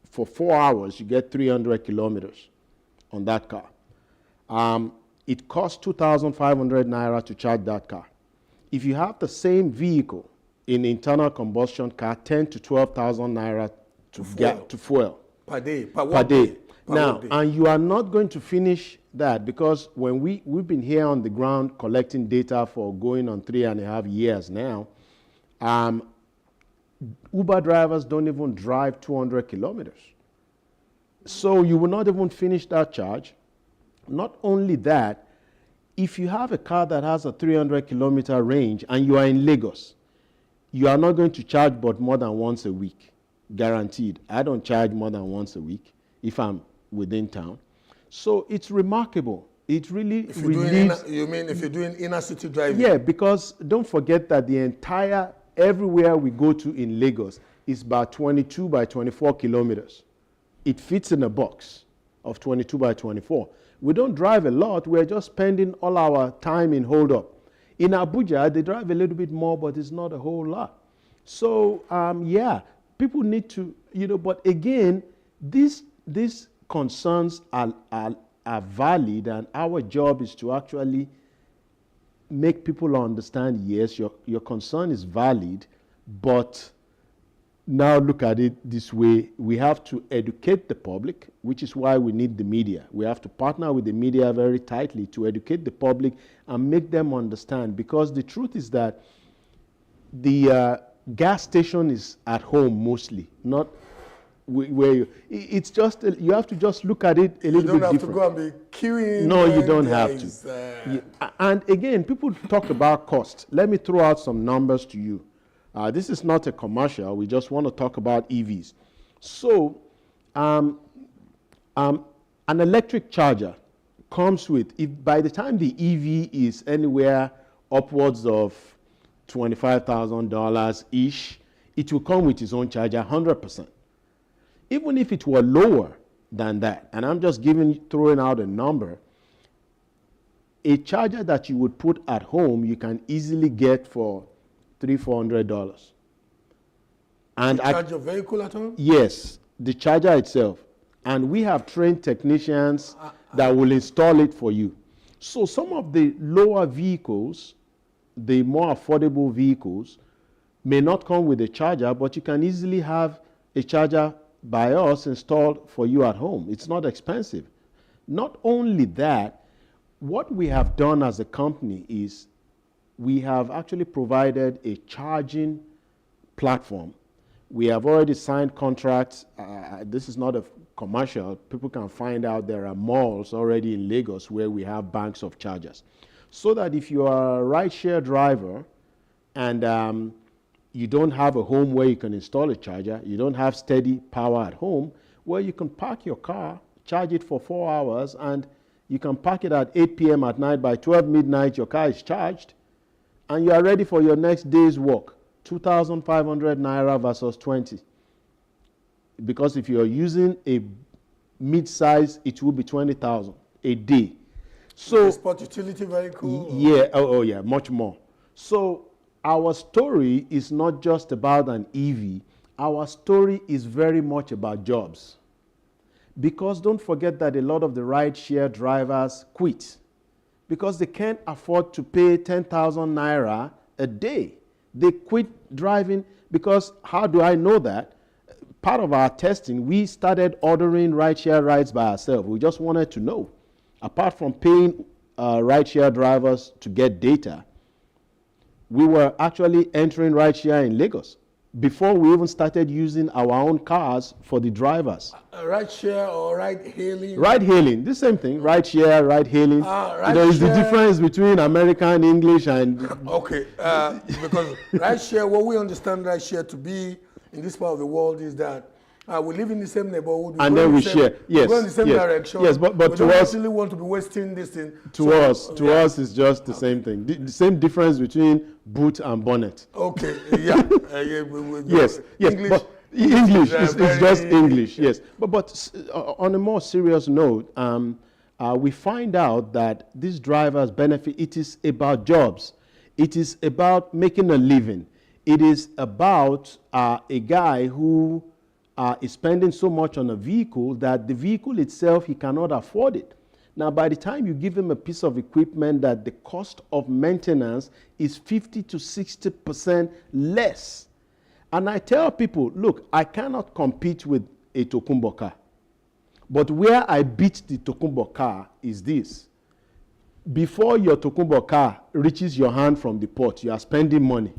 for 4 hours, you get 300 kilometers on that car. It costs 2,500 naira to charge that car. If you have the same vehicle in internal combustion car, 10 to 12,000 naira to fuel. Per day, per day. Now, day. And you are not going to finish that, because when we've been here on the ground collecting data for going on 3.5 years now, Uber drivers don't even drive 200 kilometers. So you will not even finish that charge. Not only that, if you have a car that has a 300 kilometer range and you are in Lagos, you are not going to charge but more than once a week, guaranteed. I don't charge more than once a week if I'm within town. So it's remarkable. It really relieves. You mean if you're doing inner city driving? Yeah, because don't forget that the entire, everywhere we go to in Lagos is about 22 by 24 kilometers. It fits in a box of 22 by 24. We don't drive a lot. We're just spending all our time in hold up. In Abuja, they drive a little bit more, but it's not a whole lot. So, yeah, people need to, but again, these concerns are valid, and our job is to actually make people understand, yes, your concern is valid, but now look at it this way. We have to educate the public, which is why we need the media. We have to partner with the media very tightly to educate the public and make them understand, because the truth is that the gas station is at home mostly, not where it's just, you have to just look at it a little bit different. You don't have to go and be queuing. No, you don't have to. And again, people talk about cost. Let me throw out some numbers to you. This is not a commercial. We just want to talk about EVs. So, an electric charger comes with, if by the time the EV is anywhere upwards of $25,000-ish, it will come with its own charger 100%. Even if it were lower than that, and I'm just throwing out a number, a charger that you would put at home, you can easily get for $300-400. And you charge your vehicle at home? Yes, the charger itself. And we have trained technicians that will install it for you. So some of the lower vehicles, the more affordable vehicles, may not come with a charger, but you can easily have a charger by us installed for you at home. It's not expensive. Not only that, what we have done as a company is we have actually provided a charging platform. We have already signed contracts. This is not a commercial. People can find out there are malls already in Lagos where we have banks of chargers. So that if you are a rideshare driver and you don't have a home where you can install a charger, you don't have steady power at home, well, you can park your car, charge it for 4 hours, and you can park it at 8 p.m. at night. By 12 midnight, your car is charged, and you are ready for your next day's work. 2,500 naira versus 20. Because if you are using a mid-size, it will be 20,000 a day. So, sport utility vehicle? Yeah, oh yeah, much more. So our story is not just about an EV. Our story is very much about jobs. Because don't forget that a lot of the rideshare drivers quit because they can't afford to pay 10,000 naira a day. They quit driving because, how do I know that? Part of our testing, we started ordering rideshare rides by ourselves. We just wanted to know. Apart from paying rideshare drivers to get data, we were actually entering rideshare in Lagos before we even started using our own cars for the drivers. Rideshare or ride-hailing? Ride-hailing, the same thing. Rideshare, ride-hailing. It's the difference between American English and... Okay, because rideshare, what we understand rideshare to be in this part of the world is that we live in the same neighborhood. And then we share. Yes. We go in the same direction. Yes, but we to don't us, actually want to be wasting this thing. To us, it's just the same thing. The same difference between boot and bonnet. Okay. Yeah. Yes. English. But English is just English. Yes. But on a more serious note, we find out that these drivers benefit. It is about jobs. It is about making a living. It is about a guy who is spending so much on a vehicle that the vehicle itself, he cannot afford it. Now, by the time you give him a piece of equipment that the cost of maintenance is 50 to 60% less. And I tell people, look, I cannot compete with a Tokunbo car. But where I beat the Tokunbo car is this. Before your Tokunbo car reaches your hand from the port, you are spending money.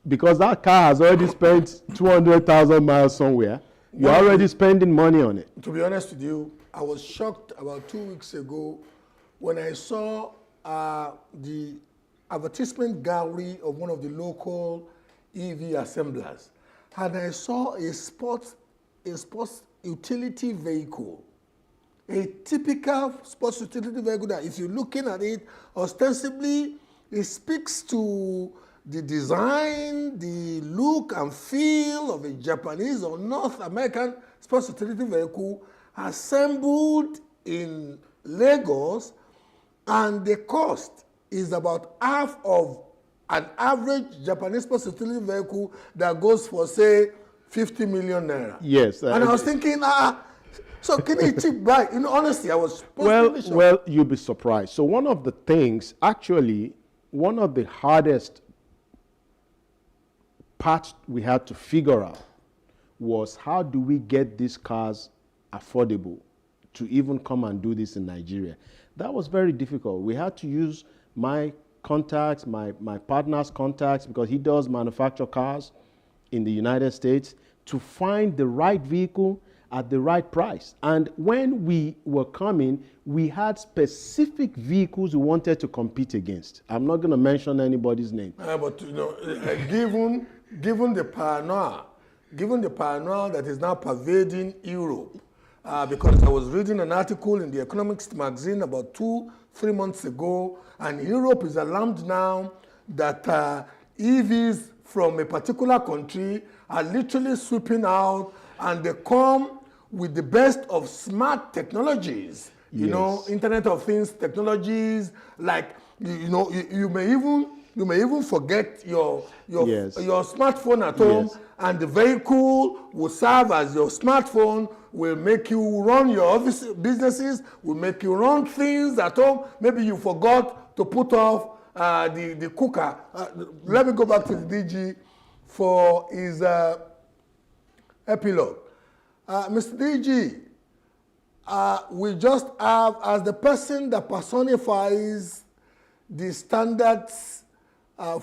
Because that car has already spent 200,000 miles somewhere. You're already spending money on it. To be honest with you, I was shocked about 2 weeks ago when I saw the advertisement gallery of one of the local EV assemblers. And I saw a sports utility vehicle, a typical sports utility vehicle that if you're looking at it, ostensibly, it speaks to the design, the look and feel of a Japanese or North American sports utility vehicle assembled in Lagos, and the cost is about half of an average Japanese sports utility vehicle that goes for, say, 50 million naira. Yes. And I was thinking, so can you cheap buy? You know, honestly, I was well, you'll be surprised. So one of the things, actually, one of the hardest parts we had to figure out was how do we get these cars affordable to even come and do this in Nigeria. That was very difficult. We had to use my contacts, my partner's contacts, because he does manufacture cars in the United States, to find the right vehicle at the right price. And when we were coming, we had specific vehicles we wanted to compete against. I'm not going to mention anybody's name. But you know, given the paranoia that is now pervading Europe, because I was reading an article in the Economics magazine about 2-3 months ago, and Europe is alarmed now that EVs from a particular country are literally sweeping out, and they come with the best of smart technologies. You know, Internet of Things technologies, like you may even forget your smartphone at home, and the vehicle will serve as your smartphone, will make you run your office businesses, will make you run things at home. Maybe you forgot to put off the cooker. Let me go back to the DG for his epilogue. Mr. DG, we just have, as the person that personifies the standards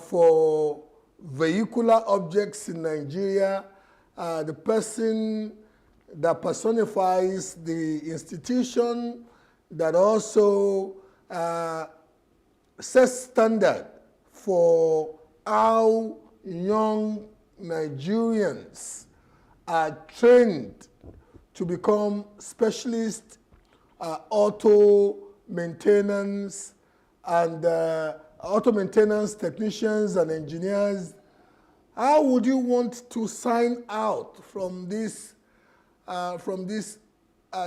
for vehicular objects in Nigeria, the person that personifies the institution that also sets standard for how young Nigerians are trained to become specialists, auto maintenance technicians and engineers. How would you want to sign out from this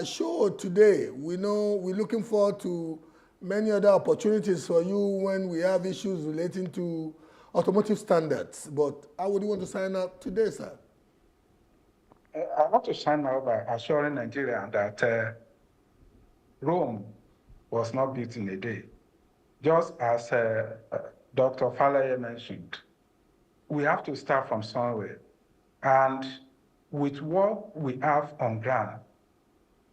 show today? We know we're looking forward to many other opportunities for you when we have issues relating to automotive standards. But how would you want to sign out today, sir? I want to sign out by assuring Nigeria that Rome was not built in a day. Just as Dr. Falaye mentioned, we have to start from somewhere. And with what we have on ground,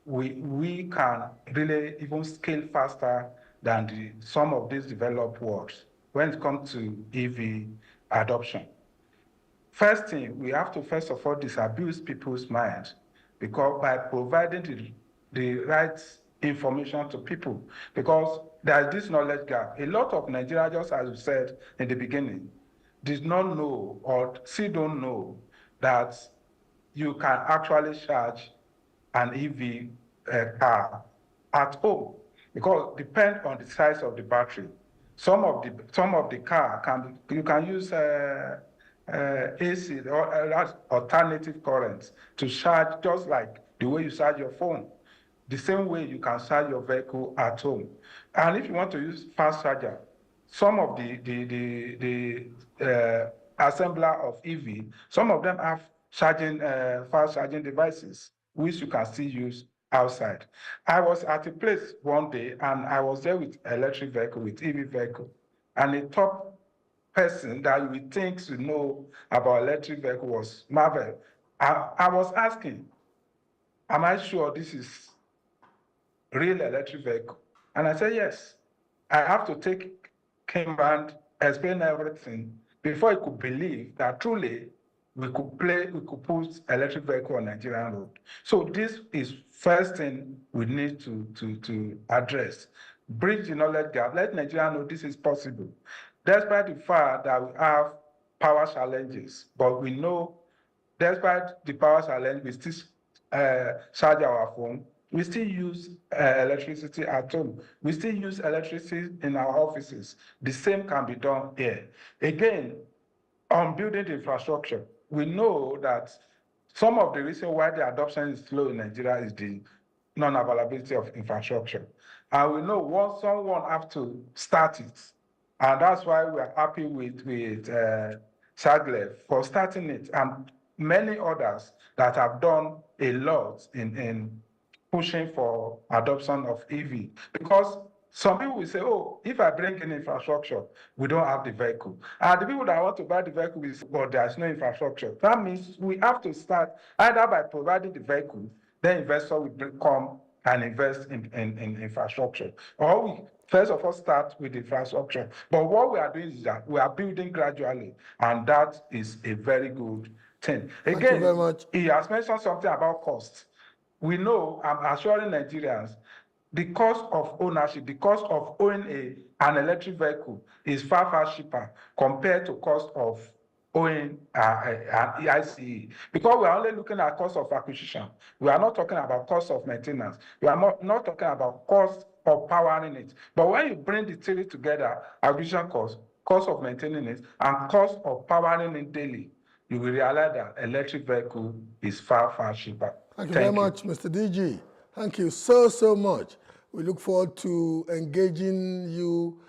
we can really even scale faster than some of these developed worlds when it comes to EV adoption. First thing, we have to first of all disabuse people's minds, because by providing the right information to people, because there is this knowledge gap. A lot of Nigerians, just as you said in the beginning, did not know or still don't know that you can actually charge an EV car at home, because it depends on the size of the battery. Some of the car you can use AC or alternative currents to charge, just like the way you charge your phone. The same way you can charge your vehicle at home. And if you want to use fast charger, some of the assembler of EV, some of them have charging, fast charging devices, which you can still use outside. I was at a place one day and I was there with electric vehicle, with EV vehicle, and the top person that you would think to know about electric vehicle was Marvel. I was asking, am I sure this is real electric vehicle? And I said, yes. I have to take him and explain everything before he could believe that truly we could put electric vehicle on Nigerian road. So this is first thing we need to address. Bridge the knowledge gap. Let Nigeria know this is possible. Despite the fact that we have power challenges, but we know despite the power challenge, we still charge our phone. We still use electricity at home. We still use electricity in our offices. The same can be done here. Again, on building the infrastructure, we know that some of the reason why the adoption is slow in Nigeria is the non-availability of infrastructure. And we know once someone have to start it, and that's why we are happy with Saglev for starting it, and many others that have done a lot in pushing for adoption of EV. Because some people will say, oh, if I bring in infrastructure, we don't have the vehicle. And the people that want to buy the vehicle will say, well, there's no infrastructure. That means we have to start either by providing the vehicle, then investor will come and invest in infrastructure. Or we first of all start with infrastructure. But what we are doing is that we are building gradually, and that is a very good thing. Again, Thank you very much. He has mentioned something about cost. We know, I'm assuring Nigerians, the cost of ownership, the cost of owning an electric vehicle is far, far cheaper compared to cost of owning an ICE. Because we are only looking at cost of acquisition. We are not talking about cost of maintenance. We are not talking about cost of powering it. But when you bring the three together, acquisition cost, cost of maintaining it, and cost of powering it daily, you will realize that electric vehicle is far, far cheaper. Thank you very much, Mr. DG. Thank you so much. We look forward to engaging you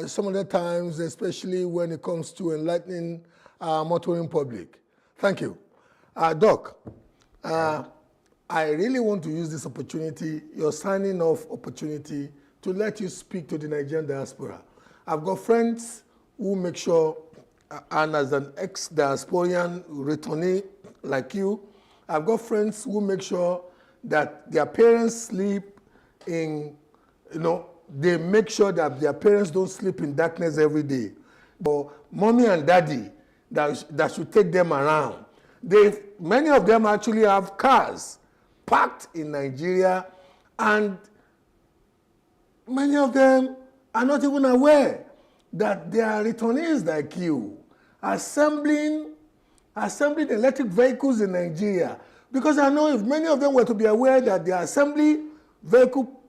some other times, especially when it comes to enlightening our motoring public. Thank you. Doc, I really want to use this opportunity, your signing off opportunity, to let you speak to the Nigerian diaspora. I've got friends who make sure, and as an ex-diasporian returnee like you, I've got friends who make sure that their parents sleep in, they make sure that their parents don't sleep in darkness every day. But mommy and daddy that should take them around. Many of them actually have cars parked in Nigeria, and many of them are not even aware that they are returnees like you, assembling electric vehicles in Nigeria. Because I know if many of them were to be aware that the assembly vehicle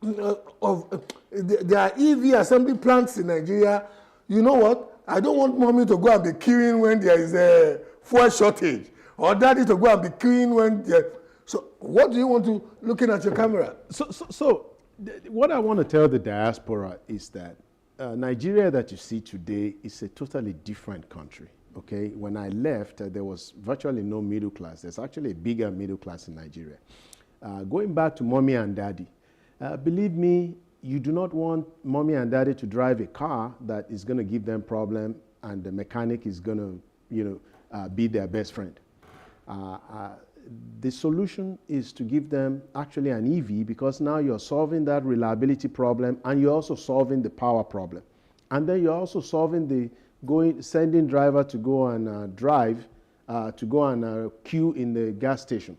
there are EV assembly plants in Nigeria, you know what? I don't want mommy to go and be queuing when there is a fuel shortage, or daddy to go and be queuing when there. So what do you want to, looking at your camera? So what I want to tell the diaspora is that Nigeria that you see today is a totally different country. Okay, when I left, there was virtually no middle class. There's actually a bigger middle class in Nigeria. Going back to mommy and daddy, believe me, you do not want mommy and daddy to drive a car that is going to give them problem, and the mechanic is going to, be their best friend. The solution is to give them actually an EV, because now you're solving that reliability problem, and you're also solving the power problem, and then you're also solving the sending driver to go and drive, to go and queue in the gas station.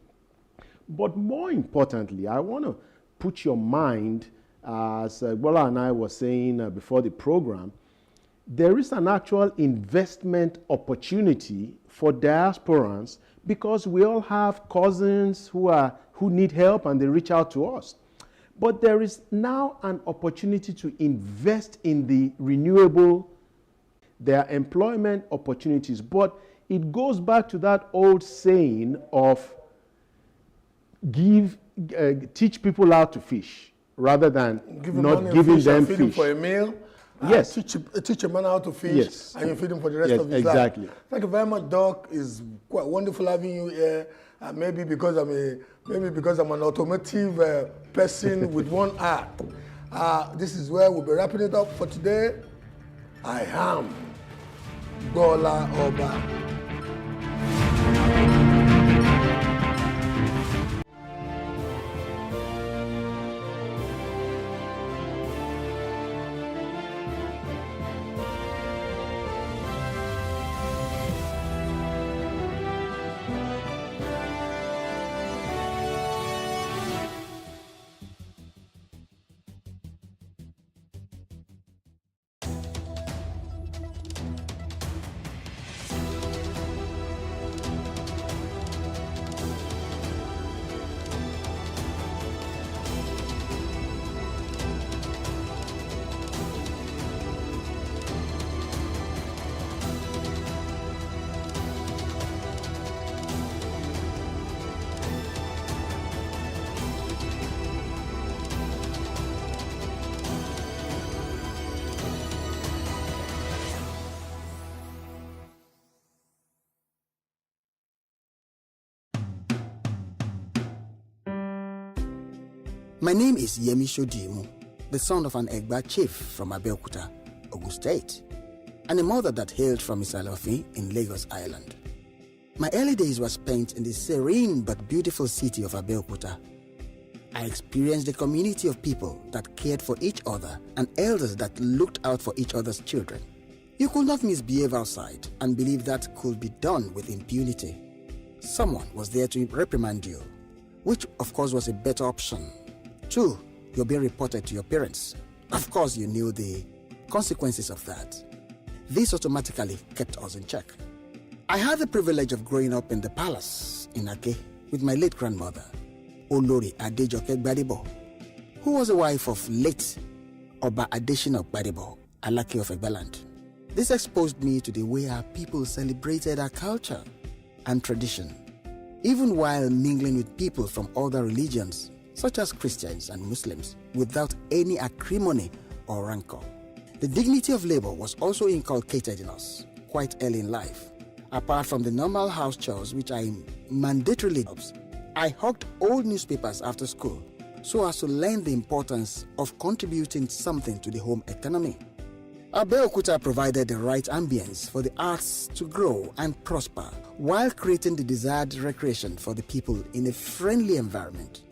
But more importantly, I want to put your mind, as Bola and I were saying before the program, there is an actual investment opportunity for diasporans, because we all have cousins who need help and they reach out to us. But there is now an opportunity to invest in the renewable. There are employment opportunities, but it goes back to that old saying of teach people how to fish rather than not giving them fish. For a meal, Yes. Teach a man how to fish, Yes. and you feed him for the rest Yes, of his exactly. life. Thank you very much, Doc. It's quite wonderful having you here. Maybe because I'm an automotive person with one art. This is where we'll be wrapping it up for today. I am Bola Oba. My name is Yemi Shodimu, the son of an Egba chief from Abeokuta, Ogun State, and a mother that hailed from Isalofi in Lagos Island. My early days were spent in the serene but beautiful city of Abeokuta. I experienced a community of people that cared for each other and elders that looked out for each other's children. You could not misbehave outside and believe that could be done with impunity. Someone was there to reprimand you, which of course was a better option. 2, you're being reported to your parents. Of course, you knew the consequences of that. This automatically kept us in check. I had the privilege of growing up in the palace in Ake with my late grandmother, Olori Adejoke Gbadebo, who was a wife of late Oba Adeshina Gbadebo, Alake of Egbaland. This exposed me to the way our people celebrated our culture and tradition, even while mingling with people from other religions, such as Christians and Muslims, without any acrimony or rancor. The dignity of labor was also inculcated in us quite early in life. Apart from the normal house chores which I mandatorily observed, I hawked old newspapers after school so as to learn the importance of contributing something to the home economy. Abeokuta provided the right ambience for the arts to grow and prosper while creating the desired recreation for the people in a friendly environment.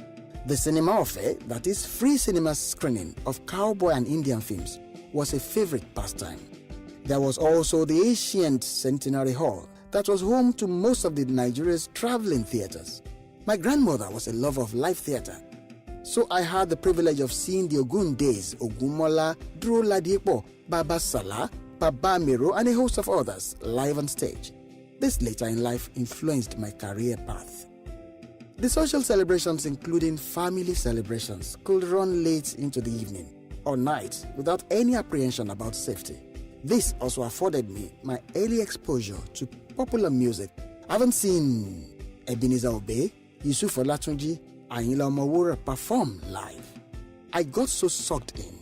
The cinema affair, that is free cinema screening of cowboy and Indian films, was a favorite pastime. There was also the ancient Centenary Hall that was home to most of the Nigeria's traveling theaters. My grandmother was a lover of live theater, so I had the privilege of seeing the Ogun Days, Ogunmola, Duro Ladipo, Baba Salah, Baba Miro, and a host of others live on stage. This later in life influenced my career path. The social celebrations, including family celebrations, could run late into the evening or night withoot any apprehension about safety. This also afforded me my early exposure to popular music. I haven't seen Ebenezer Obey, Yusuf Olatunji, and Ayinla Omowura perform live. I got so sucked in.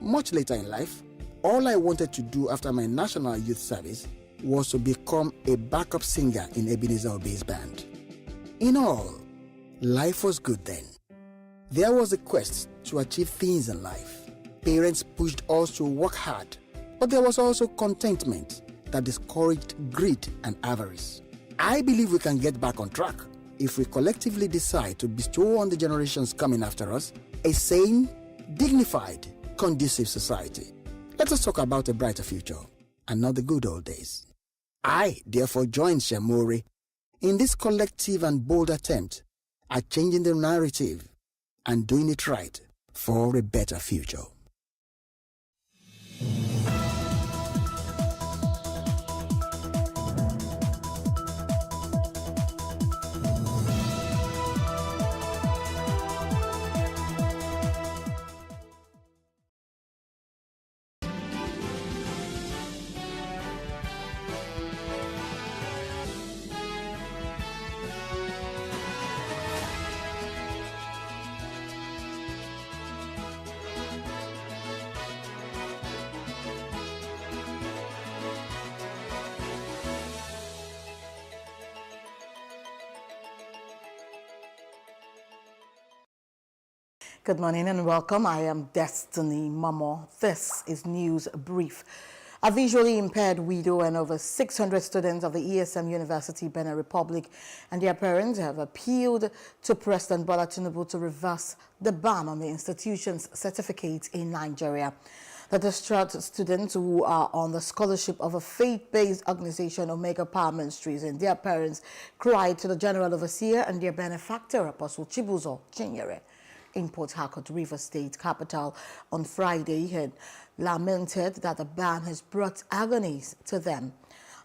Much later in life, all I wanted to do after my National Youth Service was to become a backup singer in Ebenezer Obey's band. In all, life was good then. There was a quest to achieve things in life. Parents pushed us to work hard, but there was also contentment that discouraged greed and avarice. I believe we can get back on track if we collectively decide to bestow on the generations coming after us a sane, dignified, conducive society. Let us talk about a brighter future and not the good old days. I therefore join Shemori in this collective and bold attempt at changing the narrative and doing it right for a better future. Good morning and welcome. I am Destiny Mamo. This is News Brief. A visually impaired widow and over 600 students of the ESM University, Benin Republic, and their parents have appealed to President Bola Tinubu to reverse the ban on the institution's certificate in Nigeria. The distraught students who are on the scholarship of a faith-based organization, Omega Power Ministries, and their parents cried to the General Overseer and their benefactor, Apostle Chibuzo Chinyere, in Port Harcourt, Rivers State capital, on Friday had lamented that the ban has brought agonies to them.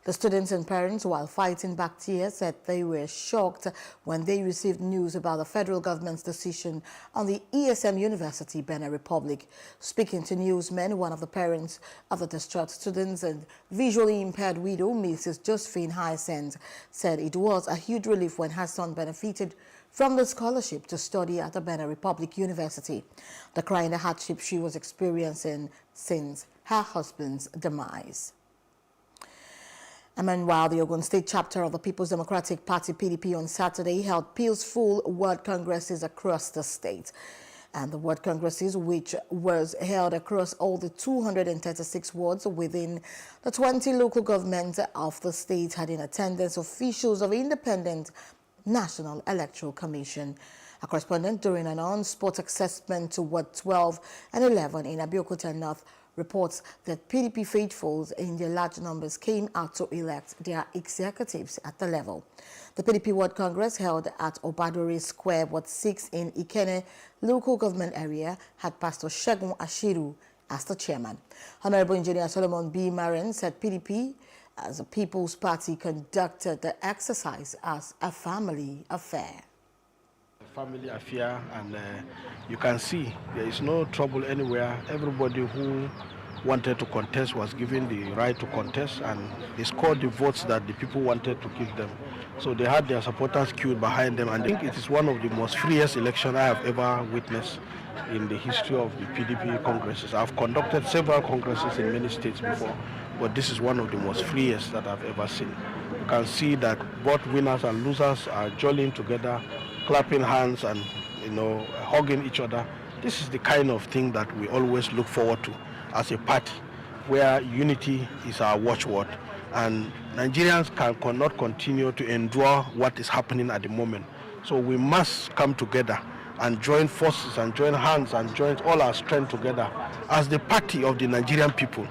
The students and parents, while fighting back tears, said they were shocked when they received news about the federal government's decision on the ESM University, Benin Republic. Speaking to newsmen, one of the parents of the distraught students and visually impaired widow, Mrs. Josephine Hyacinth, said it was a huge relief when her son benefited from the scholarship to study at the Benin Republic University, decrying the hardship she was experiencing since her husband's demise. And meanwhile, the Ogun State chapter of the People's Democratic Party, PDP, on Saturday held peaceful ward congresses across the state. And the ward congresses, which was held across all the 236 wards within the 20 local governments of the state, had in attendance officials of Independent National Electoral Commission. A correspondent during an on-spot assessment to Ward 12 and 11 in Abeokuta North reports that PDP faithfuls in their large numbers came out to elect their executives at the level. The PDP Ward Congress held at Obadore Square, Ward 6 in Ikene local government area had Pastor Shegun Ashiru as the chairman. Honorable Engineer Solomon B. Marin said PDP as a People's Party conducted the exercise as a family affair. Family affair, and you can see there is no trouble anywhere. Everybody who wanted to contest was given the right to contest, and they scored the votes that the people wanted to give them. So they had their supporters queued behind them, and I think it is one of the most freest elections I have ever witnessed in the history of the PDP congresses. I've conducted several congresses in many states before, but this is one of the most freest that I've ever seen. You can see that both winners and losers are jollying together, clapping hands and, hugging each other. This is the kind of thing that we always look forward to as a party, where unity is our watchword. And Nigerians cannot continue to endure what is happening at the moment. So we must come together and join forces and join hands and join all our strength together as the party of the Nigerian people,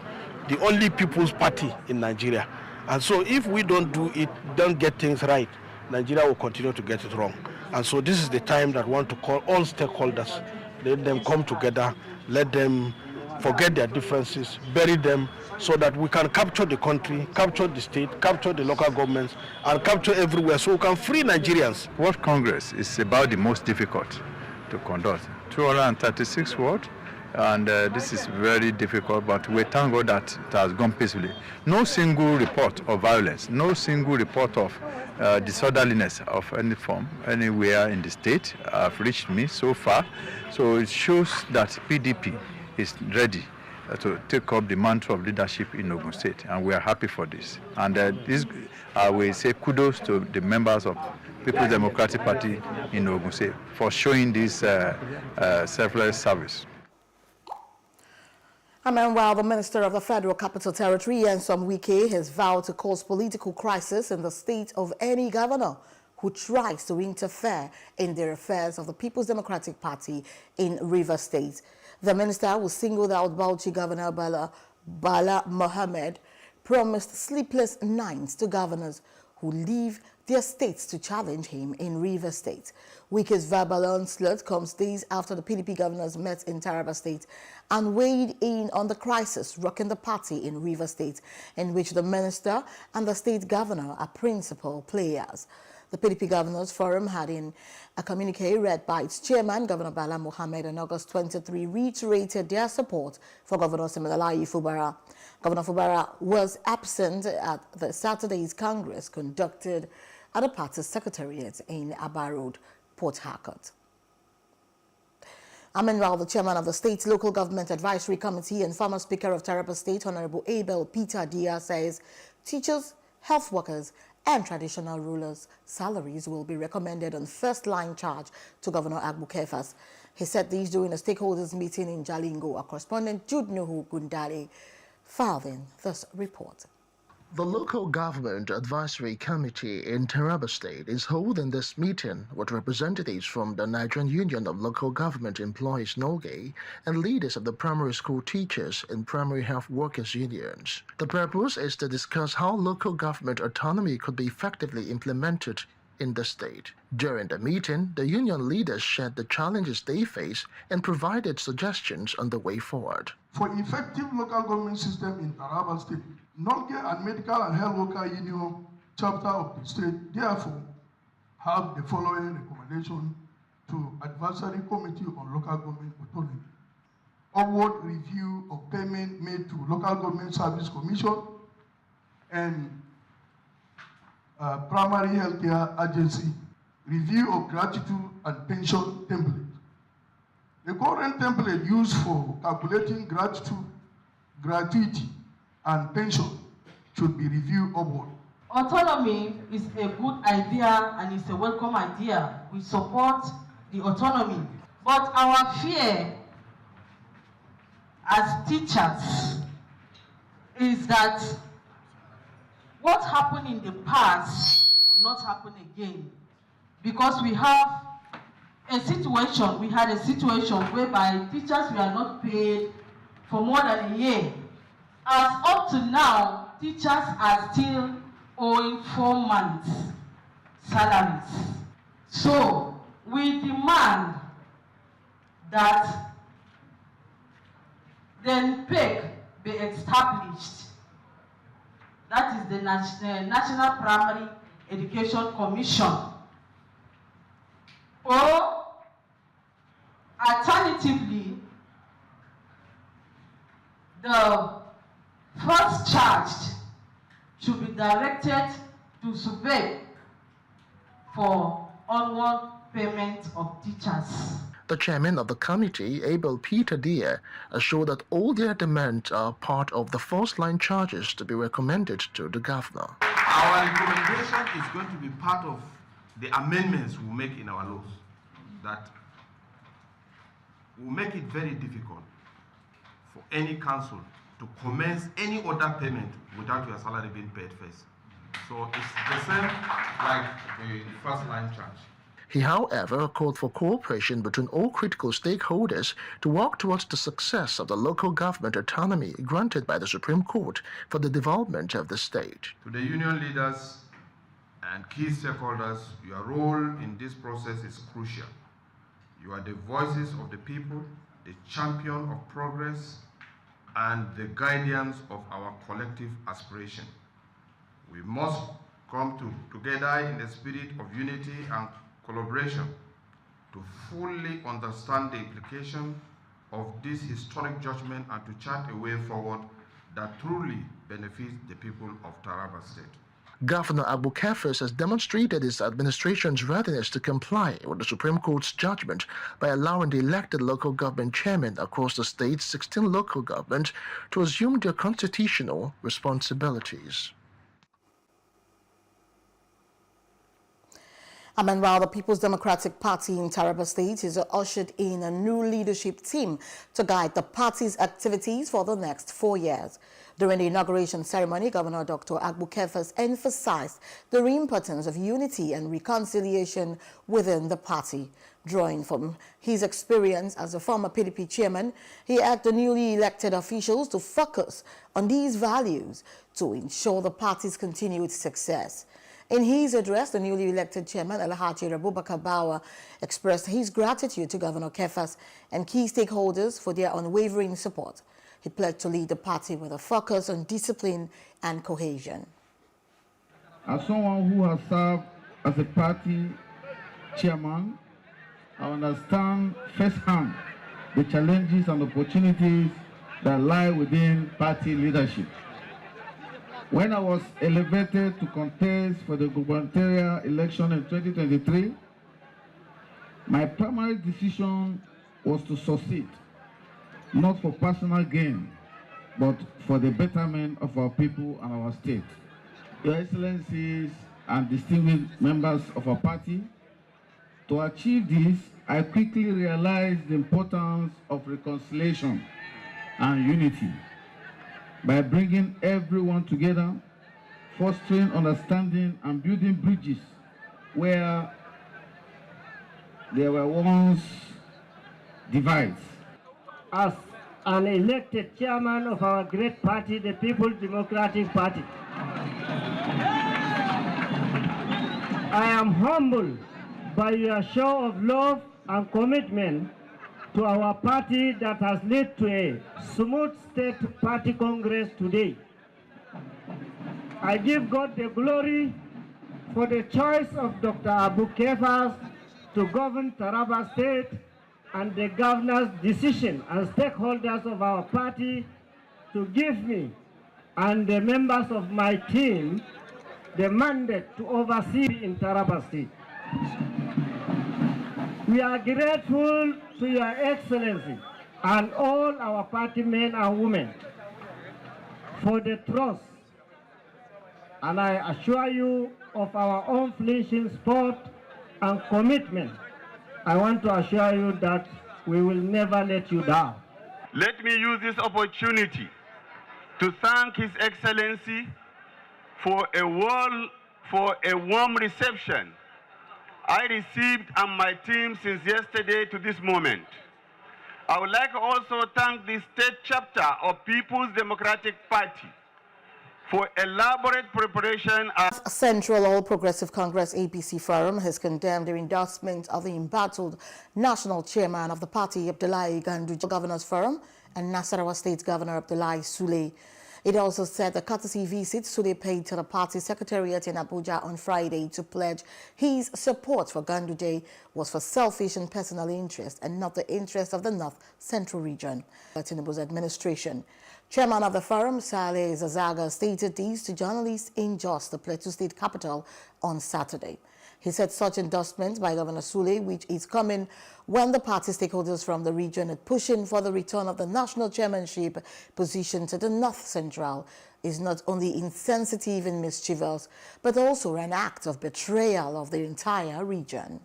the only people's party in Nigeria. And so if we don't get things right, Nigeria will continue to get it wrong. And so this is the time that we want to call all stakeholders, let them come together, let them forget their differences, bury them, so that we can capture the country, capture the state, capture the local governments, and capture everywhere, so we can free Nigerians. World Congress is about the most difficult to conduct. 236 words, and this is very difficult, but we thank God that it has gone peacefully. No single report of violence, no single report of disorderliness of any form anywhere in the state have reached me so far. So it shows that PDP is ready to take up the mantle of leadership in Ogun State, and we are happy for this. And I will say kudos to the members of People's Democratic Party in Ogun State for showing this selfless service. And meanwhile, the Minister of the Federal Capital Territory, Nyesom Wike, has vowed to cause political crisis in the state of any governor who tries to interfere in the affairs of the People's Democratic Party in Rivers State. The minister, who singled out Bauchi Governor Bala Mohammed, promised sleepless nights to governors who leave their states to challenge him in Rivers State. Wike's verbal onslaught comes days after the PDP governors met in Taraba State and weighed in on the crisis rocking the party in Rivers State, in which the minister and the state governor are principal players. The PDP Governors Forum had in a communique read by its chairman, Governor Bala Mohammed, on August 23, reiterated their support for Governor Siminalayi Fubara. Governor Fubara was absent at the Saturday's Congress conducted at the party's secretariat in Aba Road, Port Harcourt. Meanwhile, the chairman of the state's local government advisory committee and former speaker of Taraba State, Honorable Abel Peter Dia, says teachers, health workers, and traditional rulers' salaries will be recommended on first-line charge to Governor Agbu Kefas. He said these during a stakeholders meeting in Jalingo. Our correspondent Jude Nuhu Gundali filed in this report. The Local Government Advisory Committee in Taraba State is holding this meeting with representatives from the Nigerian Union of Local Government Employees NOGE and leaders of the primary school teachers and primary health workers unions. The purpose is to discuss how local government autonomy could be effectively implemented in the state. During the meeting, the union leaders shared the challenges they face and provided suggestions on the way forward. For effective local government system in Taraba State, NOGE and Medical and Health Worker Union chapter of the state therefore have the following recommendation to Advisory Committee on Local Government Autonomy. Upward review of payment made to Local Government Service Commission and Primary Healthcare Agency, review of gratitude and pension template. The current template used for calculating gratuity and pension should be reviewed upward. Autonomy is a good idea and it's a welcome idea. We support the autonomy. But our fear as teachers is that what happened in the past will not happen again. Because we had a situation whereby teachers were not paid for more than a year. As up to now, teachers are still owing 4 months' salaries. So we demand that the NPEC be established. That is the National Primary Education Commission. Or alternatively, the first charged should be directed to SUBEB for onward payment of teachers. The chairman of the committee, Abel Peter Deere, assured that all their demands are part of the first-line charges to be recommended to the governor. Our recommendation is going to be part of the amendments we'll make in our laws that will make it very difficult for any council to commence any other payment without your salary being paid first. So it's the same like the first line charge. He, however, called for cooperation between all critical stakeholders to work towards the success of the local government autonomy granted by the Supreme Court for the development of the state. To the union leaders and key stakeholders, your role in this process is crucial. You are the voices of the people, the champion of progress, and the guardians of our collective aspiration. We must come together in the spirit of unity and collaboration to fully understand the implication of this historic judgment and to chart a way forward that truly benefits the people of Taraba State. Governor Abu Kefas has demonstrated his administration's readiness to comply with the Supreme Court's judgment by allowing the elected local government chairmen across the state's 16 local governments to assume their constitutional responsibilities. Meanwhile, the People's Democratic Party in Taraba State has ushered in a new leadership team to guide the party's activities for the next 4 years. During the inauguration ceremony, Governor Dr. Abu Kefas emphasized the importance of unity and reconciliation within the party. Drawing from his experience as a former PDP chairman, he urged the newly elected officials to focus on these values to ensure the party's continued success. In his address, the newly elected chairman, Alhaji Abubakar Bawa, expressed his gratitude to Governor Kefas and key stakeholders for their unwavering support. He pledged to lead the party with a focus on discipline and cohesion. As someone who has served as a party chairman, I understand firsthand the challenges and opportunities that lie within party leadership. When I was elevated to contest for the gubernatorial election in 2023, my primary decision was to succeed, not for personal gain, but for the betterment of our people and our state. Your Excellencies and distinguished members of our party, To achieve this, I quickly realized the importance of reconciliation and unity by bringing everyone together, fostering understanding and building bridges where there were once divides. As an elected chairman of our great party, the People's Democratic Party, I am humbled by your show of love and commitment to our party that has led to a smooth state party congress today. I give God the glory for the choice of Dr. Abu Kefas to govern Taraba State and the governor's decision and stakeholders of our party to give me and the members of my team the mandate to oversee in Taraba State. We are grateful to Your Excellency and all our party men and women for the trust, and I assure you of our unflinching support and commitment. I want to assure you that we will never let you down. Let me use this opportunity to thank His Excellency for a warm reception I received and my team since yesterday to this moment. I would like to also thank the state chapter of People's Democratic Party for elaborate preparation. Central All Progressive Congress APC Forum has condemned the endorsement of the embattled national chairman of the party, Abdullahi Ganduje, Governors Forum, and Nasarawa State Governor Abdullahi Sule. It also said the courtesy visit Sule paid to the party secretariat in Abuja on Friday to pledge his support for Ganduje was for selfish and personal interest and not the interest of the North Central region. Tinubu's administration. Chairman of the forum, Saleh Zazaga, stated these to journalists in Jos, the Plateau State capital, on Saturday. He said such endorsement by Governor Sule, which is coming when the party stakeholders from the region are pushing for the return of the national chairmanship position to the North Central, is not only insensitive and mischievous, but also an act of betrayal of the entire region.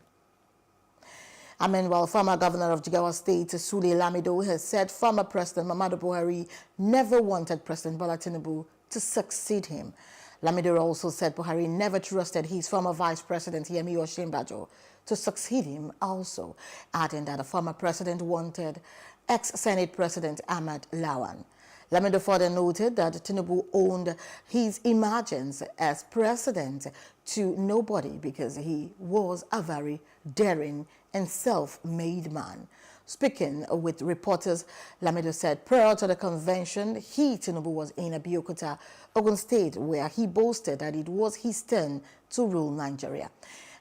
Meanwhile, former governor of Jigawa State, Sule Lamido, has said former President Muhammadu Buhari never wanted President Bola Tinubu to succeed him. Lamido also said Buhari never trusted his former Vice President Yemi Osinbajo to succeed him also, adding that the former president wanted ex-Senate President Ahmad Lawan. Lamido further noted that Tinubu owned his emergence as president to nobody because he was a very daring and self-made man. Speaking with reporters, Lamido said prior to the convention, Tinubu was in Abeokuta, Ogun State, where he boasted that it was his turn to rule Nigeria.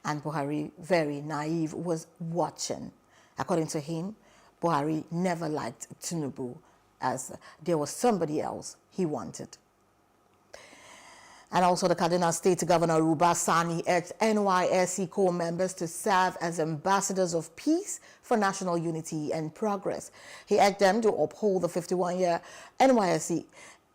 And Buhari, very naive, was watching. According to him, Buhari never liked Tinubu as there was somebody else he wanted. And also the Kaduna State Governor Uba Sani urged NYSC core members to serve as ambassadors of peace for national unity and progress. He urged them to uphold the 51-year NYSC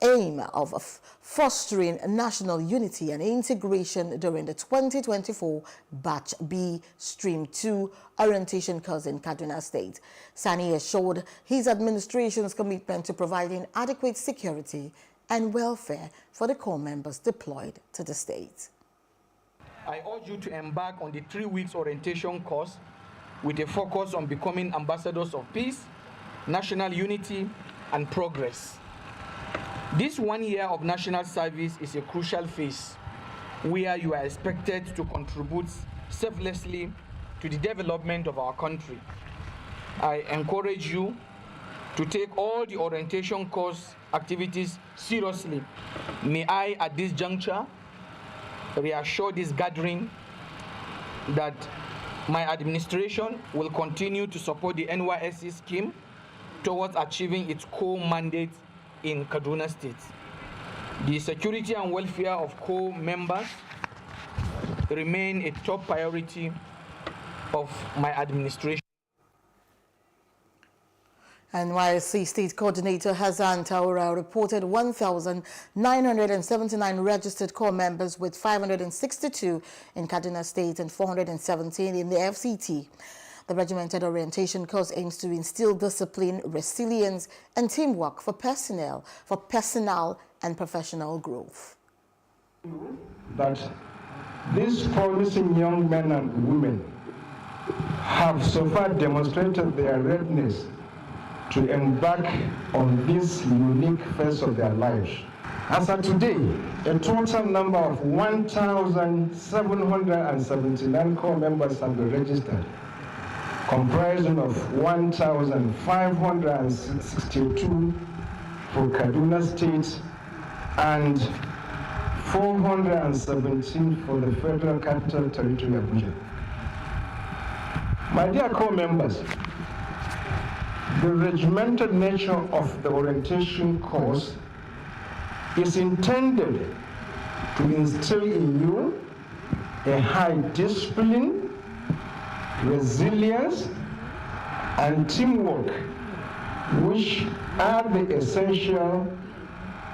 aim of fostering national unity and integration during the 2024 Batch B Stream 2 orientation course in Kaduna State. Sani assured his administration's commitment to providing adequate security and welfare for the core members deployed to the state. I urge you to embark on the 3 weeks orientation course with a focus on becoming ambassadors of peace, national unity, and progress. This 1 year of national service is a crucial phase where you are expected to contribute selflessly to the development of our country. I encourage you to take all the orientation course activities seriously. May I, at this juncture, reassure this gathering that my administration will continue to support the NYSC scheme towards achieving its core mandate in Kaduna State. The security and welfare of core members remain a top priority of my administration. NYSC State Coordinator Hassan Taura reported 1,979 registered corps members, with 562 in Kaduna State and 417 in the FCT. The regimented orientation course aims to instill discipline, resilience, and teamwork for personal and professional growth. That these promising young men and women have so far demonstrated their readiness to embark on this unique phase of their lives. As of today, a total number of 1,779 corps members have been registered, comprising of 1,562 for Kaduna State and 417 for the Federal Capital Territory Abuja. My dear corps members, the regimented nature of the orientation course is intended to instill in you a high discipline, resilience, and teamwork, which are the essential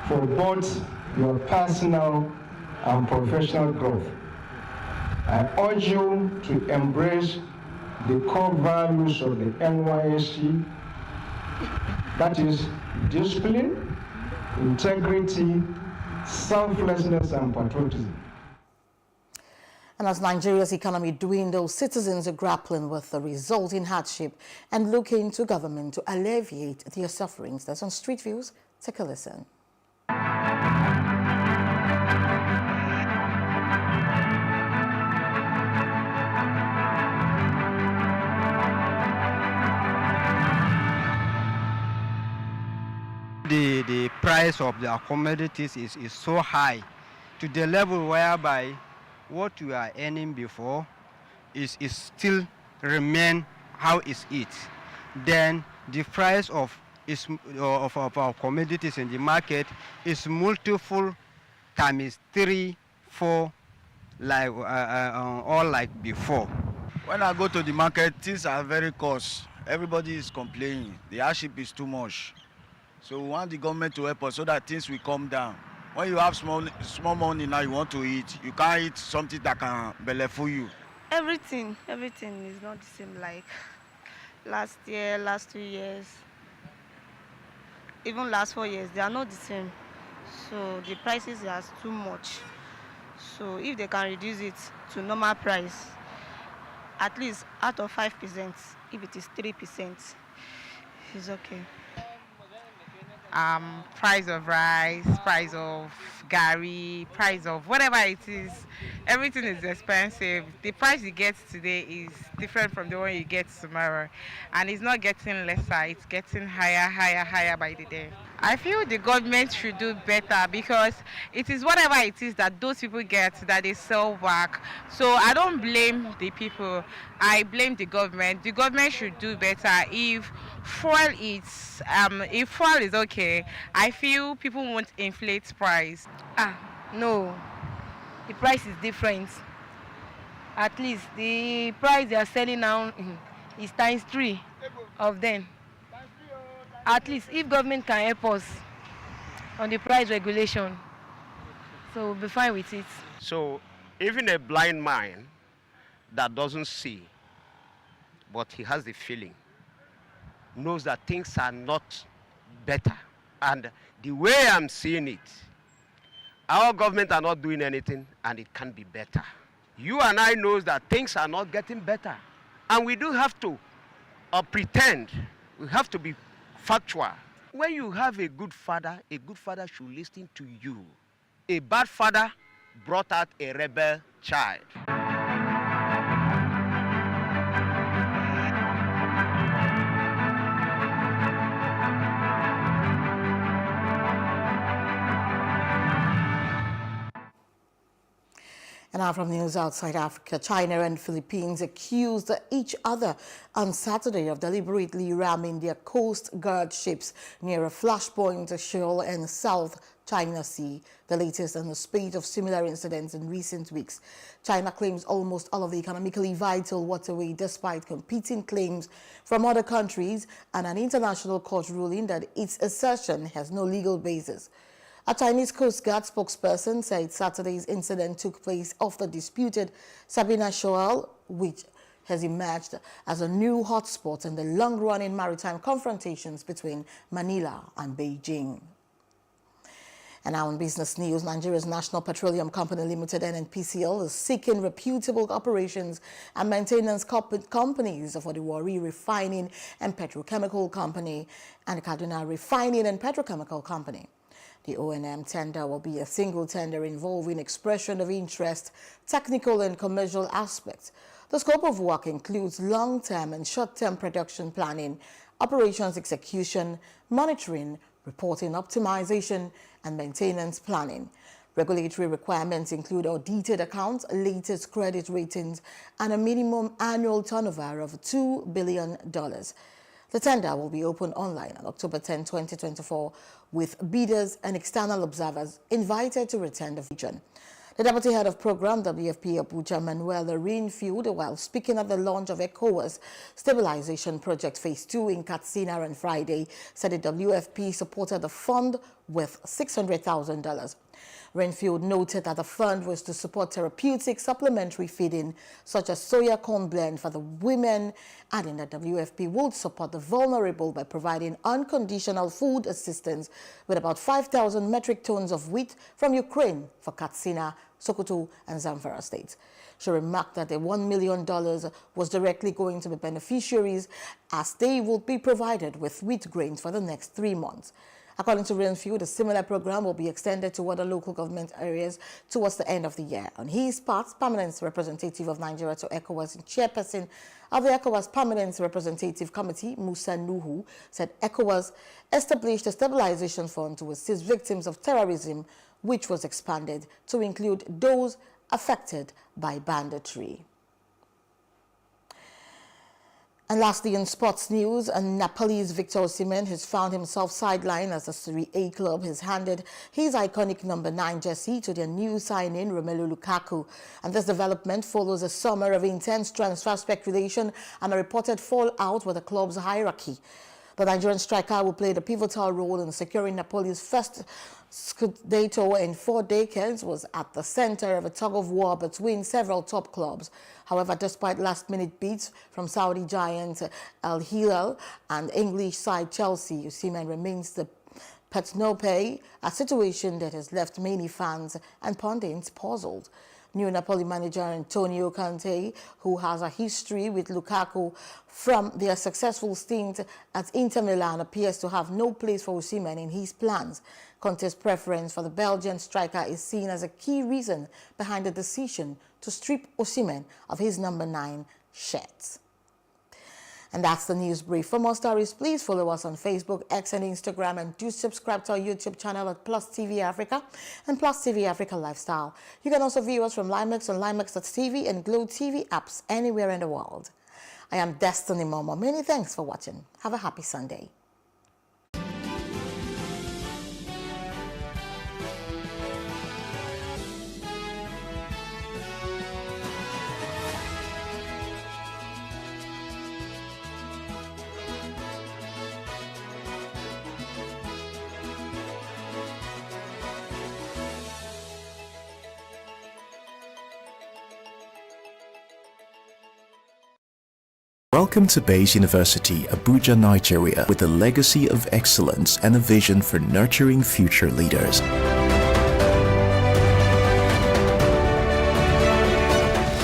for both your personal and professional growth. I urge you to embrace the core values of the NYSC, that is discipline, integrity, selflessness, and patriotism. And as Nigeria's economy dwindles, citizens are grappling with the resulting hardship and looking to government to alleviate their sufferings. That's on Street Views. Take a listen. The price of the commodities is so high to the level whereby what you are earning before is still remain how is it. Then the price of our commodities in the market is multiple times 3, 4, like all like before. When I go to the market, things are very cost. Everybody is complaining. The hardship is too much. So we want the government to help us so that things will come down. When you have small money now you want to eat, you can't eat something that can belleful you. Everything is not the same like last year, last 2 years, even last 4 years, they are not the same. So the prices are too much. So if they can reduce it to normal price, at least out of 5%, if it is 3%, it's okay. Price of rice, price of gari, price of whatever it is, everything is expensive. The price you get today is different from the one you get tomorrow, and it's not getting lesser, it's getting higher by the day. I feel the government should do better because it is whatever it is that those people get that they sell back. So I don't blame the people, I blame the government. The government should do better. If fuel is okay, I feel people won't inflate price. No, the price is different. At least the price they are selling now is times 3 of them. At least if government can help us on the price regulation, so we'll be fine with it. So even a blind man that doesn't see, but he has the feeling, knows that things are not better. And the way I'm seeing it, our government are not doing anything and it can be better. You and I knows that things are not getting better. And we do have to pretend. We have to be factual. When you have a good father should listen to you. A bad father brought out a rebel child. And And now from news outside Africa, China and Philippines accused each other on Saturday of deliberately ramming their Coast Guard ships near a flashpoint shoal in South China Sea, the latest in a spate of similar incidents in recent weeks. China claims almost all of the economically vital waterway despite competing claims from other countries and an international court ruling that its assertion has no legal basis. A Chinese Coast Guard spokesperson said Saturday's incident took place off the disputed Sabina Shoal, which has emerged as a new hotspot in the long-running maritime confrontations between Manila and Beijing. And now in business news, Nigeria's National Petroleum Company Limited, NNPCL, is seeking reputable operations and maintenance companies for the Warri Refining and Petrochemical Company and the Kaduna Refining and Petrochemical Company. The O&M tender will be a single tender involving expression of interest, technical and commercial aspects. The scope of work includes long-term and short-term production planning, operations execution, monitoring, reporting optimization, and maintenance planning. Regulatory requirements include audited accounts, latest credit ratings, and a minimum annual turnover of $2 billion. The tender will be open online on October 10, 2024, with bidders and external observers invited to attend the region. The Deputy Head of Program, WFP Abuja, Manuela Rainfield, while speaking at the launch of ECOWAS Stabilization Project Phase 2 in Katsina on Friday, said the WFP supported the fund with $600,000. Rainfield noted that the fund was to support therapeutic supplementary feeding, such as soya corn blend for the women, adding that WFP would support the vulnerable by providing unconditional food assistance with about 5,000 metric tons of wheat from Ukraine for Katsina, Sokoto, and Zamfara states. She remarked that the $1 million was directly going to the beneficiaries, as they would be provided with wheat grains for the next 3 months. According to Rainfield, a similar program will be extended to other local government areas towards the end of the year. On his part, Permanent Representative of Nigeria to ECOWAS and Chairperson of the ECOWAS Permanent Representative Committee, Musa Nuhu, said ECOWAS established a stabilization fund to assist victims of terrorism, which was expanded to include those affected by banditry. And lastly, in sports news, Napoli's Victor Osimhen has found himself sidelined as the Serie A club has handed his iconic number 9 jersey to their new signing, Romelu Lukaku. And this development follows a summer of intense transfer speculation and a reported fallout with the club's hierarchy. The Nigerian striker will play the pivotal role in securing Napoli's first Scudetto in 4 decades, was at the center of a tug-of-war between several top clubs. However, despite last-minute bids from Saudi giant Al Hilal and English side Chelsea, Osimhen remains the pet no pay, a situation that has left many fans and pundits puzzled. New Napoli manager Antonio Conte, who has a history with Lukaku from their successful stint at Inter Milan, appears to have no place for Osimhen in his plans. Conte's preference for the Belgian striker is seen as a key reason behind the decision to strip Osimhen of his number 9 shirt. And that's the news brief. For more stories, please follow us on Facebook, X, and Instagram, and do subscribe to our YouTube channel at Plus TV Africa and Plus TV Africa Lifestyle. You can also view us from Limex on Limex.tv and Glow TV apps anywhere in the world. I am Destiny Momo. Many thanks for watching. Have a happy Sunday. Welcome to Bayes University, Abuja, Nigeria, with a legacy of excellence and a vision for nurturing future leaders.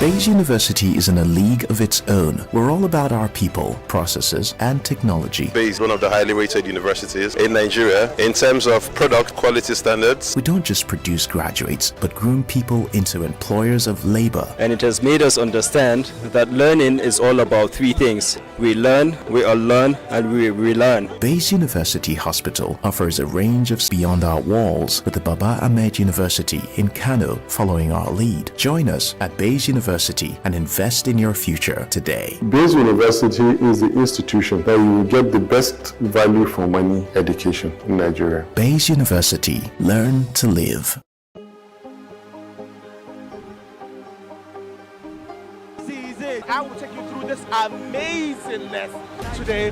Bayes University is in a league of its own. We're all about our people, processes, and technology. Bayes is one of the highly rated universities in Nigeria in terms of product quality standards. We don't just produce graduates, but groom people into employers of labor. And it has made us understand that learning is all about three things. We learn, we unlearn, and we relearn. Bayes University Hospital offers a range of beyond our walls with the Baba Ahmed University in Kano following our lead. Join us at Bayes University and invest in your future today. Bayes University is the institution that you will get the best value for money education in Nigeria. Bayes University. Learn to live. I will take you through this amazing lesson today.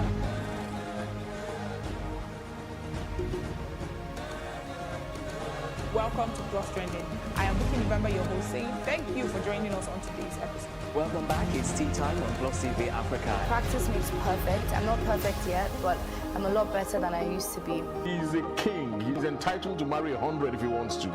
Welcome to Plus Trending. I am Buki November, your host, saying thank you for joining us on today's episode. Welcome back. It's tea time on Plus TV Africa. Practice makes perfect. I'm not perfect yet, but I'm a lot better than I used to be. He's a king. He's entitled to marry 100 if he wants to.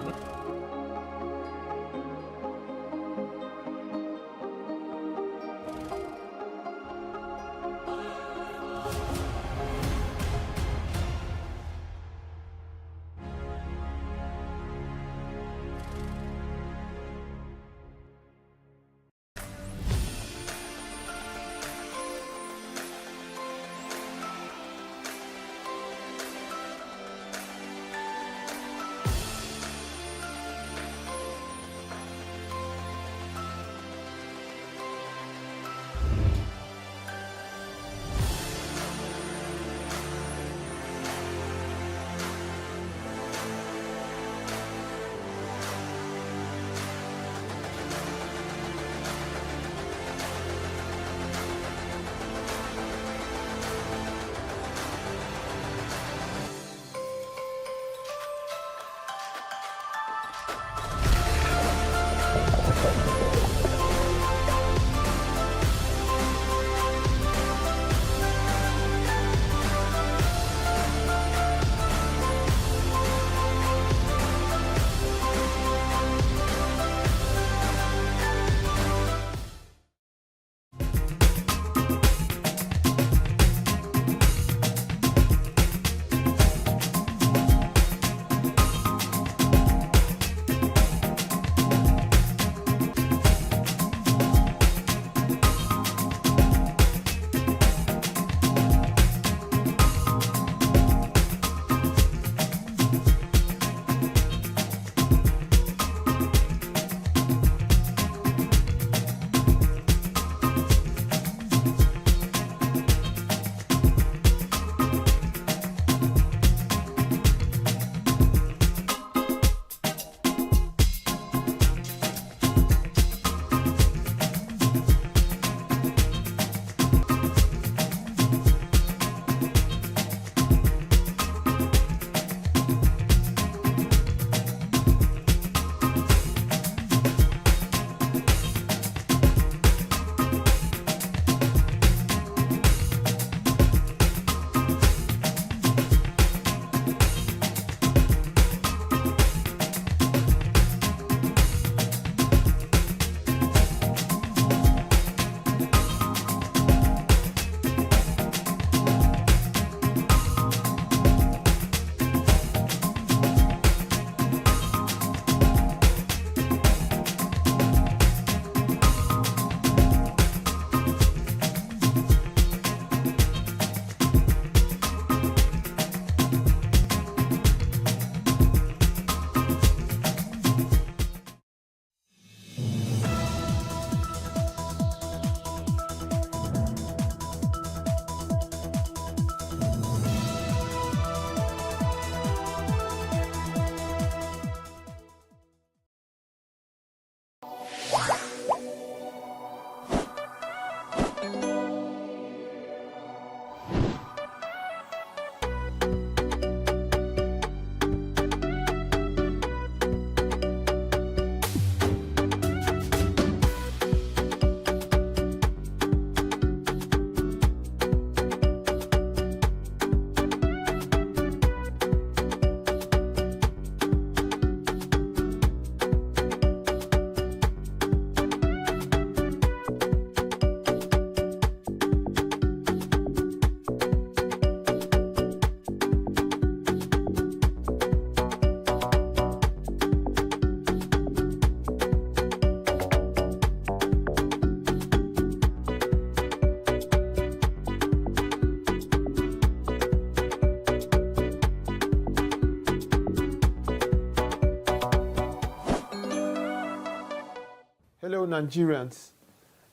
fellow Nigerians,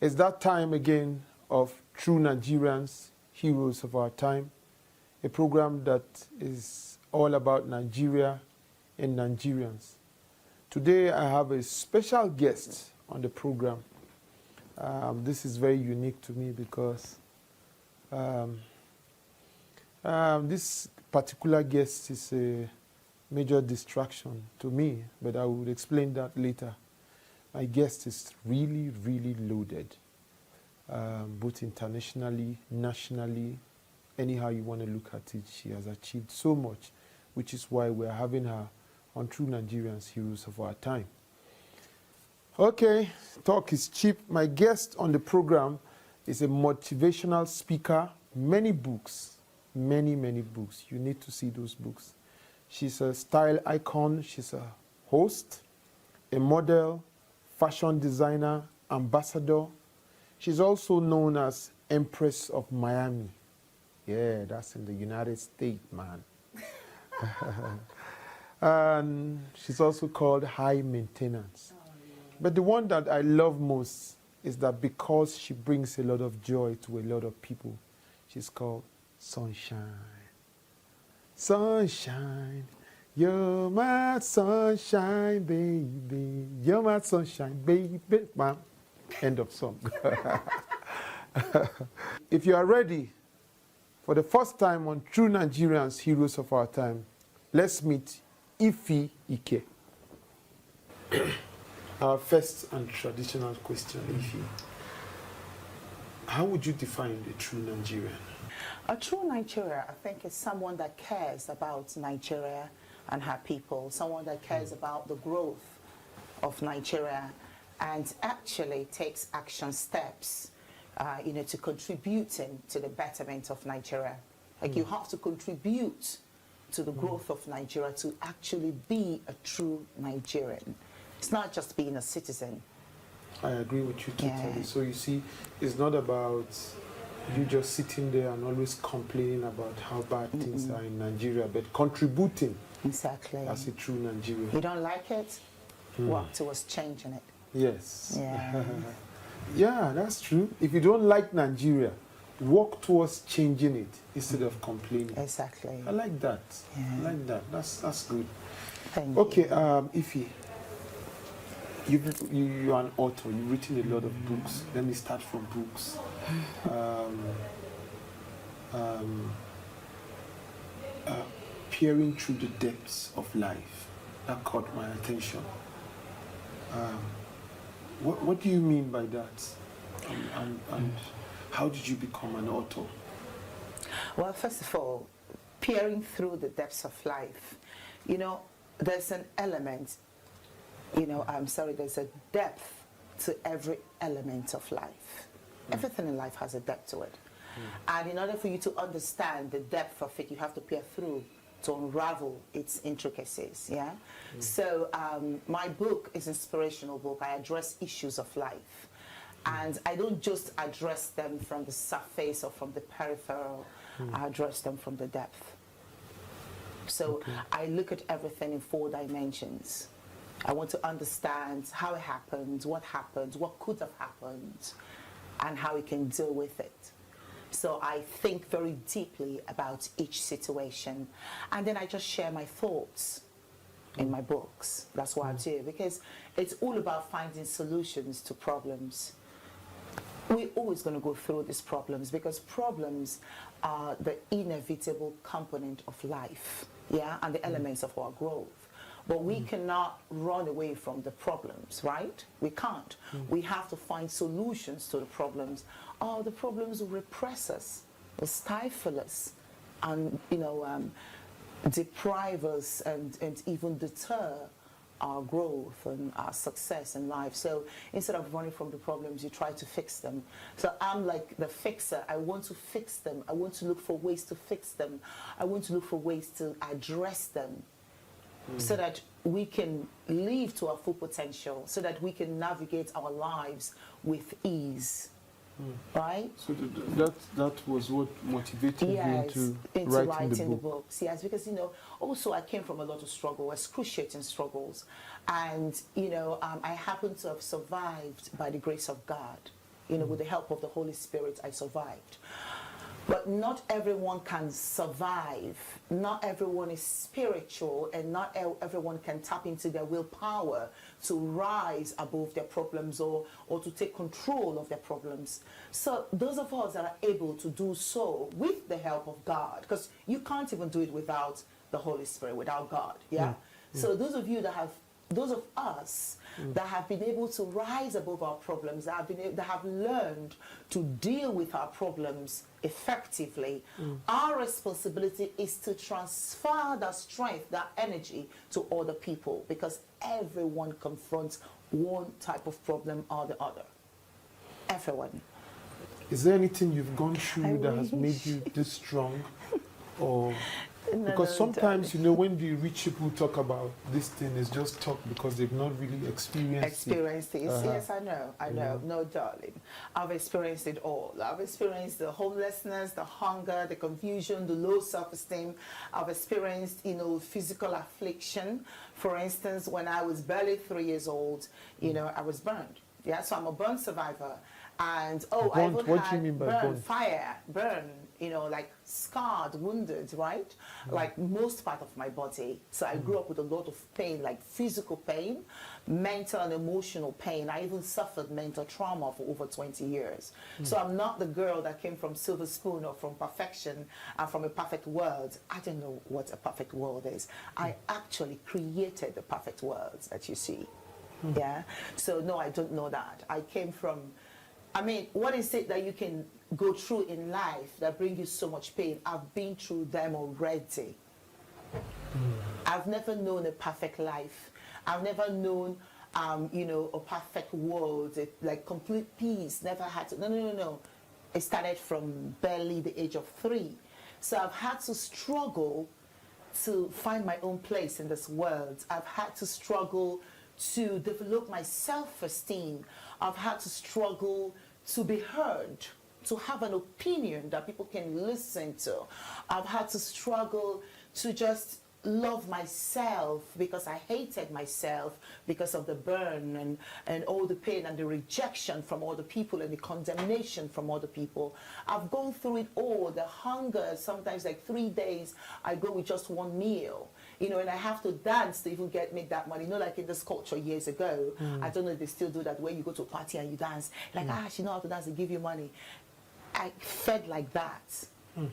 it's that time again of True Nigerians, Heroes of Our Time, a program that is all about Nigeria and Nigerians. Today I have a special guest on the program. This is very unique to me because this particular guest is a major distraction to me, but I will explain that later. My guest is really, really loaded, both internationally, nationally, anyhow you want to look at it. She has achieved so much, which is why we're having her on True Nigerians, Heroes of Our Time. Okay, talk is cheap. My guest on the program is a motivational speaker, many books, many books. You need to see those books. She's a style icon. She's a host, a model, fashion designer, ambassador. She's also known as Empress of Miami. Yeah, that's in the United States, man. And she's also called High Maintenance. But the one that I love most is that because she brings a lot of joy to a lot of people, she's called Sunshine. Sunshine, you're my sunshine, baby. You're my sunshine, baby. Bam. End of song. If you are ready for the first time on True Nigerians, Heroes of Our Time, let's meet Ife Ike. Our first and traditional question, Ife. How would you define the true Nigerian? A true Nigerian, I think, is someone that cares about Nigeria and her people, someone that cares about the growth of Nigeria and actually takes action steps, to contributing to the betterment of Nigeria. Like you have to contribute to the growth of Nigeria to actually be a true Nigerian. It's not just being a citizen. I agree with you totally. Yeah. So you see, it's not about you just sitting there and always complaining about how bad things are in Nigeria, but contributing. Exactly. As a true Nigerian. You don't like it? Work towards changing it. Yes. Yeah. Yeah, that's true. If you don't like Nigeria, work towards changing it instead of complaining. Exactly. I like that. Yeah. I like that. That's good. Thank you. Okay, Ife, you are an author. You've written a lot of books. Let me start from books. Peering through the depths of life. That caught my attention. What do you mean by that? And how did you become an author? Well, first of all, peering through the depths of life, there's an element, there's a depth to every element of life. Everything in life has a depth to it. And in order for you to understand the depth of it, you have to peer through to unravel its intricacies, yeah? So my book is an inspirational book. I address issues of life. And I don't just address them from the surface or from the peripheral. I address them from the depth. So I look at everything in 4 dimensions. I want to understand how it happened, what could have happened, and how we can deal with it. So I think very deeply about each situation. And then I just share my thoughts in my books. That's what I do, because it's all about finding solutions to problems. We're always going to go through these problems because problems are the inevitable component of life, yeah, and the elements of our growth. But we cannot run away from the problems, right? We can't. We have to find solutions to the problems. Oh, the problems will repress us, will stifle us, and deprive us and even deter our growth and our success in life. So instead of running from the problems, you try to fix them. So I'm like the fixer. I want to fix them. I want to look for ways to fix them. I want to look for ways to address them so that we can live to our full potential, so that we can navigate our lives with ease. right? So that was what motivated you into writing the books. Yes, because, you know, also I came from a lot of struggle, excruciating struggles. And, you know, I happen to have survived by the grace of God. You know, with the help of the Holy Spirit, I survived. But not everyone can survive. Not everyone is spiritual, and not everyone can tap into their willpower to rise above their problems or to take control of their problems. So those of us that are able to do so with the help of God, because you can't even do it without the Holy Spirit, without God, yeah? So those of you that have, those of us that have been able to rise above our problems, that have learned to deal with our problems effectively, our responsibility is to transfer that strength, that energy to other people, because everyone confronts one type of problem or the other. Everyone. Is there anything you've gone through that has made you this strong? Or because sometimes, you know, when the rich people talk about this thing, it's just talk because they've not really experienced it. Yes, I know. No, darling. I've experienced it all. I've experienced the homelessness, the hunger, the confusion, the low self-esteem. I've experienced, you know, physical affliction. For instance, when I was barely 3 years old, you know, I was burned. Yeah, so I'm a burn survivor. And, I even had burn, you know, like scarred, wounded, right? Like most part of my body. So I grew up with a lot of pain, like physical pain, mental and emotional pain. I even suffered mental trauma for over 20 years. So I'm not the girl that came from silver spoon or from perfection and from a perfect world. I don't know what a perfect world is. I actually created the perfect world that you see. Yeah? So no, I don't know that. I came from, I mean, what is it that you can go through in life that bring you so much pain? I've been through them already. I've never known a perfect life. I've never known, you know, a perfect world, like complete peace. Never had to. No. It started from barely the age of 3. So I've had to struggle to find my own place in this world. I've had to struggle to develop my self-esteem. I've had to struggle to be heard, to have an opinion that people can listen to. I've had to struggle to just love myself because I hated myself because of the burn and all the pain and the rejection from other people and the condemnation from other people. I've gone through it all, the hunger, sometimes like 3 days, I go with just one meal. You know, and I have to dance to even make that money. You know, like in this culture years ago, I don't know if they still do that, where you go to a party and you dance. Like, she know how to dance, they give you money. I fed like that.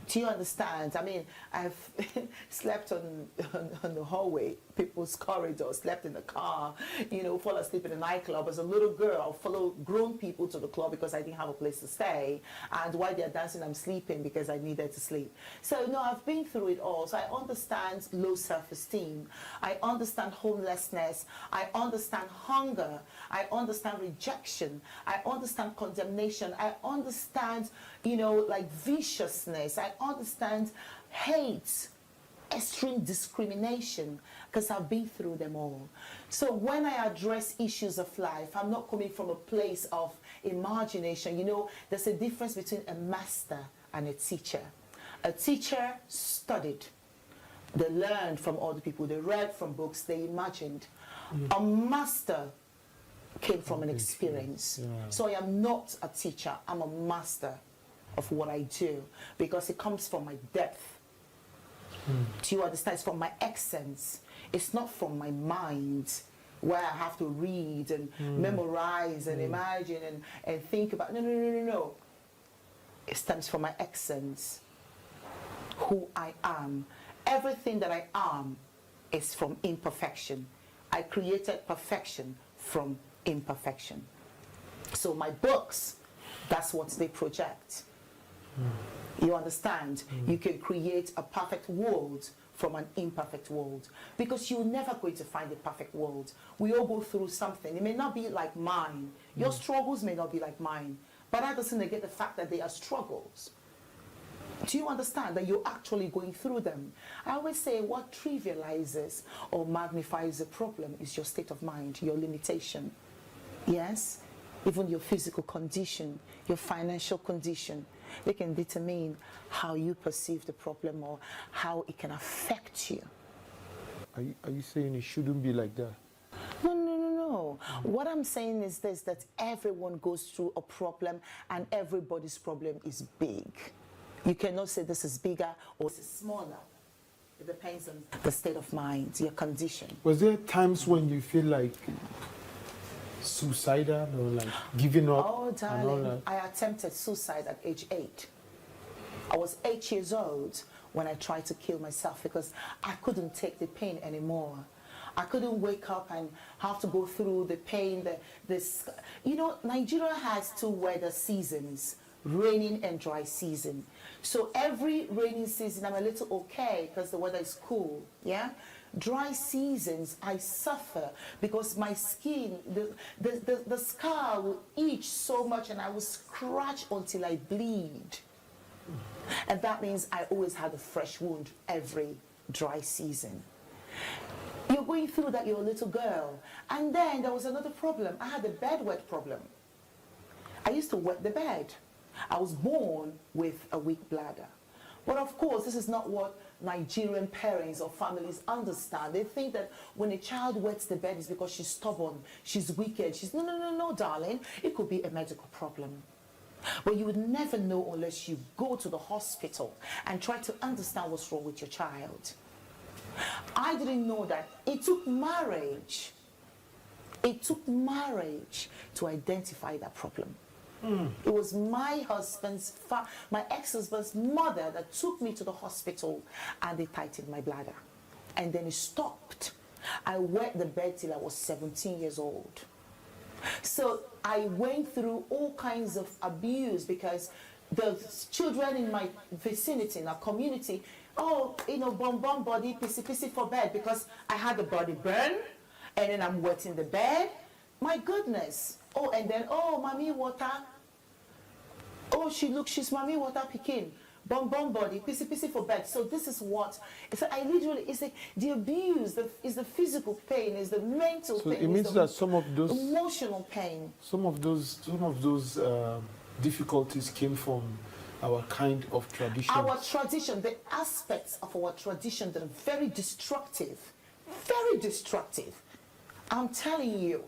Do you understand? I mean, I've slept on the hallway, people's corridors, slept in the car, you know, fall asleep in a nightclub. As a little girl, follow grown people to the club because I didn't have a place to stay. And while they're dancing, I'm sleeping because I needed to sleep. So, no, I've been through it all. So I understand low self-esteem. I understand homelessness. I understand hunger. I understand rejection. I understand condemnation. I understand, you know, like viciousness. I understand hate, extreme discrimination, because I've been through them all. So when I address issues of life, I'm not coming from a place of imagination. You know, there's a difference between a master and a teacher. A teacher studied. They learned from other people. They read from books. They imagined. A master came from an experience. So I am not a teacher. I'm a master of what I do because it comes from my depth. Do you understand? It's from my essence. It's not from my mind where I have to read and memorize and imagine and think about. No. It stems from my essence, who I am. Everything that I am is from imperfection. I created perfection from imperfection. So my books, that's what they project. You understand? You can create a perfect world from an imperfect world because you're never going to find a perfect world. We all go through something. It may not be like mine. Your struggles may not be like mine, but that doesn't negate the fact that they are struggles. Do you understand that you're actually going through them? I always say what trivializes or magnifies a problem is your state of mind, your limitation. Yes? even your physical condition, your financial condition. They can determine how you perceive the problem or how it can affect you. Are you saying it shouldn't be like that? No, no, no, no. What I'm saying is this, that everyone goes through a problem and everybody's problem is big. You cannot say this is bigger or this is smaller. It depends on the state of mind, your condition. Was there times when you feel like suicidal or like giving up? Oh, and all darling, that? I attempted suicide at age 8. I was 8 years old when I tried to kill myself because I couldn't take the pain anymore. I couldn't wake up and have to go through the pain. You know, Nigeria has 2 weather seasons, raining and dry season. So every rainy season, I'm a little okay because the weather is cool, yeah? Dry seasons, I suffer because my skin, the scar will itch so much and I will scratch until I bleed. And that means I always had a fresh wound every dry season. You're going through that, you're a little girl. And then there was another problem. I had a bedwet problem. I used to wet the bed. I was born with a weak bladder. But of course, this is not what Nigerian parents or families understand. They think that when a child wets the bed, it's because she's stubborn, she's wicked. No, no, no, no, darling. It could be a medical problem. But you would never know unless you go to the hospital and try to understand what's wrong with your child. I didn't know that. It took marriage. It took marriage to identify that problem. It was my ex-husband's mother that took me to the hospital and they tightened my bladder. And then it stopped. I wet the bed till I was 17 years old. So I went through all kinds of abuse because the children in my vicinity, in our community, oh, you know, bomb body, pissy for bed because I had the body burn and then I'm wetting the bed. My goodness. Oh, and then, oh, mommy water. Oh, she's mommy water picking. Bomb body, pissy for bed. So this is what, so I literally, it's like the abuse, is the physical pain, is the mental pain. So it means that some of those emotional pain. Some of those difficulties came from our kind of tradition. Our tradition, the aspects of our tradition that are very destructive. Very destructive. I'm telling you.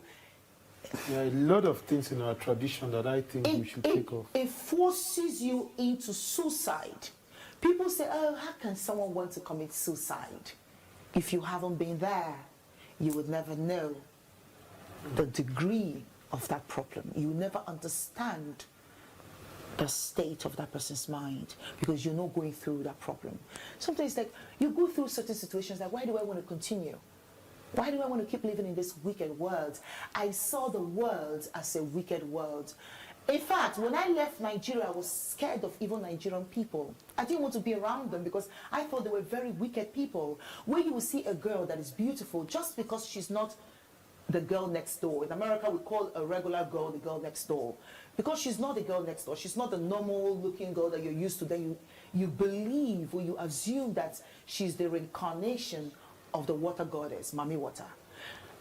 There are a lot of things in our tradition that I think we should take off. It forces you into suicide. People say, oh, how can someone want to commit suicide? If you haven't been there, you would never know the degree of that problem. You will never understand the state of that person's mind because you're not going through that problem. Sometimes like you go through certain situations like, why do I want to continue? Why do I want to keep living in this wicked world? I saw the world as a wicked world. In fact, when I left Nigeria, I was scared of even Nigerian people. I didn't want to be around them because I thought they were very wicked people. Where you will see a girl that is beautiful just because she's not the girl next door. In America, we call a regular girl the girl next door. Because she's not the girl next door. She's not the normal looking girl that you're used to. Then you believe or you assume that she's the reincarnation of the water goddess, Mami Water.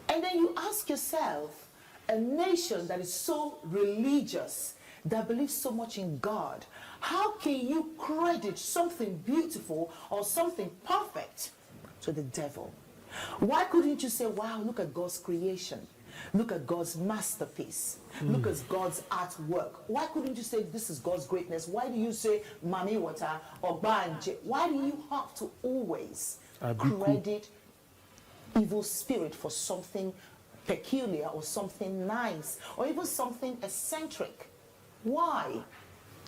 And then you ask yourself, a nation that is so religious, that believes so much in God, how can you credit something beautiful or something perfect to the devil? Why couldn't you say, wow, look at God's creation. Look at God's masterpiece. Look at God's artwork. Why couldn't you say this is God's greatness? Why do you say Mami Water or Banje? Why do you have to always credit evil spirit for something peculiar or something nice or even something eccentric? Why?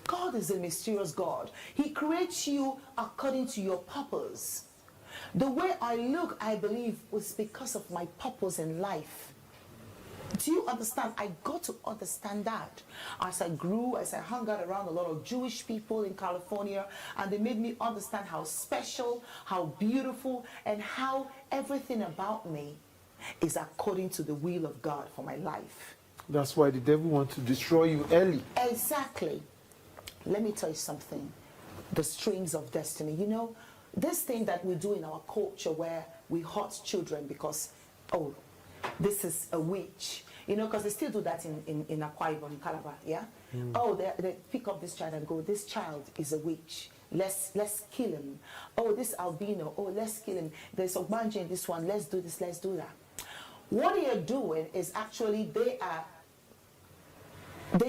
God is a mysterious God. He creates you according to your purpose. The way I look, I believe, was because of my purpose in life. Do you understand? I got to understand that. As I grew, as I hung out around a lot of Jewish people in California, and they made me understand how special, how beautiful, and how everything about me is according to the will of God for my life. That's why the devil wants to destroy you early. Exactly. Let me tell you something. The strings of destiny. You know, this thing that we do in our culture where we hurt children because, oh, this is a witch. You know, because they still do that in Akwa Ibom, Calabar, yeah? Oh, they pick up this child and go, this child is a witch. Let's kill him. Oh, this albino, oh, let's kill him. There's a Ogbanje in this one, let's do this, let's do that. What they are doing is actually they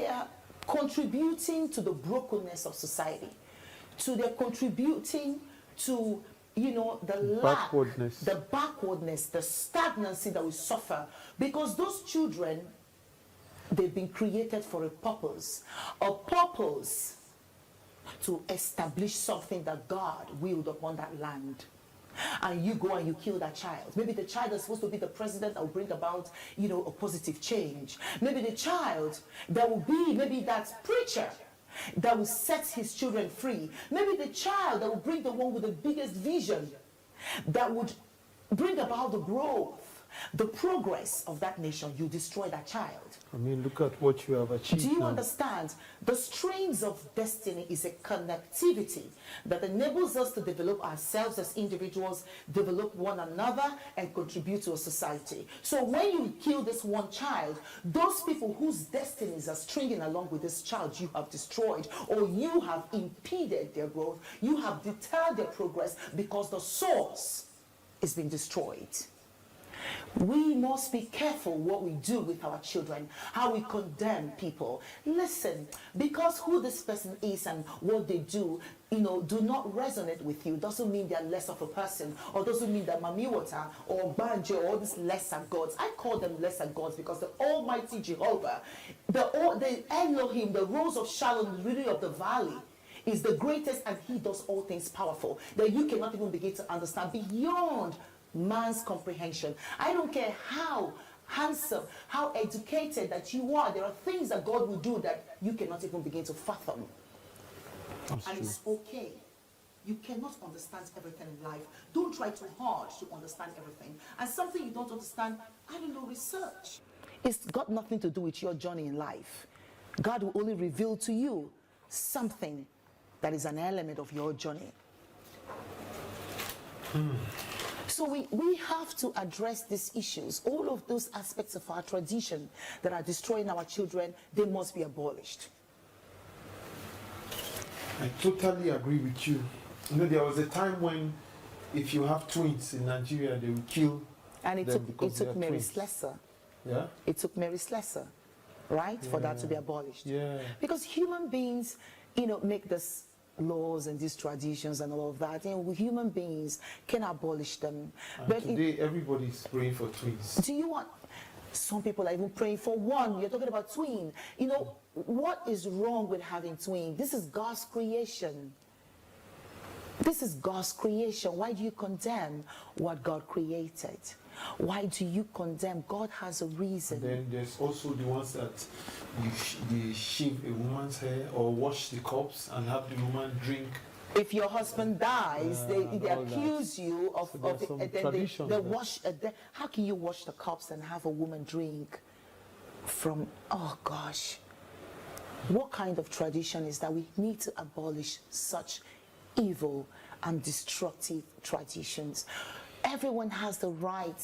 are contributing to the brokenness of society. They're contributing to, you know, the lack, the backwardness, the stagnancy that we suffer. Because those children, they've been created for a purpose to establish something that God willed upon that land. And you go and you kill that child. Maybe the child is supposed to be the president that will bring about, you know, a positive change. Maybe the child that will be, maybe that preacher that will set his children free. Maybe the child that will bring the one with the biggest vision that would bring about the growth, the progress of that nation. You destroy that child. I mean, look at what you have achieved. Do you understand? The strings of destiny is a connectivity that enables us to develop ourselves as individuals, develop one another, and contribute to a society. So when you kill this one child, those people whose destinies are stringing along with this child, you have destroyed, or you have impeded their growth, you have deterred their progress because the source is being destroyed. We must be careful what we do with our children, how we condemn people. Listen, because who this person is and what they do, you know, do not resonate with you, doesn't mean they're less of a person, or doesn't mean that Mamiwata or Banje or all these lesser gods. I call them lesser gods because the Almighty Jehovah, the Elohim, the Rose of Sharon, the Lily of the Valley, is the greatest, and he does all things powerful that you cannot even begin to understand beyond man's comprehension. I don't care how handsome, how educated that you are, there are things that God will do that you cannot even begin to fathom. And it's okay. You cannot understand everything in life. Don't try too hard to understand everything. And something you don't understand, I don't know, research. It's got nothing to do with your journey in life. God will only reveal to you something that is an element of your journey. So we have to address these issues. All of those aspects of our tradition that are destroying our children, they must be abolished. I totally agree with you. You know, there was a time when if you have twins in Nigeria, they will kill and them because it took Mary Slessor. Yeah? It took Mary Slessor, right, for that to be abolished. Yeah. Because human beings, you know, make this laws and these traditions and all of that, and human beings can abolish them. And but today everybody's praying for twins. Do you want, some people are even praying for one. You're talking about twin. You know, what is wrong with having twin? This is God's creation. This is God's creation. Why do you condemn what God created? Why do you condemn? God has a reason. And then there's also the ones that they shave a woman's hair or wash the corpse and have the woman drink. If your husband dies, they accuse you of, So they wash. How can you wash the corpse and have a woman drink from? Oh gosh, what kind of tradition is that? We need to abolish such evil and destructive traditions. Everyone has the right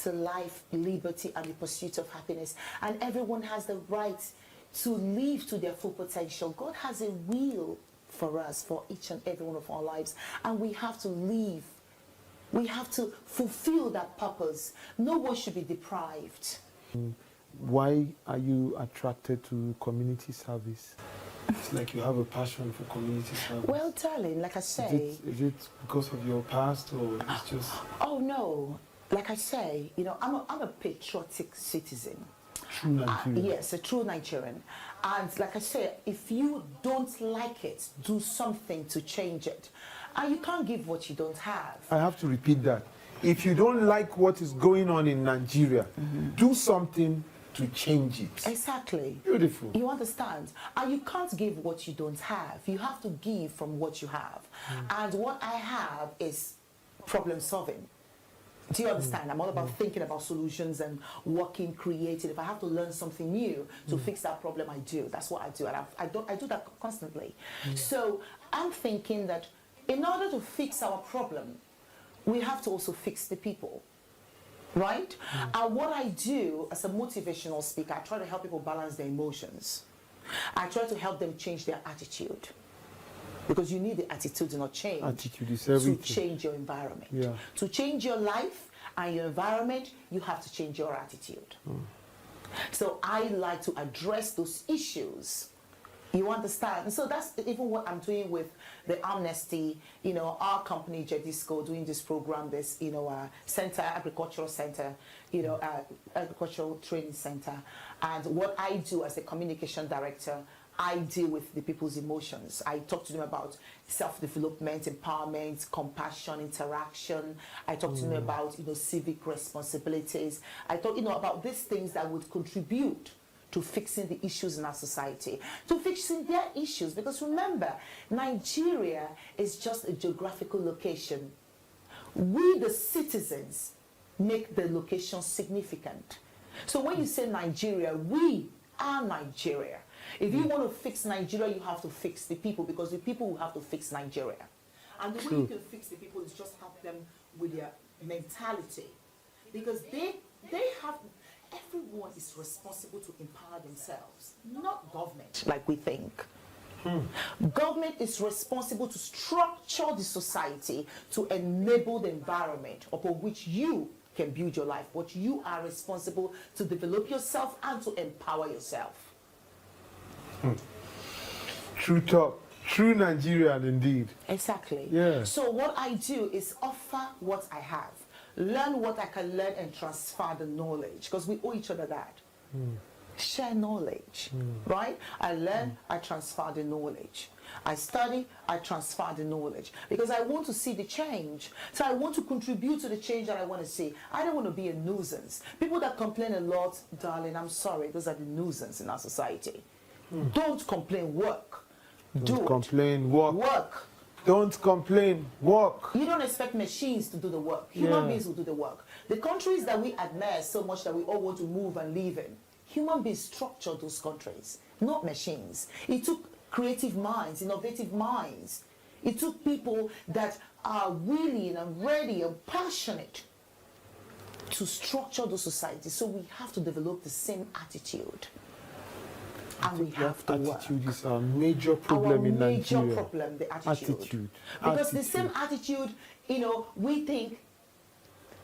to life, liberty, and the pursuit of happiness. And everyone has the right to live to their full potential. God has a will for us, for each and every one of our lives. And we have to live. We have to fulfill that purpose. No one should be deprived. Why are you attracted to community service? It's like you have a passion for community service. Well, darling, like I say... Is it because of your past or it's just... Oh, no. Like I say, you know, I'm a patriotic citizen. True Nigerian. Yes, a true Nigerian. And like I say, if you don't like it, do something to change it. And you can't give what you don't have. I have to repeat that. If you don't like what is going on in Nigeria, do something to change it. Exactly. Beautiful. You understand? And you can't give what you don't have. You have to give from what you have. And what I have is problem solving. Do you understand? I'm all about thinking about solutions and working creative. If I have to learn something new to fix that problem, I do. That's what I do. And I do that constantly. So I'm thinking that in order to fix our problem, we have to also fix the people. right? And what I do as a motivational speaker, I try to help people balance their emotions. I try to help them change their attitude. Because you need the attitude to not change. Attitude is everything. To change your environment. Yeah. To change your life and your environment, you have to change your attitude. So I like to address those issues. You understand? And so that's even what I'm doing with the Amnesty, our company, Jedisco, doing this program, this, center, agricultural center, agricultural training center. And what I do as a communication director, I deal with the people's emotions. I talk to them about self-development, empowerment, compassion, interaction. I talk to them about, civic responsibilities. I talk, about these things that would contribute to fixing the issues in our society, to fixing their issues. Because remember, Nigeria is just a geographical location. We, the citizens, make the location significant. So when you say Nigeria, we are Nigeria. If you want to fix Nigeria, you have to fix the people, because the people will have to fix Nigeria. And the way you can fix the people is just help them with their mentality. Because they have, everyone is responsible to empower themselves, not government, like we think. Government is responsible to structure the society to enable the environment upon which you can build your life, but you are responsible to develop yourself and to empower yourself. True talk. True Nigerian indeed. Exactly. Yeah. So what I do is offer what I have, learn what I can learn, and transfer the knowledge, because we owe each other that. Share knowledge, right? I learn, I transfer the knowledge. I study, I transfer the knowledge, because I want to see the change. So I want to contribute to the change that I want to see. I don't want to be a nuisance. People that complain a lot, darling, I'm sorry, those are the nuisance in our society. Don't complain, work. Don't complain, work. Work. Don't complain, work. You don't expect machines to do the work. Human beings will do the work. The countries that we admire so much that we all want to move and live in, human beings structured those countries, not machines. It took creative minds, innovative minds. It took people that are willing and ready and passionate to structure those societies. So we have to develop the same attitude. And we have to work. Attitude is a major problem in Nigeria. Our major problem, the attitude. Because the same attitude, we think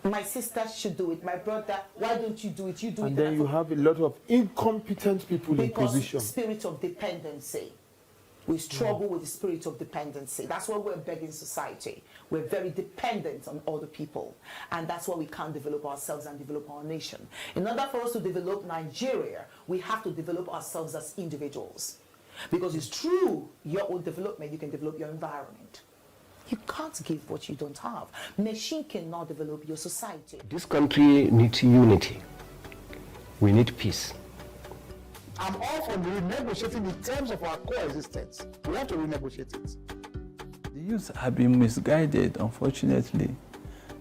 my sister should do it, my brother, why don't you do it? You do it. And then you have a lot of incompetent people in position. Spirit of dependency. We struggle with the spirit of dependency. That's why we're begging society. We're very dependent on other people. And that's why we can't develop ourselves and develop our nation. In order for us to develop Nigeria, we have to develop ourselves as individuals. Because it's true, your own development, you can develop your environment. You can't give what you don't have. Machine cannot develop your society. This country needs unity. We need peace. I'm all for renegotiating the terms of our coexistence. We have to renegotiate it. The youth have been misguided, unfortunately.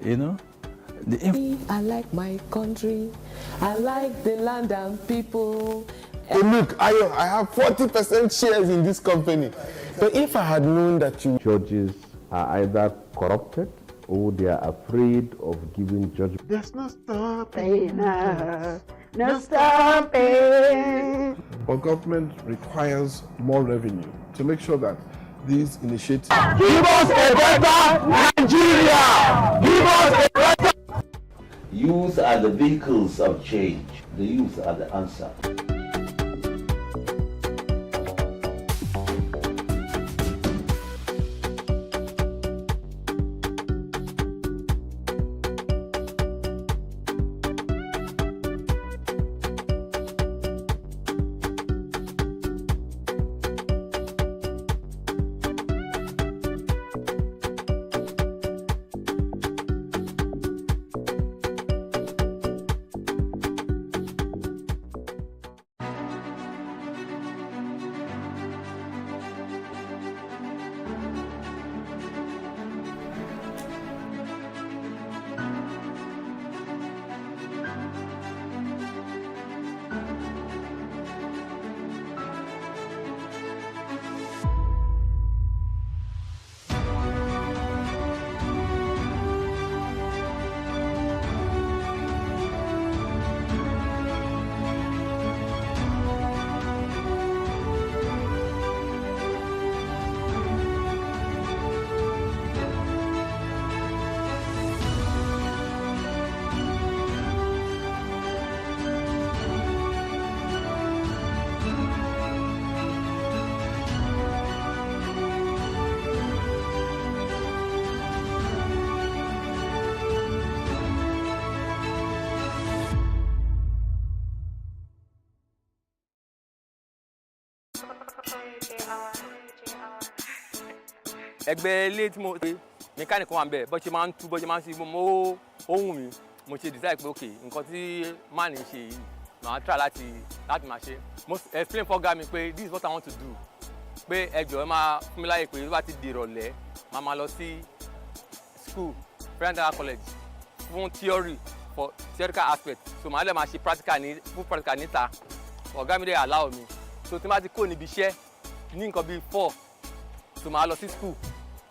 I like my country. I like the land and people. Hey, look, I have 40% shares in this company. But if I had known that you... Judges are either corrupted or they are afraid of giving judgment. There's no stopping. No stopping. But government requires more revenue to make sure that these initiatives... Give us a better Nigeria! Give us a better... Youth are the vehicles of change. The youth are the answer. ẹgbẹ́ ilé tí mo ṣe mechanic wà ń bẹ̀ bọ́ ṣe máa ń tú bọ́ ṣe máa ń ṣe mo ohun mi mo ṣe decide pé ok nǹkan tí man ń ṣe yìí màá try láti máa ṣe mo explain for ọ̀gá mi pé this is what I want to do pé ẹ jọ̀ọ́ ẹ máa fún mi láyè pé tó bá ti di ìrọ̀lẹ́ máa lọ sí school Federal College fún theory for theoretical aspect so màá lè máa ṣe practical níta ọ̀gá mi dẹ̀ allow mi so tí n bá ti kó níbi iṣẹ́ ní nǹkan bíi 4 so màá lọ sí school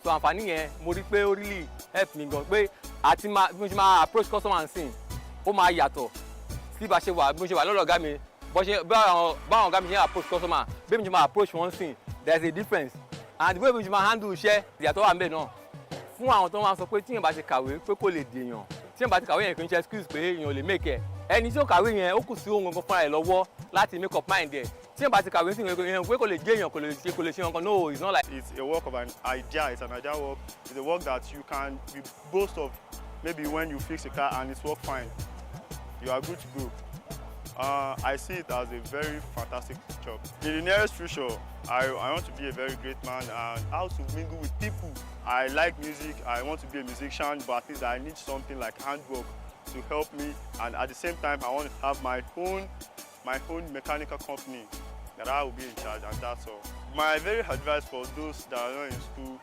so àǹfààní yẹn mo rí pé ó really help mi gan pé àti bí mo ṣe máa approach customer nsìn ó máa yàtọ̀ sí bá ṣe wà bí mo ṣe wà lọ́dọ̀ ọ̀gá mi báwọn ọ̀gá mi ṣe approach customer bí mo ṣe máa approach wọn sìn there is a difference and the way bí mo ṣe máa handle iṣẹ́ ìyàtọ̀ wà ń bẹ̀ náà fún àwọn tó máa sọ pé tíyẹn bá ti kàwé pé kò lè dèèyàn tíyẹn bá ti kàwé yẹn kì í ṣe excuse pé èèyàn ò lè make ẹ̀ ẹni tí ó kàwé yẹn ó kù sí ohun gangan fúnra ẹ̀ lọ́wọ́ láti make up mind ẹ̀ tíyẹn bá ti kàwé sí ìyẹn pé kò lè jẹ́ èèyàn kò lè ṣe nǹkan no it's not like. It's a work of an idea. It's an idea work. It's a work that you can be boast of. Maybe when you fix a car and it's work fine, you are good to go. I see it as a very fantastic job. In the nearest future, I want to be a very great man and how to mingle with people. I like music, I want to be a musician, but at least I need something like handwork to help me. And at the same time, I want to have my own mechanical company that I will be in charge, and that's all. My very advice for those that are not in school,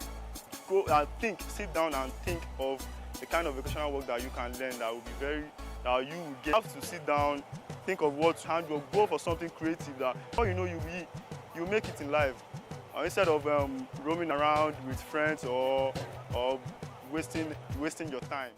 go and sit down and think of the kind of vocational work that you can learn that will be that you will get. You have to sit down, think of what handwork, go for something creative that you know you make it in life. Instead of roaming around with friends or wasting your time.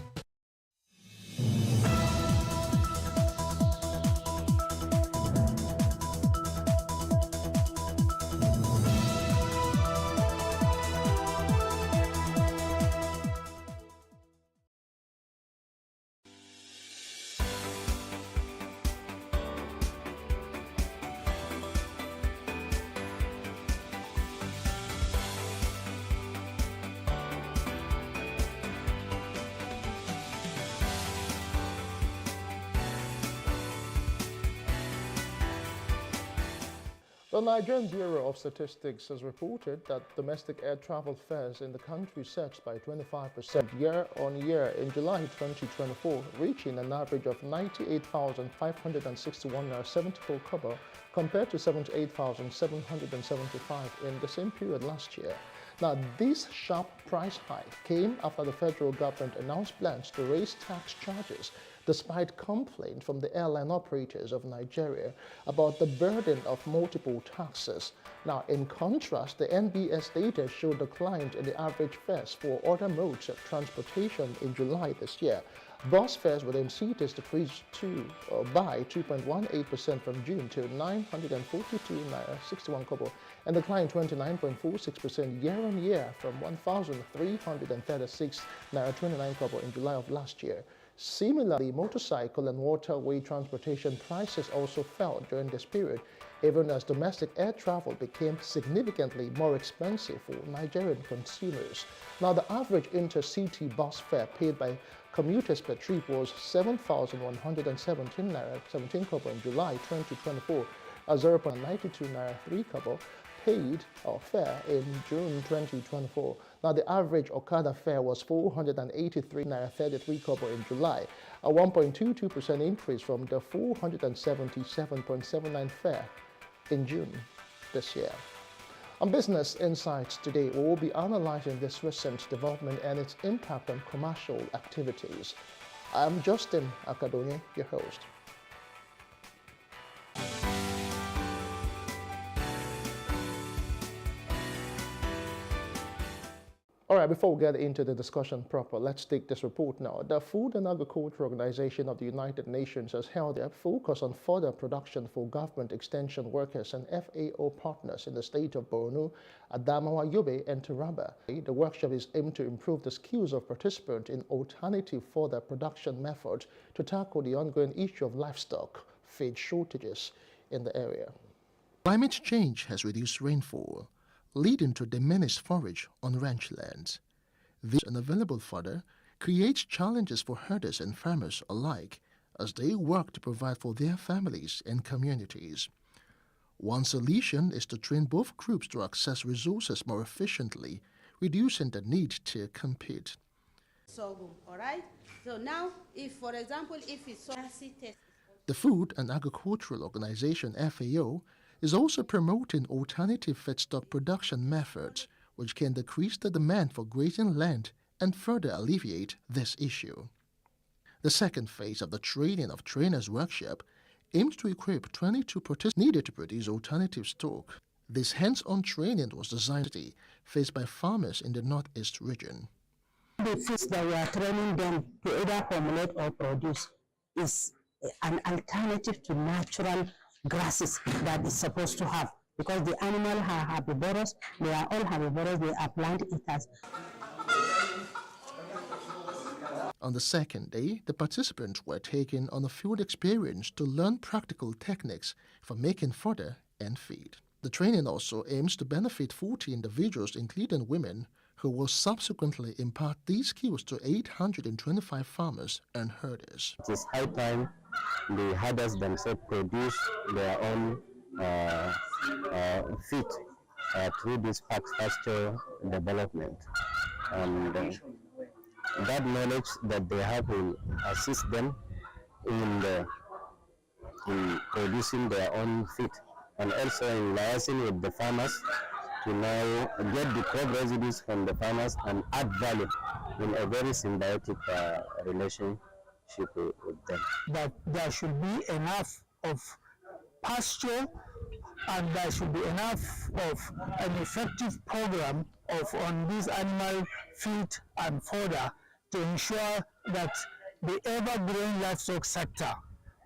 The Nigerian Bureau of Statistics has reported that domestic air travel fares in the country surged by 25% year-on-year in July 2024, reaching an average of 98,561.74 kobo compared to 78,775 in the same period last year. Now, this sharp price hike came after the federal government announced plans to raise tax charges despite complaints from the airline operators of Nigeria about the burden of multiple taxes. Now, in contrast, the NBS data showed a decline in the average fares for other modes of transportation in July this year. Bus fares within cities decreased by 2.18% from June to 942.61 kobo and declined 29.46% year-on-year from 1,336.29 kobo in July of last year. Similarly, motorcycle and waterway transportation prices also fell during this period, even as domestic air travel became significantly more expensive for Nigerian consumers. Now, the average intercity bus fare paid by commuters per trip was 7,117 naira 17 kobo in July 2024, a 0.92 naira 3 kobo paid or fare in June 2024. Now, the average Okada fare was 483 naira 33 kobo in July, a 1.22% increase from the 477.79 fare in June this year. On Business Insights today, we will be analyzing this recent development and its impact on commercial activities. I'm Justin Akadonye, your host. All right, before we get into the discussion proper, let's take this report now. The Food and Agriculture Organization of the United Nations has held a focus on further production for government extension workers and FAO partners in the state of Borno, Adamawa, Yobe, and Taraba. The workshop is aimed to improve the skills of participants in alternative further production methods to tackle the ongoing issue of livestock feed shortages in the area. Climate change has reduced rainfall, leading to diminished forage on ranch lands. This unavailable fodder creates challenges for herders and farmers alike as they work to provide for their families and communities. One solution is to train both groups to access resources more efficiently, reducing the need to compete. Sorghum, all right? So now, if, for example, if it's acid test. The Food and Agricultural Organization, FAO, is also promoting alternative feedstock production methods, which can decrease the demand for grazing land and further alleviate this issue. The second phase of the Training of Trainers workshop aims to equip 22 participants needed to produce alternative stock. This hands-on training was designed to be faced by farmers in the Northeast region. The feeds that we are training them to either formulate or produce is an alternative to natural grasses that is supposed to have, because the animals are herbivorous, they are all herbivorous, they are plant eaters. On the second day, the participants were taken on a field experience to learn practical techniques for making fodder and feed. The training also aims to benefit 40 individuals, including women, who will subsequently impart these skills to 825 farmers and herders. It is high time the herders themselves produce their own feed through this pasture development. And that knowledge that they have will assist them in producing their own feed, and also in liaising with the farmers to now get the crop residues from the farmers and add value in a very symbiotic relationship with them. That there should be enough of pasture, and there should be enough of an effective program on this animal feed and fodder to ensure that the ever-growing livestock sector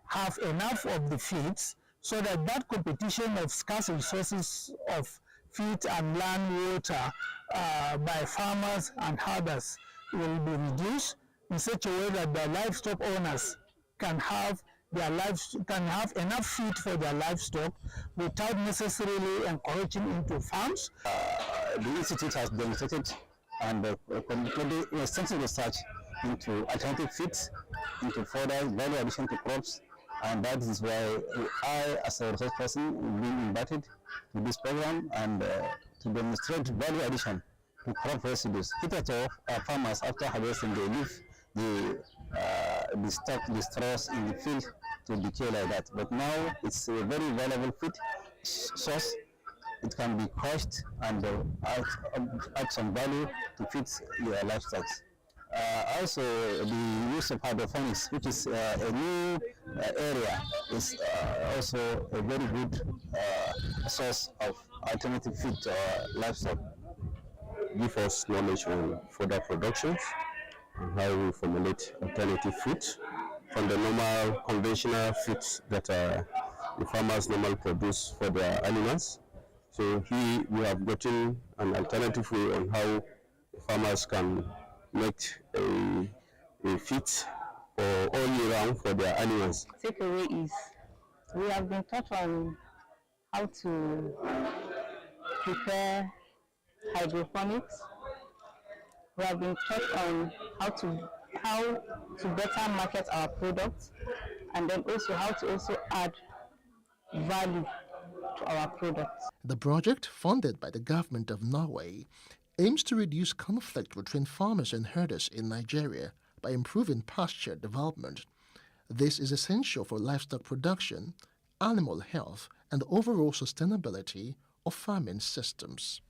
have enough of the feeds, so that that competition of scarce resources of feed and land water by farmers and herders will be reduced in such a way that the livestock owners can have enough feed for their livestock without necessarily encouraging into farms. The Institute has demonstrated and completed extensive research into alternative feeds, into further value addition to crops, and that is why I, as a research person, am being invited to this program and to demonstrate value addition to crop residues. Hitherto, farmers, after harvesting, they leave the straws in the field to decay like that. But now it's a very valuable feed source. It can be crushed and add some value to feed your livestock. Also, the use of hydroponics, which is a new area, is also a very good source of alternative feed to livestock. Give us knowledge on fodder productions and how we formulate alternative feeds from the normal conventional feeds that the farmers normally produce for their animals. So here we have gotten an alternative way on how farmers can make a feed for all year round for their animals. Takeaway is we have been taught on how to prepare hydroponics. We have been taught on how to better market our products, and then also how to also add value to our products. The project, funded by the government of Norway, aims to reduce conflict between farmers and herders in Nigeria by improving pasture development. This is essential for livestock production, animal health, and the overall sustainability of farming systems.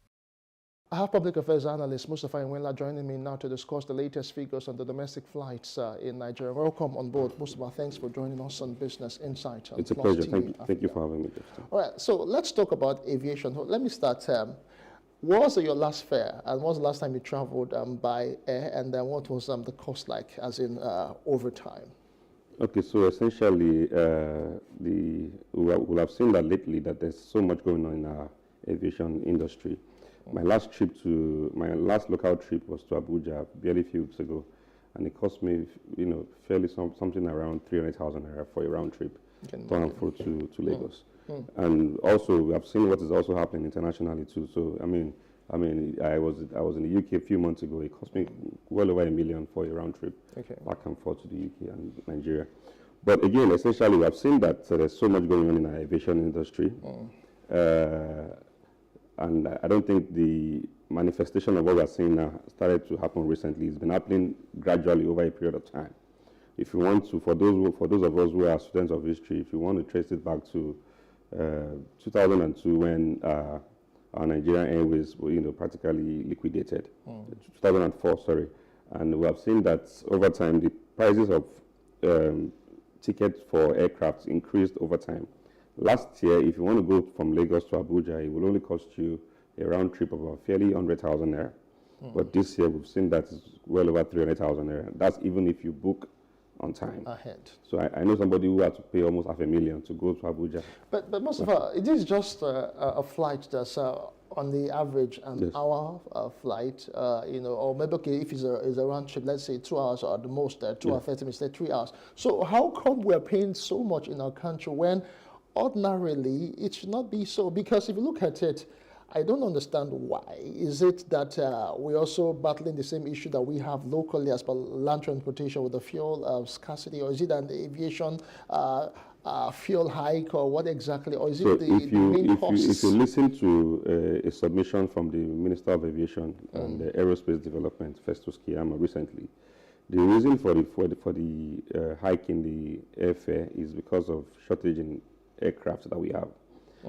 I have public affairs analyst Mustafa Inwela joining me now to discuss the latest figures on the domestic flights in Nigeria. Welcome on board, Mustafa. Thanks for joining us on Business Insight. It's a pleasure. Thank you for having me. All right, so let's talk about aviation. Let me start. What was your last fare, and what was the last time you traveled by air, and then what was the cost like, as in overtime? Okay, so essentially, we'll have seen that lately that there's so much going on in our aviation industry. My last local trip was to Abuja barely a few weeks ago, and it cost me, fairly something around 300,000 naira for a round trip, to Lagos. And also, we have seen what is also happening internationally too. So, I mean, I was in the UK a few months ago. It cost me well over $1 million for a round trip back and forth to the UK and Nigeria. But again, essentially, we have seen that there's so much going on in our aviation industry. And I don't think the manifestation of what we're seeing now started to happen recently. It's been happening gradually over a period of time. If you want to, for those of us who are students of history, if you want to trace it back to 2002 when our Nigerian Airways were, practically liquidated. 2004, sorry. And we have seen that over time, the prices of tickets for aircraft increased over time. Last year, if you want to go from Lagos to Abuja, it will only cost you a round trip of about fairly 100,000 naira. But this year, we've seen that it's well over 300,000 naira. That's even if you book on time. Ahead. So I know somebody who had to pay almost $500,000 to go to Abuja. But Mustafa, it is just a flight that's on the average an hour flight, or maybe if it's a round trip, let's say 2 hours or at the most 2 hours 30 minutes, 3 hours. So how come we're paying so much in our country when ordinarily it should not be so? Because if you look at it, I don't understand why. Is it that we're also battling the same issue that we have locally as per land transportation with the fuel scarcity, or is it an aviation fuel hike, or what exactly, or is it the main costs? If you listen to a submission from the Minister of Aviation and Aerospace Development, Festus Keyamo, recently, the reason for the hike in the airfare is because of shortage in aircraft that we have.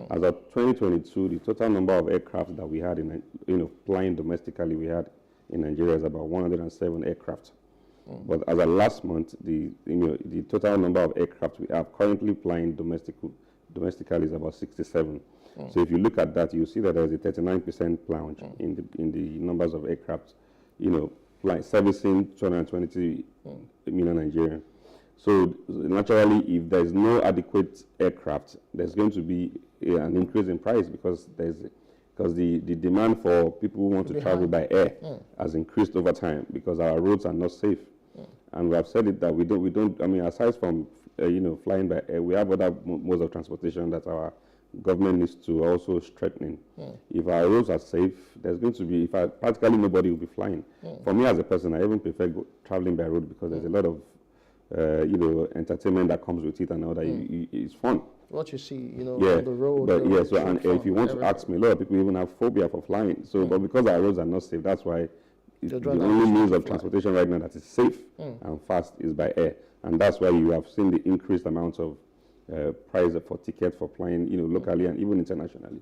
As of 2022, the total number of aircraft that we had in, flying domestically, we had in Nigeria is about 107 aircraft. But as of last month, the total number of aircraft we have currently flying domestically is about 67. So if you look at that, you see that there's a 39% plunge in the numbers of aircraft, flying, servicing 220 million Nigerians. So naturally, if there's no adequate aircraft, there's going to be an increase in price because the demand for people who want to travel by air has increased over time because our roads are not safe. And we have said it that we don't. I mean, aside from flying by air, we have other modes of transportation that our government needs to also strengthen. If our roads are safe, there's going to be practically nobody will be flying. For me as a person, I even prefer traveling by road because there's a lot of entertainment that comes with it and all that. It's fun. What you see, on the road. But if you want to ask me, a lot of people even have phobia for flying. So, but because our roads are not safe, that's why the only means of transportation right now that is safe and fast is by air. And that's why you have seen the increased amounts of price for tickets for flying, locally and even internationally.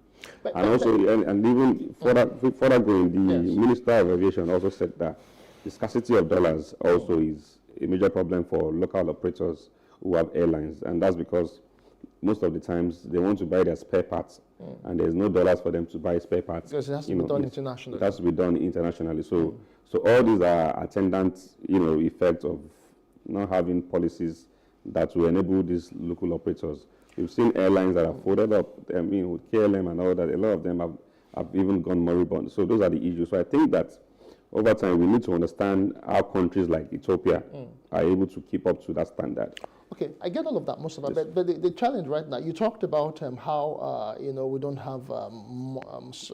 And even further going, the Minister of Aviation also said that the scarcity of dollars also is a major problem for local operators who have airlines, and that's because most of the times they want to buy their spare parts, and there's no dollars for them to buy spare parts. Because it has to be done internationally. It has to be done internationally. So all these are attendant, effects of not having policies that will enable these local operators. We've seen airlines that have folded up. I mean, with KLM and all that, a lot of them have even gone moribund. So those are the issues. So I think that over time, we need to understand how countries like Ethiopia are able to keep up to that standard. Okay, I get all of that, most of it, but the challenge right now, you talked about how, we don't have much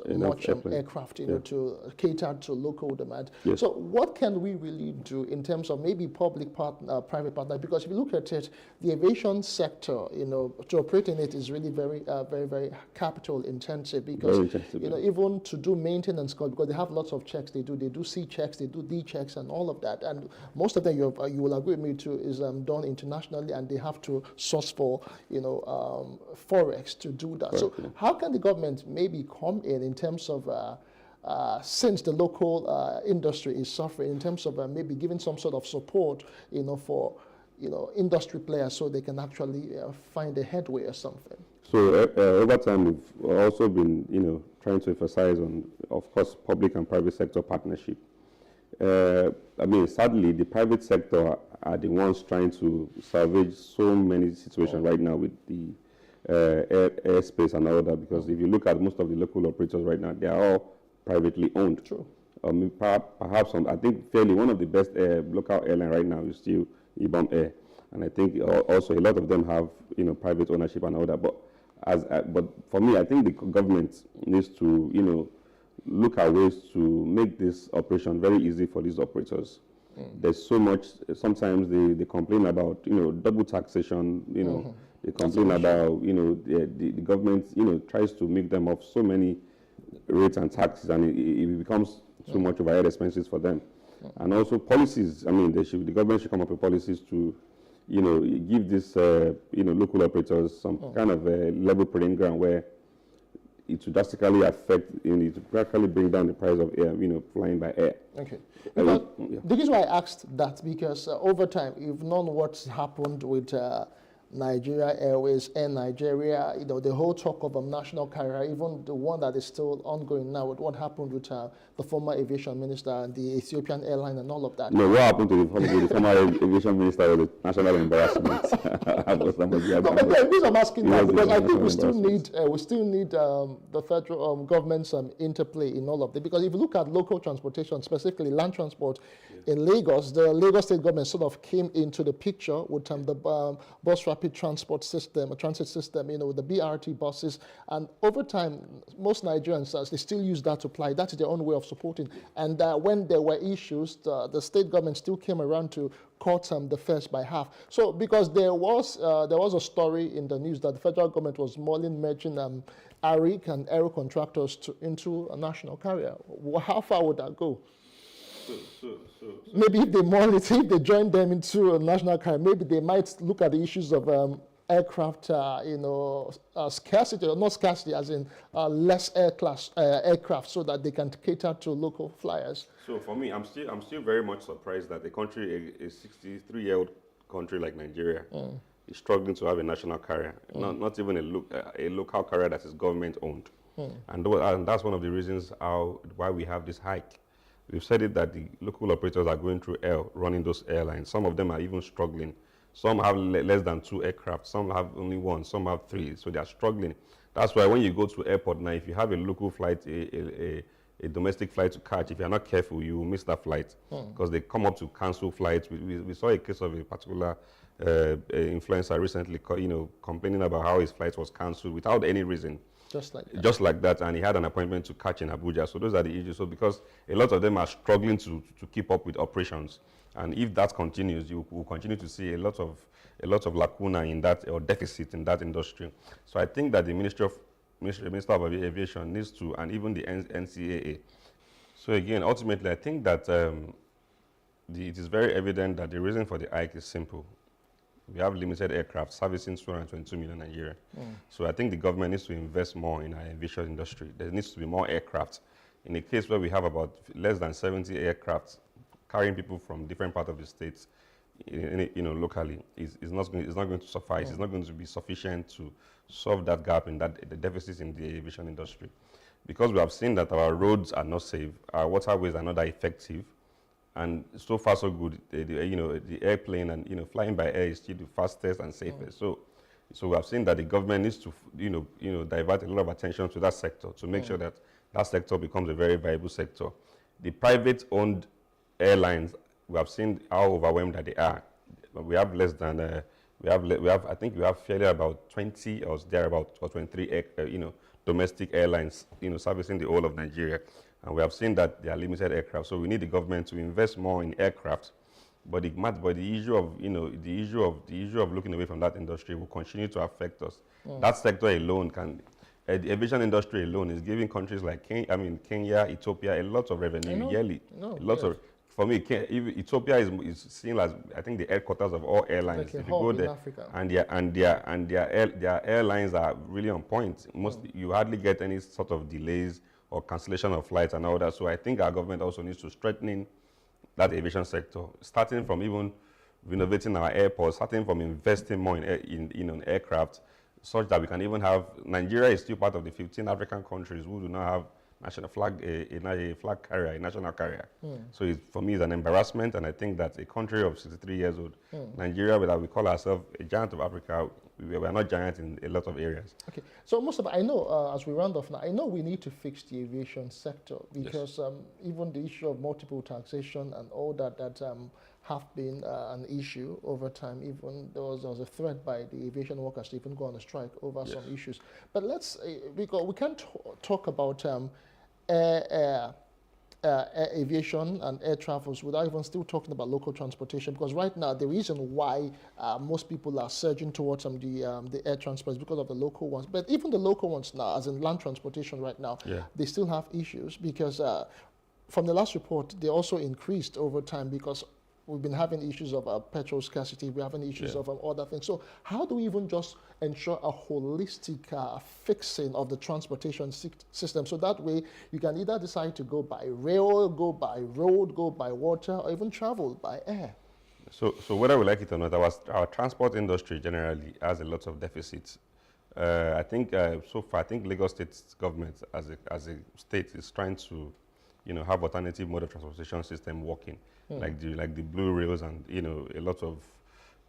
aircraft, to cater to local demand. Yes. So what can we really do in terms of maybe public private partner? Because if you look at it, the aviation sector, to operate in it is really very, very capital intensive because, even to do maintenance, because they have lots of checks they do C checks, they do D checks and all of that. And most of them, you will agree with me too, is done internationally, and they have to source for, forex to do that. So how can the government maybe come in terms of, since the local industry is suffering, in terms of maybe giving some sort of support, for, industry players so they can actually find a headway or something? So over time, we've also been, trying to emphasize on, of course, public and private sector partnership. Sadly, the private sector are the ones trying to salvage so many situations right now with the airspace and all that, because if you look at most of the local operators right now, they are all privately owned. True. Perhaps I think fairly one of the best local airline right now is still Ibom Air, and I think also a lot of them have private ownership and all that. But for me, I think the government needs to look at ways to make this operation very easy for these operators. There's so much. Sometimes they complain about double taxation. They complain about the government tries to make them off so many rates and taxes, and it becomes too much overhead expenses for them. And also policies. I mean, the government should come up with policies to, give this, local operators some kind of a level playing ground where it would drastically affect, it would practically bring down the price of air, flying by air. Okay. Because the reason why I asked that, because over time, you've known what's happened with Nigeria Airways, Air Nigeria, the whole talk of a national carrier, even the one that is still ongoing now with what happened with the former aviation minister and the Ethiopian airline and all of that. No, what happened to the former aviation minister was a national embarrassment. The reason I'm asking that, because I think we still need the federal government's interplay in all of this. Because if you look at local transportation, specifically land transport in Lagos, the Lagos state government sort of came into the picture with the bus rapid transport system, a transit system, with the BRT buses. And over time, most Nigerians, they still use that to fly. That is their own way of supporting. And when there were issues, the state government still came around to cut the fares by half. So because there was a story in the news that the federal government was mulling merging ARIC and aero contractors into a national carrier. How far would that go? Maybe if they join them into a national carrier, maybe they might look at the issues of aircraft, scarcity, or not scarcity, as in less aircraft, so that they can cater to local flyers. So for me, I'm still very much surprised that a country, a 63-year-old country like Nigeria, is struggling to have a national carrier, not even a local carrier that is government owned, and that's one of the reasons why we have this hike. We've said it that the local operators are going through hell running those airlines. Some of them are even struggling. Some have less than 2 aircraft. Some have only 1. Some have 3. So they are struggling. That's why when you go to airport now, if you have a local flight, a domestic flight to catch, if you're not careful, you will miss that flight because they come up to cancel flights. We saw a case of a particular influencer recently, complaining about how his flight was cancelled without any reason. Just like that, and he had an appointment to catch in Abuja. So those are the issues. So because a lot of them are struggling to keep up with operations, and if that continues, you will continue to see a lot of lacuna in that, or deficit in that industry. So I think that the Minister of Aviation needs to, and even the NCAA. So again, ultimately, I think that it is very evident that the reason for the hike is simple. We have limited aircraft servicing 222 million Nigeria. So I think the government needs to invest more in our aviation industry. There needs to be more aircraft. In a case where we have about less than 70 aircraft carrying people from different parts of the states, locally, is not going to suffice. It's not going to be sufficient to solve that gap in the deficits in the aviation industry. Because we have seen that our roads are not safe, our waterways are not that effective, and so far so good. The airplane and flying by air is still the fastest and safest. So we have seen that the government needs to divert a lot of attention to that sector to make sure that sector becomes a very viable sector. The private-owned airlines, we have seen how overwhelmed that they are. We have less than I think we have fairly about 20 or thereabout, or 23 domestic airlines servicing the whole of Nigeria. And we have seen that there are limited aircraft, so we need the government to invest more in aircraft. But the issue of looking away from that industry will continue to affect us. That sector alone the aviation industry alone is giving countries like Kenya, Ethiopia, a lot of revenue yearly. For me, Ethiopia is seen as, I think, the headquarters of all airlines. Like if you go there, and their airlines are really on point. You hardly get any sort of delays or cancellation of flights and all that. So I think our government also needs to strengthen that aviation sector, starting from even renovating our airports, starting from investing more in aircraft, such that we can even have, Nigeria is still part of the 15 African countries who do not have national flag, a flag carrier, a national carrier. So for me, it's an embarrassment, and I think that a country of 63 years old, Nigeria, that we call ourselves a giant of Africa, we are not giant in a lot of areas. Okay, so I know, as we round off now, I know we need to fix the aviation sector, because even the issue of multiple taxation and all that have been an issue over time. Even there was a threat by the aviation workers to even go on a strike over some issues. But because we can't talk about air aviation and air travels without even still talking about local transportation, because right now the reason why most people are surging towards the air transport is because of the local ones. But even the local ones now, as in land transportation right now, they still have issues because from the last report, they also increased over time because we've been having issues of petrol scarcity, we're having issues of other things. So how do we even just ensure a holistic fixing of the transportation system, so that way you can either decide to go by rail, go by road, go by water, or even travel by air? So whether we like it or not, our transport industry generally has a lot of deficits. I think so far, I think Lagos State government as a state is trying to, have alternative mode of transportation system working, like the blue rails, and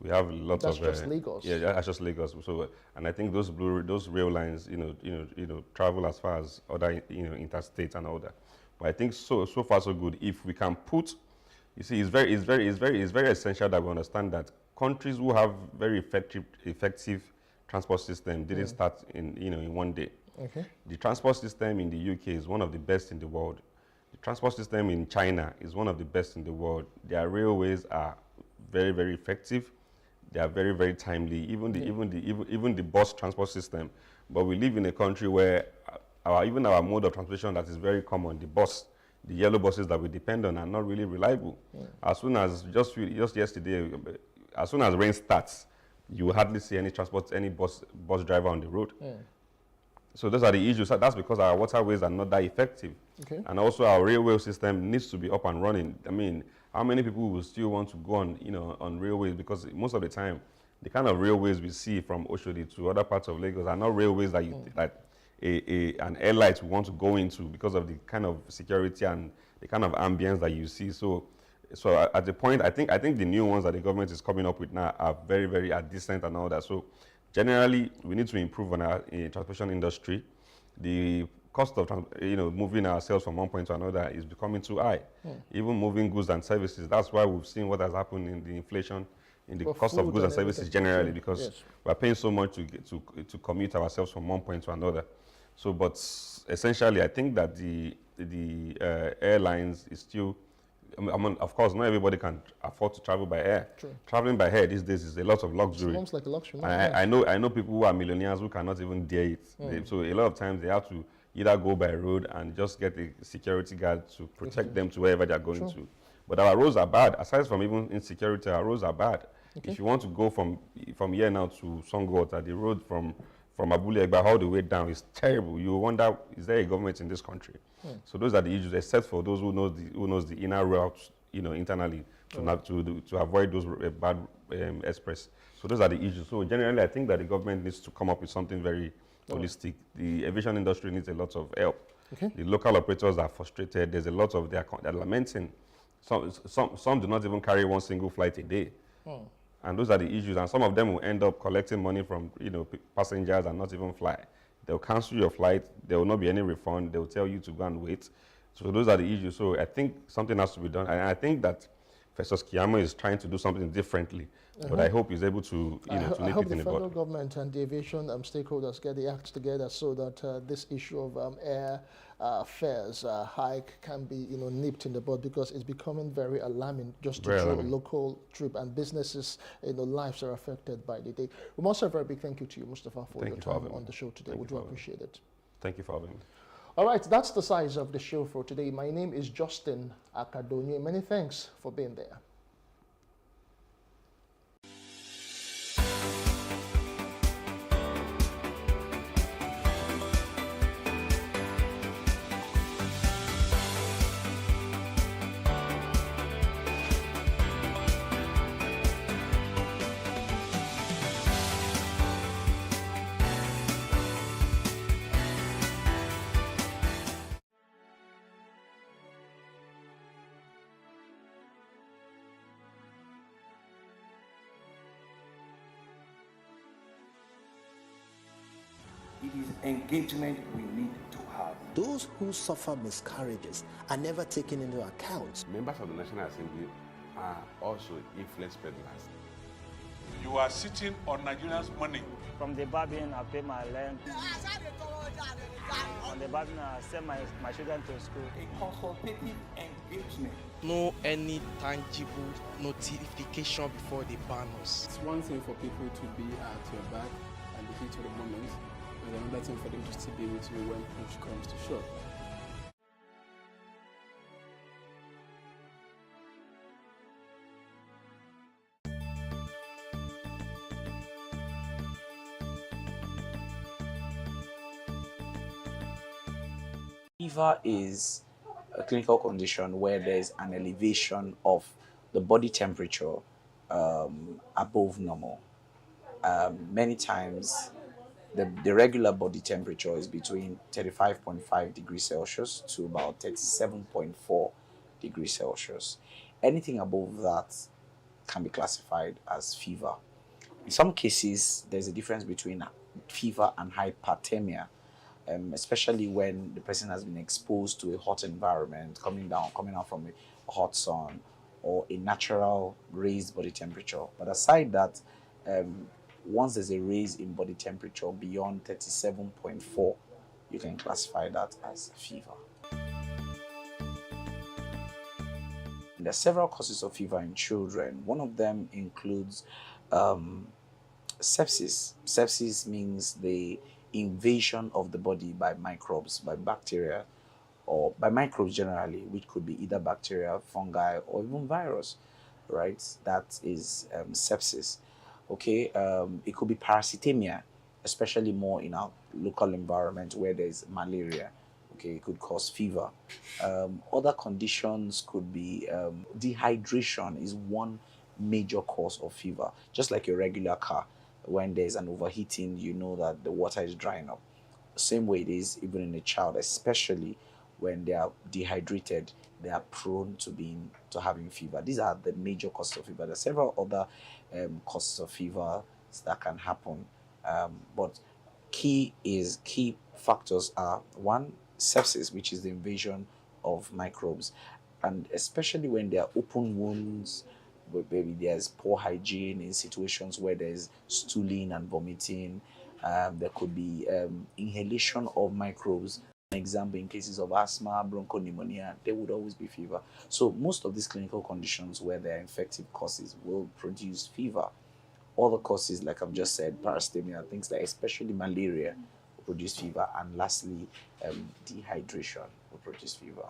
we have lots of. That's just Lagos. Yeah, that's just Lagos. So, and I think those rail lines, travel as far as other, interstate and all that. But I think so far so good. If we can put, you see, it's very essential that we understand that countries who have very effective transport system didn't start in one day. Okay. The transport system in the UK is one of the best in the world. The transport system in China is one of the best in the world. Their railways are very, very effective. They are very, very timely. Even the bus transport system. But we live in a country where even our mode of transportation that is very common, the yellow buses that we depend on, are not really reliable. As soon as just yesterday, as soon as rain starts, you hardly see any bus driver on the road. So those are the issues. That's because our waterways are not that effective. Okay. And also our railway system needs to be up and running. I mean, how many people will still want to go on railways? Because most of the time, the kind of railways we see from Oshodi to other parts of Lagos are not railways that an airline will want to go into because of the kind of security and the kind of ambience that you see. So at the point, I think the new ones that the government is coming up with now are very, very decent and all that. So generally, we need to improve on our transportation industry. The cost of moving ourselves from one point to another is becoming too high. Even moving goods and services. That's why we've seen what has happened in the inflation in the cost of goods and services generally, because we're paying so much to commute ourselves from one point to another. So, but essentially, I think that the airlines is still. Of course, not everybody can afford to travel by air. True. Traveling by air these days is a lot of luxury. It's almost like a luxury. I know people who are millionaires who cannot even dare it. So a lot of times they have to either go by road and just get a security guard to protect them to wherever they're going to. But our roads are bad. Aside from even insecurity, our roads are bad. Okay. If you want to go from here now to Songota, the road from Abule Egba all the way down is terrible. You wonder, is there a government in this country? So those are the issues, except for those who knows the inner routes, internally to avoid those bad express. So those are the issues. So generally, I think that the government needs to come up with something very holistic. The aviation industry needs a lot of help. Okay. The local operators are frustrated. There's a lot of they're lamenting. Some do not even carry one single flight a day. And those are the issues. And some of them will end up collecting money from passengers and not even fly. They'll cancel your flight. There will not be any refund. They'll tell you to go and wait. So those are the issues. So I think something has to be done. And I think that Festus Keyamo is trying to do something differently. But I hope he's able to, to nip it in the bud. I hope the federal government and the aviation stakeholders get the acts together so that this issue of air fares hike can be, nipped in the bud, because it's becoming very alarming just to do a local trip, and businesses, lives are affected by the day. We must say a very big thank you to you, Mustafa, for your time on the show today. We do appreciate it. Thank you for having me. All right, that's the size of the show for today. My name is Justin Akadonye. Many thanks for being there. It is engagement we need to have. Those who suffer miscarriages are never taken into account. Members of the National Assembly are also influence peddlers. You are sitting on Nigerians' money. From the barbing, I pay my rent. On the barbing, I send my children to school. A consultative engagement. No any tangible notification before they ban us. It's one thing for people to be at your back and the heat of the moment, and another thing for them to still be with you when push comes to shove. Fever is a clinical condition where there's an elevation of the body temperature above normal. Many times, the regular body temperature is between 35.5 degrees Celsius to about 37.4 degrees Celsius. Anything above that can be classified as fever. In some cases, there's a difference between fever and hyperthermia. Especially when the person has been exposed to a hot environment, coming out from a hot sun, or a natural raised body temperature. But aside that, once there's a raise in body temperature beyond 37.4, you can classify that as fever. There are several causes of fever in children. One of them includes sepsis. Sepsis means the invasion of the body by microbes, by bacteria, or by microbes generally, which could be either bacteria, fungi, or even virus, right? That is sepsis. Okay, it could be parasitemia, especially more in our local environment where there's malaria. Okay, it could cause fever. Other conditions could be dehydration is one major cause of fever, just like a regular car. When there's an overheating, you know that the water is drying up. Same way it is even in a child, especially when they are dehydrated, they are prone to having fever. These are the major causes of fever. There are several other causes of fever that can happen, but key factors are one, sepsis, which is the invasion of microbes, and especially when there are open wounds, maybe there's poor hygiene in situations where there's stooling and vomiting. There could be inhalation of microbes. An example, in cases of asthma, bronchopneumonia, there would always be fever. So most of these clinical conditions where there are infective causes will produce fever. Other causes, like I've just said, parasitemia, things like especially malaria will produce fever. And lastly, dehydration will produce fever.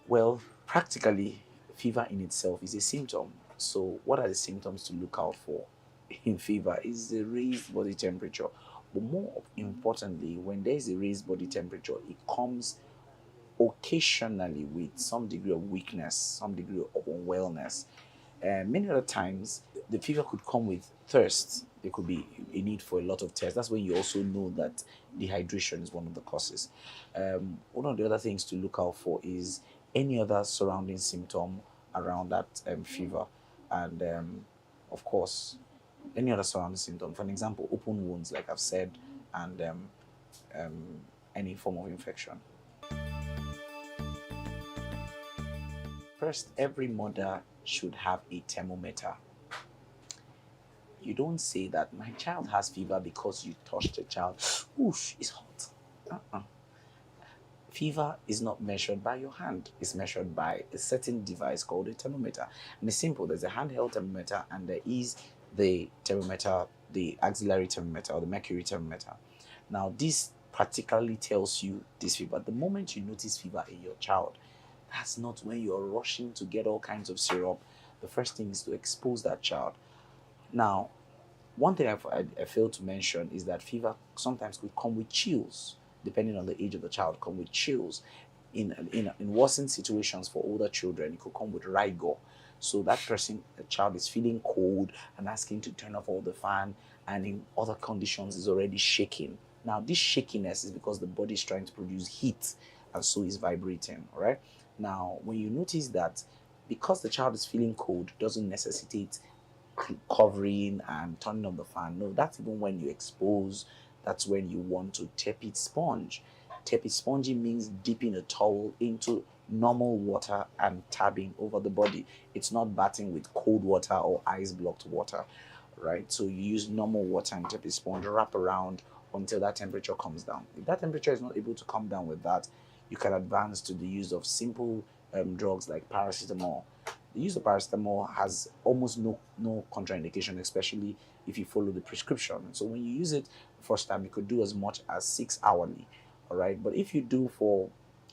Well, practically, fever in itself is a symptom. So what are the symptoms to look out for in fever? Is the raised body temperature. But more importantly, when there is a raised body temperature, it comes occasionally with some degree of weakness, some degree of unwellness. Many other times, the fever could come with thirst. There could be a need for a lot of thirst. That's when you also know that dehydration is one of the causes. One of the other things to look out for is any other surrounding symptom around that fever. And of course, any other surrounding symptom. For an example, open wounds, like I've said, and any form of infection. First, every mother should have a thermometer. You don't say that my child has fever because you touched the child. Oof, it's hot. Fever is not measured by your hand. It's measured by a certain device called a thermometer. And it's simple. There's a handheld thermometer and there is the thermometer, the auxiliary thermometer or the mercury thermometer. Now, this particularly tells you this fever. The moment you notice fever in your child, that's not when you're rushing to get all kinds of syrup. The first thing is to expose that child. Now, one thing I failed to mention is that fever sometimes could come with chills. Depending on the age of the child, come with chills. In worsened situations for older children, it could come with rigor. So that person, the child is feeling cold and asking to turn off all the fan, and in other conditions is already shaking. Now, this shakiness is because the body is trying to produce heat, and so is vibrating, all right? Now, when you notice that because the child is feeling cold doesn't necessitate covering and turning on the fan. No, that's even when you expose. That's when you want to tepid sponge. Tepid sponging means dipping a towel into normal water and tabbing over the body. It's not bathing with cold water or ice blocked water, right? So you use normal water and tip a sponge, wrap around until that temperature comes down. If that temperature is not able to come down with that, you can advance to the use of simple drugs like paracetamol. The use of paracetamol has almost no contraindication, especially if you follow the prescription. So when you use it the first time, you could do as much as 6 hourly, all right? But if you do for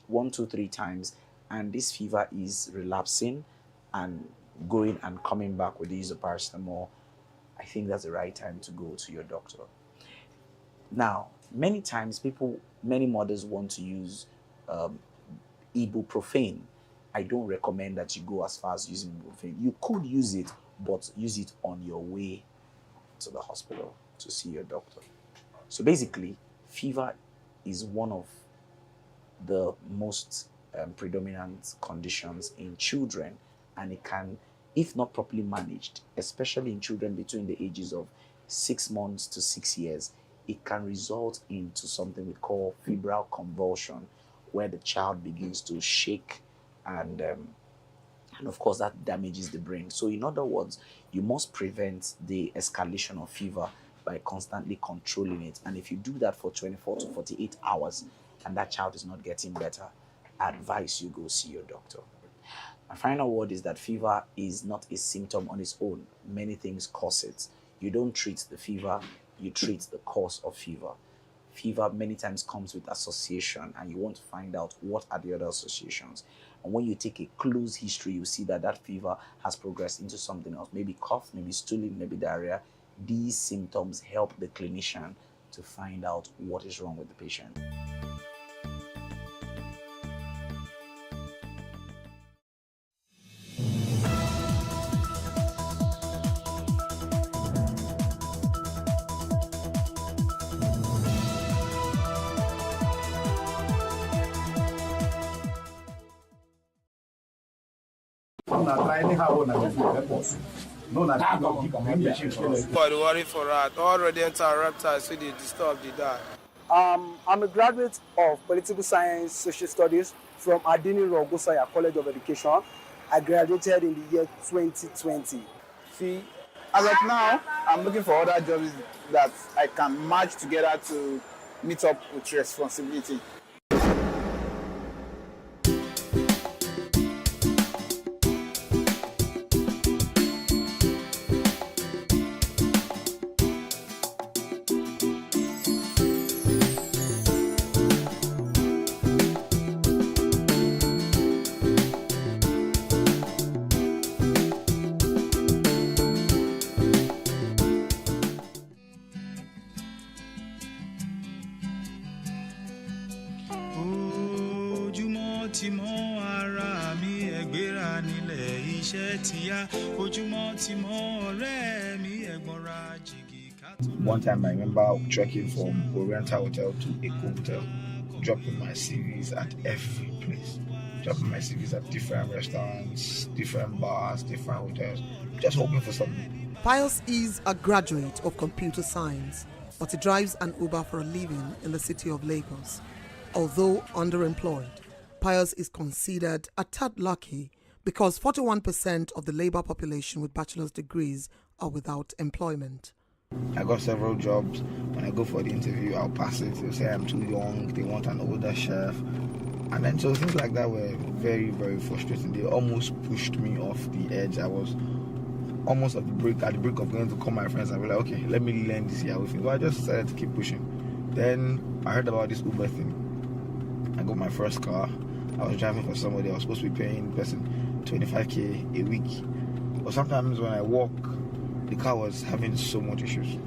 1, 2, 3 times, and this fever is relapsing and going and coming back with the use of paracetamol, I think that's the right time to go to your doctor. Now, many times many mothers want to use ibuprofen. I don't recommend that you go as far as using ibuprofen. You could use it, but use it on your way to the hospital to see your doctor. So basically, fever is one of the most predominant conditions in children, and it can, if not properly managed, especially in children between the ages of 6 months to 6 years, it can result into something we call febrile convulsion, where the child begins to shake, and of course that damages the brain. So in other words, you must prevent the escalation of fever by constantly controlling it. And if you do that for 24 to 48 hours and that child is not getting better, I advise you go see your doctor. My final word is that fever is not a symptom on its own. Many things cause it. You don't treat the fever, you treat the cause of fever. Fever many times comes with association, and you want to find out what are the other associations. And when you take a close history, you see that that fever has progressed into something else, maybe cough, maybe stooling, maybe diarrhea. These symptoms help the clinician to find out what is wrong with the patient. But worry for that. All rodents and reptiles, so they disturb the die. I'm a graduate of Political Science Social Studies from Adini Rogosaya College of Education. I graduated in the year 2020. See, as of now, I'm looking for other jobs that I can match together to meet up with responsibility. One time I remember trekking from Oriental Hotel to Eco Hotel, dropping my CVs at every place, dropping my CVs at different restaurants, different bars, different hotels, just hoping for something. Pius is a graduate of computer science, but he drives an Uber for a living in the city of Lagos. Although underemployed, Pius is considered a tad lucky because 41% of the labor population with bachelor's degrees are without employment. I got several jobs. When I go for the interview, I'll pass it. They'll say I'm too young, they want an older chef. And then so things like that were very, very frustrating. They almost pushed me off the edge. I was almost at the brink of going to call my friends and be like, okay, let me learn this year with you. But I just decided to keep pushing. Then I heard about this Uber thing. I got my first car. I was driving for somebody. I was supposed to be paying the person 25k a week. But sometimes when I walk, the car was having so much issues.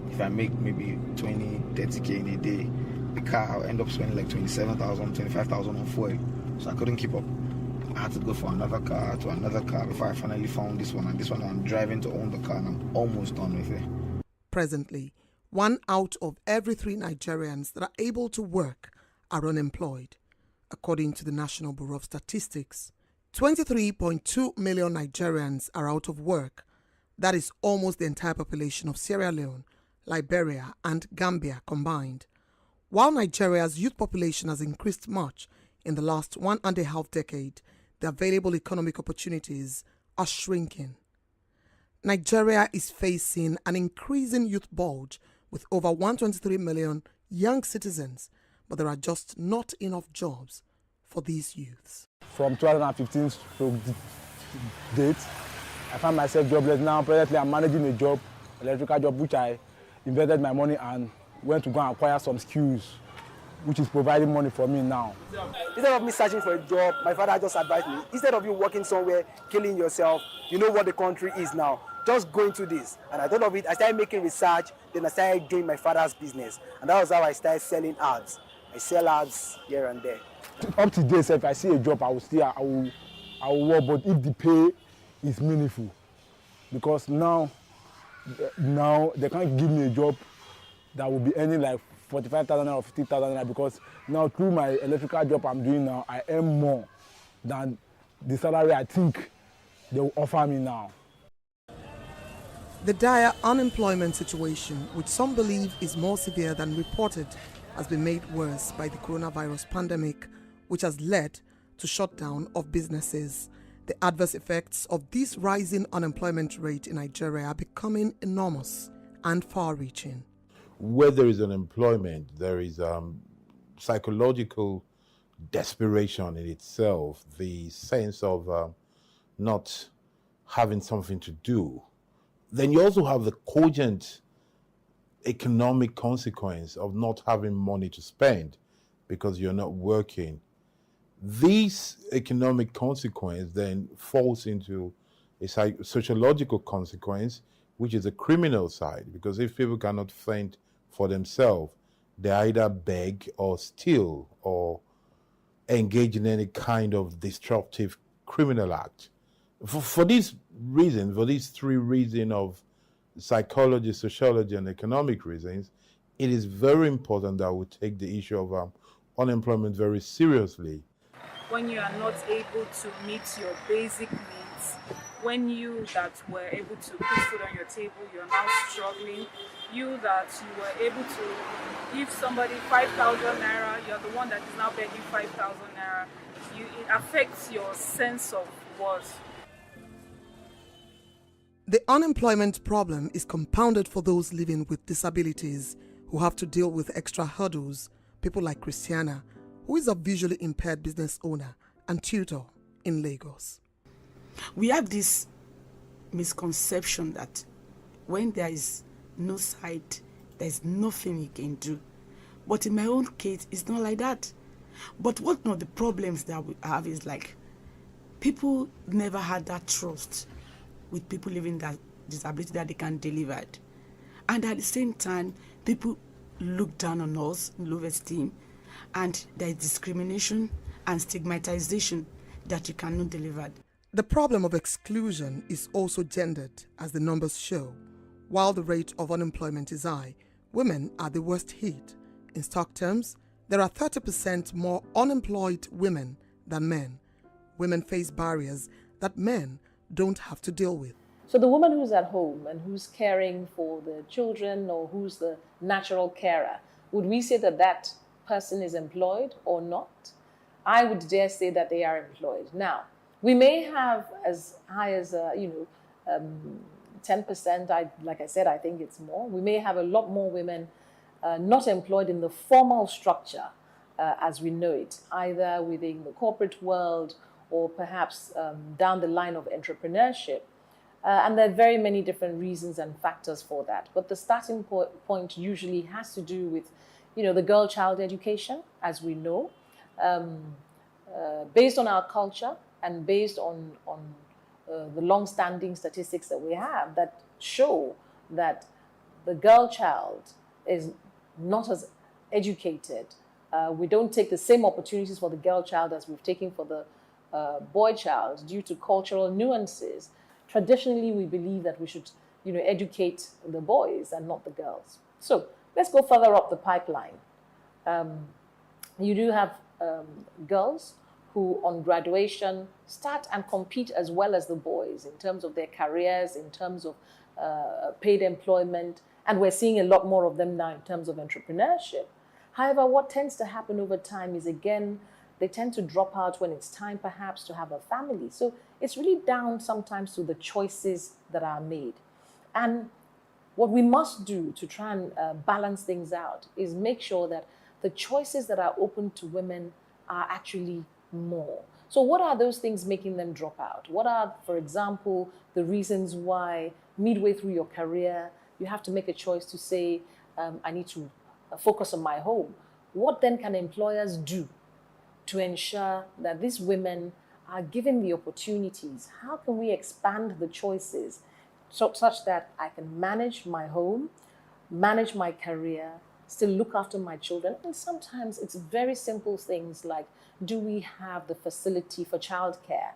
If I make maybe 20, 30k in a day, the car, I'll end up spending like 27,000, 25,000 on fuel. So I couldn't keep up. I had to go for another car to another car before I finally found this one. And this one I'm driving to own the car, and I'm almost done with it. Presently, 1 out of every 3 Nigerians that are able to work are unemployed, according to the National Bureau of Statistics. 23.2 million Nigerians are out of work. That is almost the entire population of Sierra Leone, Liberia, and Gambia combined. While Nigeria's youth population has increased much In the last 1.5 decades, the available economic opportunities are shrinking. Nigeria is facing an increasing youth bulge with over 123 million young citizens, but there are just not enough jobs for these youths. From 2015 to date, I found myself jobless. Now presently I'm managing a job, electrical job, which I invested my money and went to go and acquire some skills, which is providing money for me now. Instead of me searching for a job, my father just advised me, instead of you working somewhere, killing yourself, you know what the country is now, just go into this. And I thought of it, I started making research, then I started doing my father's business. And that was how I started selling ads. I sell ads here and there. Up to date, if I see a job, I will work, but if the pay is meaningful, because now they can't give me a job that will be earning like 45,000 or 50,000, because now through my electrical job I'm doing now, I earn more than the salary I think they will offer me now. The dire unemployment situation, which some believe is more severe than reported, has been made worse by the coronavirus pandemic, which has led to shutdown of businesses. The adverse effects of this rising unemployment rate in Nigeria are becoming enormous and far-reaching. Where there is unemployment, there is psychological desperation in itself, the sense of not having something to do. Then you also have the cogent economic consequence of not having money to spend because you're not working. This economic consequence then falls into a sociological consequence, which is a criminal side, because if people cannot fend for themselves, they either beg or steal or engage in any kind of disruptive criminal act. For these reasons, for these three reasons of psychology, sociology, and economic reasons, it is very important that we take the issue of unemployment very seriously. When you are not able to meet your basic needs, when you that were able to put food on your table, you are now struggling, you that you were able to give somebody 5,000 naira, you're the one that is now begging 5,000 naira, it affects your sense of worth. The unemployment problem is compounded for those living with disabilities who have to deal with extra hurdles, people like Christiana, who is a visually impaired business owner and tutor in Lagos. We have this misconception that when there is no sight, there is nothing you can do. But in my own case, it's not like that. But one of the problems that we have is like people never had that trust with people living that disability that they can deliver it. And at the same time, people look down on us, low esteem, and there is discrimination and stigmatization that you cannot deliver. The problem of exclusion is also gendered, as the numbers show. While the rate of unemployment is high, women are the worst hit. In stock terms, there are 30% more unemployed women than men. Women face barriers that men don't have to deal with. So the woman who's at home and who's caring for the children or who's the natural carer, would we say that that person is employed or not? I would dare say that they are employed. Now, we may have as high as 10%. Like I said, I think it's more. We may have a lot more women not employed in the formal structure as we know it, either within the corporate world or perhaps down the line of entrepreneurship. And there are very many different reasons and factors for that. But the starting point usually has to do with, the girl-child education, as we know, based on our culture and based on the long-standing statistics that we have that show that the girl child is not as educated. We don't take the same opportunities for the girl child as we've taken for the boy child due to cultural nuances. Traditionally, we believe that we should, educate the boys and not the girls. So let's go further up the pipeline. You do have girls who on graduation start and compete as well as the boys in terms of their careers, in terms of paid employment, and we're seeing a lot more of them now in terms of entrepreneurship. However, what tends to happen over time is, again, They tend to drop out when it's time perhaps to have a family. So it's really down sometimes to the choices that are made. And what we must do to try and balance things out is make sure that the choices that are open to women are actually more. So what are those things making them drop out? What are, for example, the reasons why midway through your career, you have to make a choice to say, I need to focus on my home? What then can employers do to ensure that these women are given the opportunities? How can we expand the choices such that I can manage my home, manage my career, still look after my children? And sometimes it's very simple things like, do we have the facility for childcare?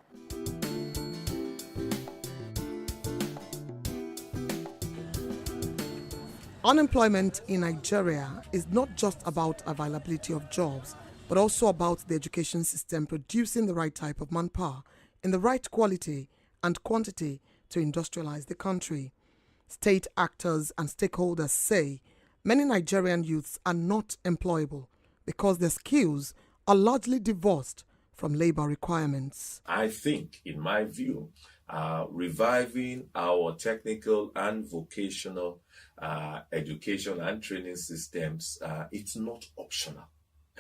Unemployment in Nigeria is not just about availability of jobs, but also about the education system producing the right type of manpower in the right quality and quantity to industrialize the country. State actors and stakeholders say many Nigerian youths are not employable because their skills are largely divorced from labor requirements. I think, in my view, reviving our technical and vocational education and training systems, it's not optional.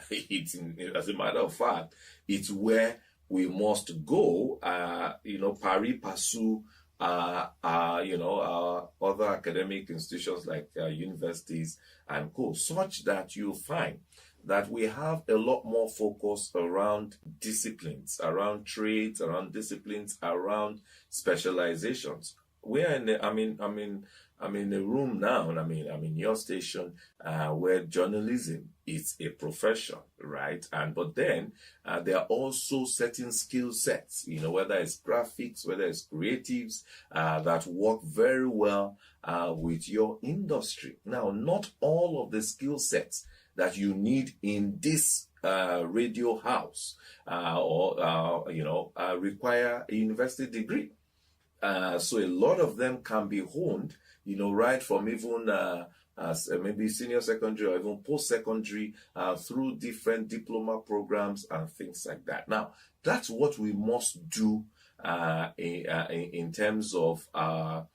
As a matter of fact, it's where we must go, pari passu, our other academic institutions like universities and co, such that you find that we have a lot more focus around disciplines, around trades, around disciplines, around specializations. We're in I'm in a room now, I'm in your station, where journalism is a profession, right? But then there are also certain skill sets, whether it's graphics, whether it's creatives, that work very well with your industry. Now, not all of the skill sets that you need in this radio house require a university degree. So a lot of them can be honed, right from even maybe senior secondary or even post-secondary through different diploma programs and things like that. Now, that's what we must do in terms of our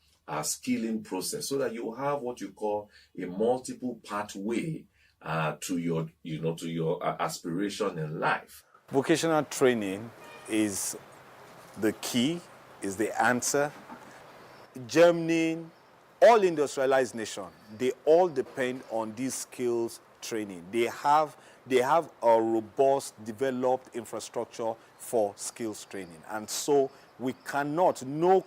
skilling process, so that you have what you call a multiple pathway to your aspiration in life. Vocational training is the key, is the answer. Germany, all industrialized nations, they all depend on these skills training. They have a robust, developed infrastructure for skills training. And so we cannot, no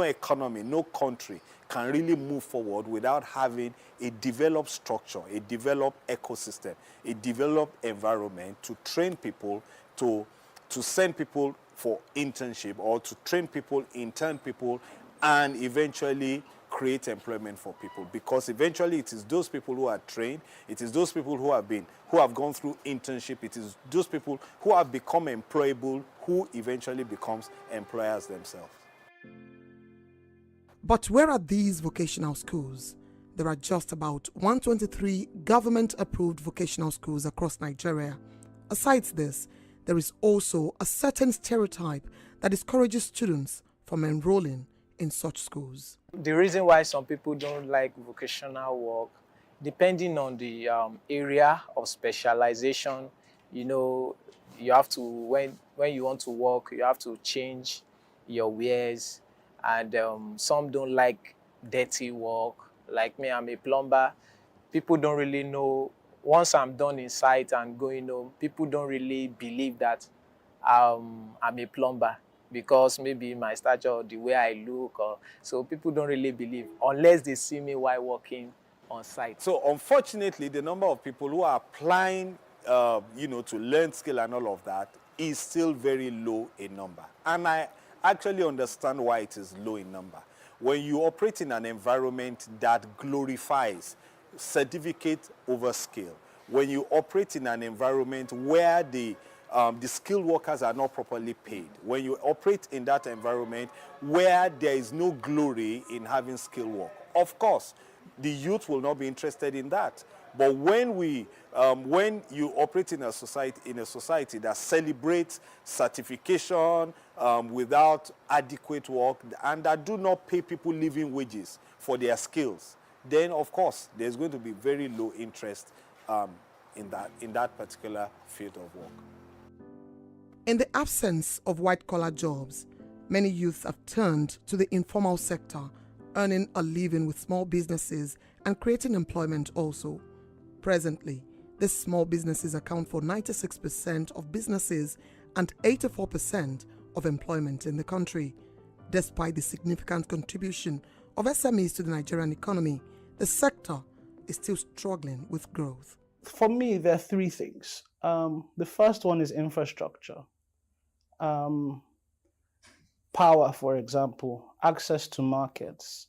economy, no country can really move forward without having a developed structure, a developed ecosystem, a developed environment to train people, to send people for internship, or to train people, intern people, and eventually create employment for people. Because eventually it is those people who are trained, it is those people who have gone through internship, it is those people who have become employable who eventually becomes employers themselves. But where are these vocational schools? There are just about 123 government-approved vocational schools across Nigeria. Aside this, there is also a certain stereotype that discourages students from enrolling in such schools. The reason why some people don't like vocational work, depending on the area of specialization, you have to, when you want to work, you have to change your wares. And some don't like dirty work. Like me, I'm a plumber. People don't really know. Once I'm done in site and going home, people don't really believe that I'm a plumber, because maybe my stature, the way I look, so people don't really believe unless they see me while working on site. So unfortunately, the number of people who are applying, to learn skill and all of that is still very low in number. And I actually understand why it is low in number. When you operate in an environment that glorifies certificate over skill, when you operate in an environment where the skilled workers are not properly paid, when you operate in that environment where there is no glory in having skilled work, of course, the youth will not be interested in that. But when you operate in a society that celebrates certification without adequate work and that do not pay people living wages for their skills, then of course there's going to be very low interest in that particular field of work. In the absence of white-collar jobs, many youths have turned to the informal sector, earning a living with small businesses and creating employment also. Presently, these small businesses account for 96% of businesses and 84% of employment in the country. Despite the significant contribution of SMEs to the Nigerian economy, the sector is still struggling with growth. For me, there are three things. The first one is infrastructure. Power, for example, access to markets.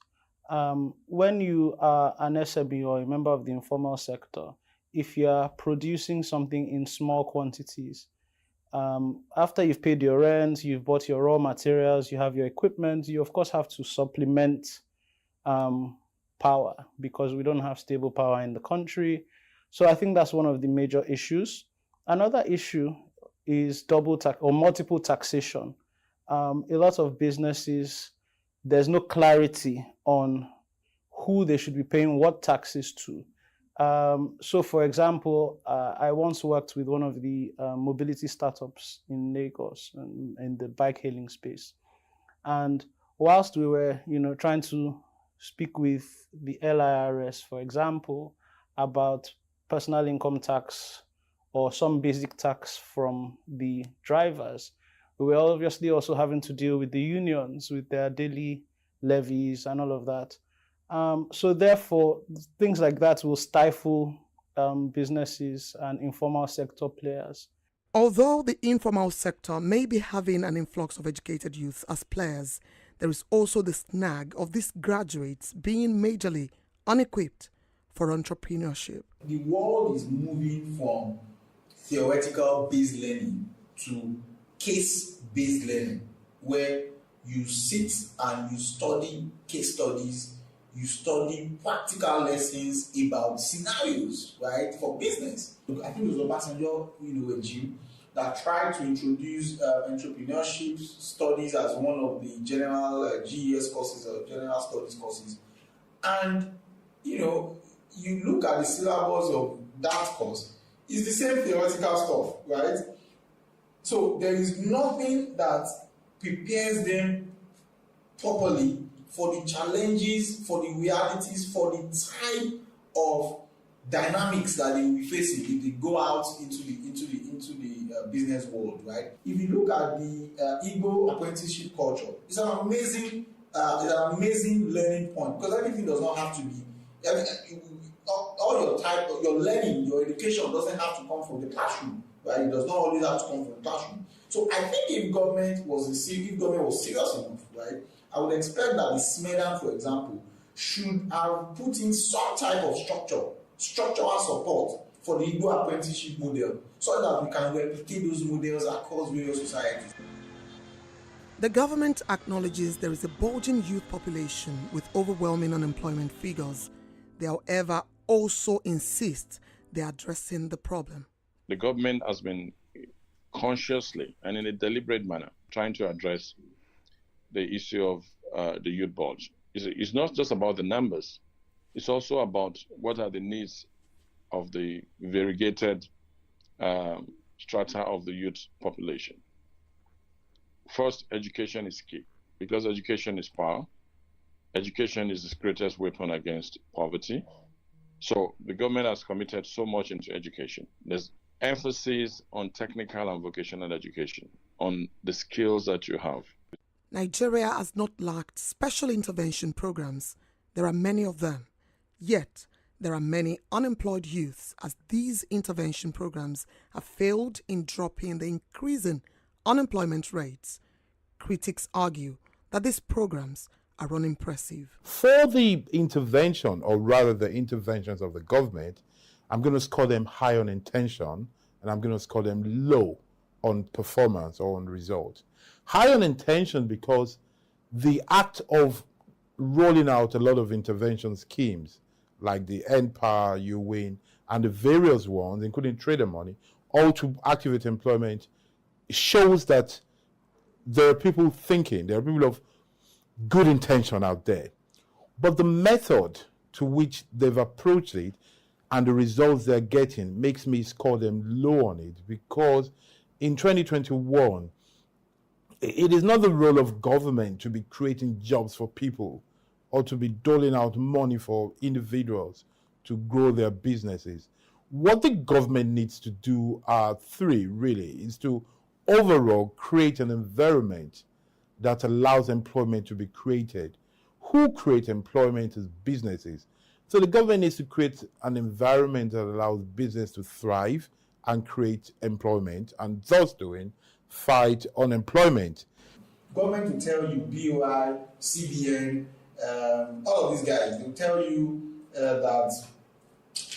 When you are an SME or a member of the informal sector, if you are producing something in small quantities, after you've paid your rent, you've bought your raw materials, you have your equipment, you of course have to supplement power because we don't have stable power in the country. So I think that's one of the major issues. Another issue is double tax or multiple taxation. A lot of businesses, there's no clarity on who they should be paying what taxes to. So for example, I once worked with one of the mobility startups in Lagos in the bike hailing space. And whilst we were, trying to speak with the LIRS, for example, about personal income tax or some basic tax from the drivers, we were obviously also having to deal with the unions, with their daily levies and all of that. So therefore, things like that will stifle businesses and informal sector players. Although the informal sector may be having an influx of educated youths as players, there is also the snag of these graduates being majorly unequipped for entrepreneurship. The world is moving from theoretical based learning to case-based learning, where you sit and you study case studies, you study practical lessons about scenarios, right, for business. I think it was Obasanjo, regime that tried to introduce entrepreneurship studies as one of the general GES courses or general studies courses. And, you look at the syllabus of that course, it's the same theoretical stuff, right? So there is nothing that prepares them properly for the challenges, for the realities, for the type of dynamics that they will be facing if they go out into the business world, right? If you look at the Igbo apprenticeship culture, it's an amazing learning point, because everything does not have to be. All your learning, your education doesn't have to come from the classroom, right? It does not always have to come from the classroom. So I think if government was serious enough, right, I would expect that the SMEDAN, for example, should have put in some type of structural support for the Igbo apprenticeship model, so that we can replicate those models across various societies. The government acknowledges there is a bulging youth population with overwhelming unemployment figures. They, however, also insist they are addressing the problem. The government has been consciously and in a deliberate manner trying to address the issue of the youth bulge. It's not just about the numbers. It's also about what are the needs of the variegated strata of the youth population. First, education is key, because education is power. Education is the greatest weapon against poverty. So the government has committed so much into education. There's emphasis on technical and vocational education, on the skills that you have. Nigeria has not lacked special intervention programs. There are many of them. Yet, there are many unemployed youths, as these intervention programs have failed in dropping the increasing unemployment rates. Critics argue that these programs are unimpressive. For the intervention, or rather the interventions of the government, I'm going to score them high on intention, and I'm going to score them low on performance or on result. High on intention because the act of rolling out a lot of intervention schemes like the NPower, UWin, and the various ones, including Trader Money, all to activate employment, shows that there are people thinking, there are people of good intention out there. But the method to which they've approached it and the results they're getting makes me score them low on it, because in 2021, it is not the role of government to be creating jobs for people or to be doling out money for individuals to grow their businesses. What the government needs to do are three, really, is to overall create an environment that allows employment to be created. Who create employment is businesses. So the government needs to create an environment that allows business to thrive and create employment, and thus doing, fight unemployment. Government will tell you, BOI, CBN, all of these guys, they'll tell you that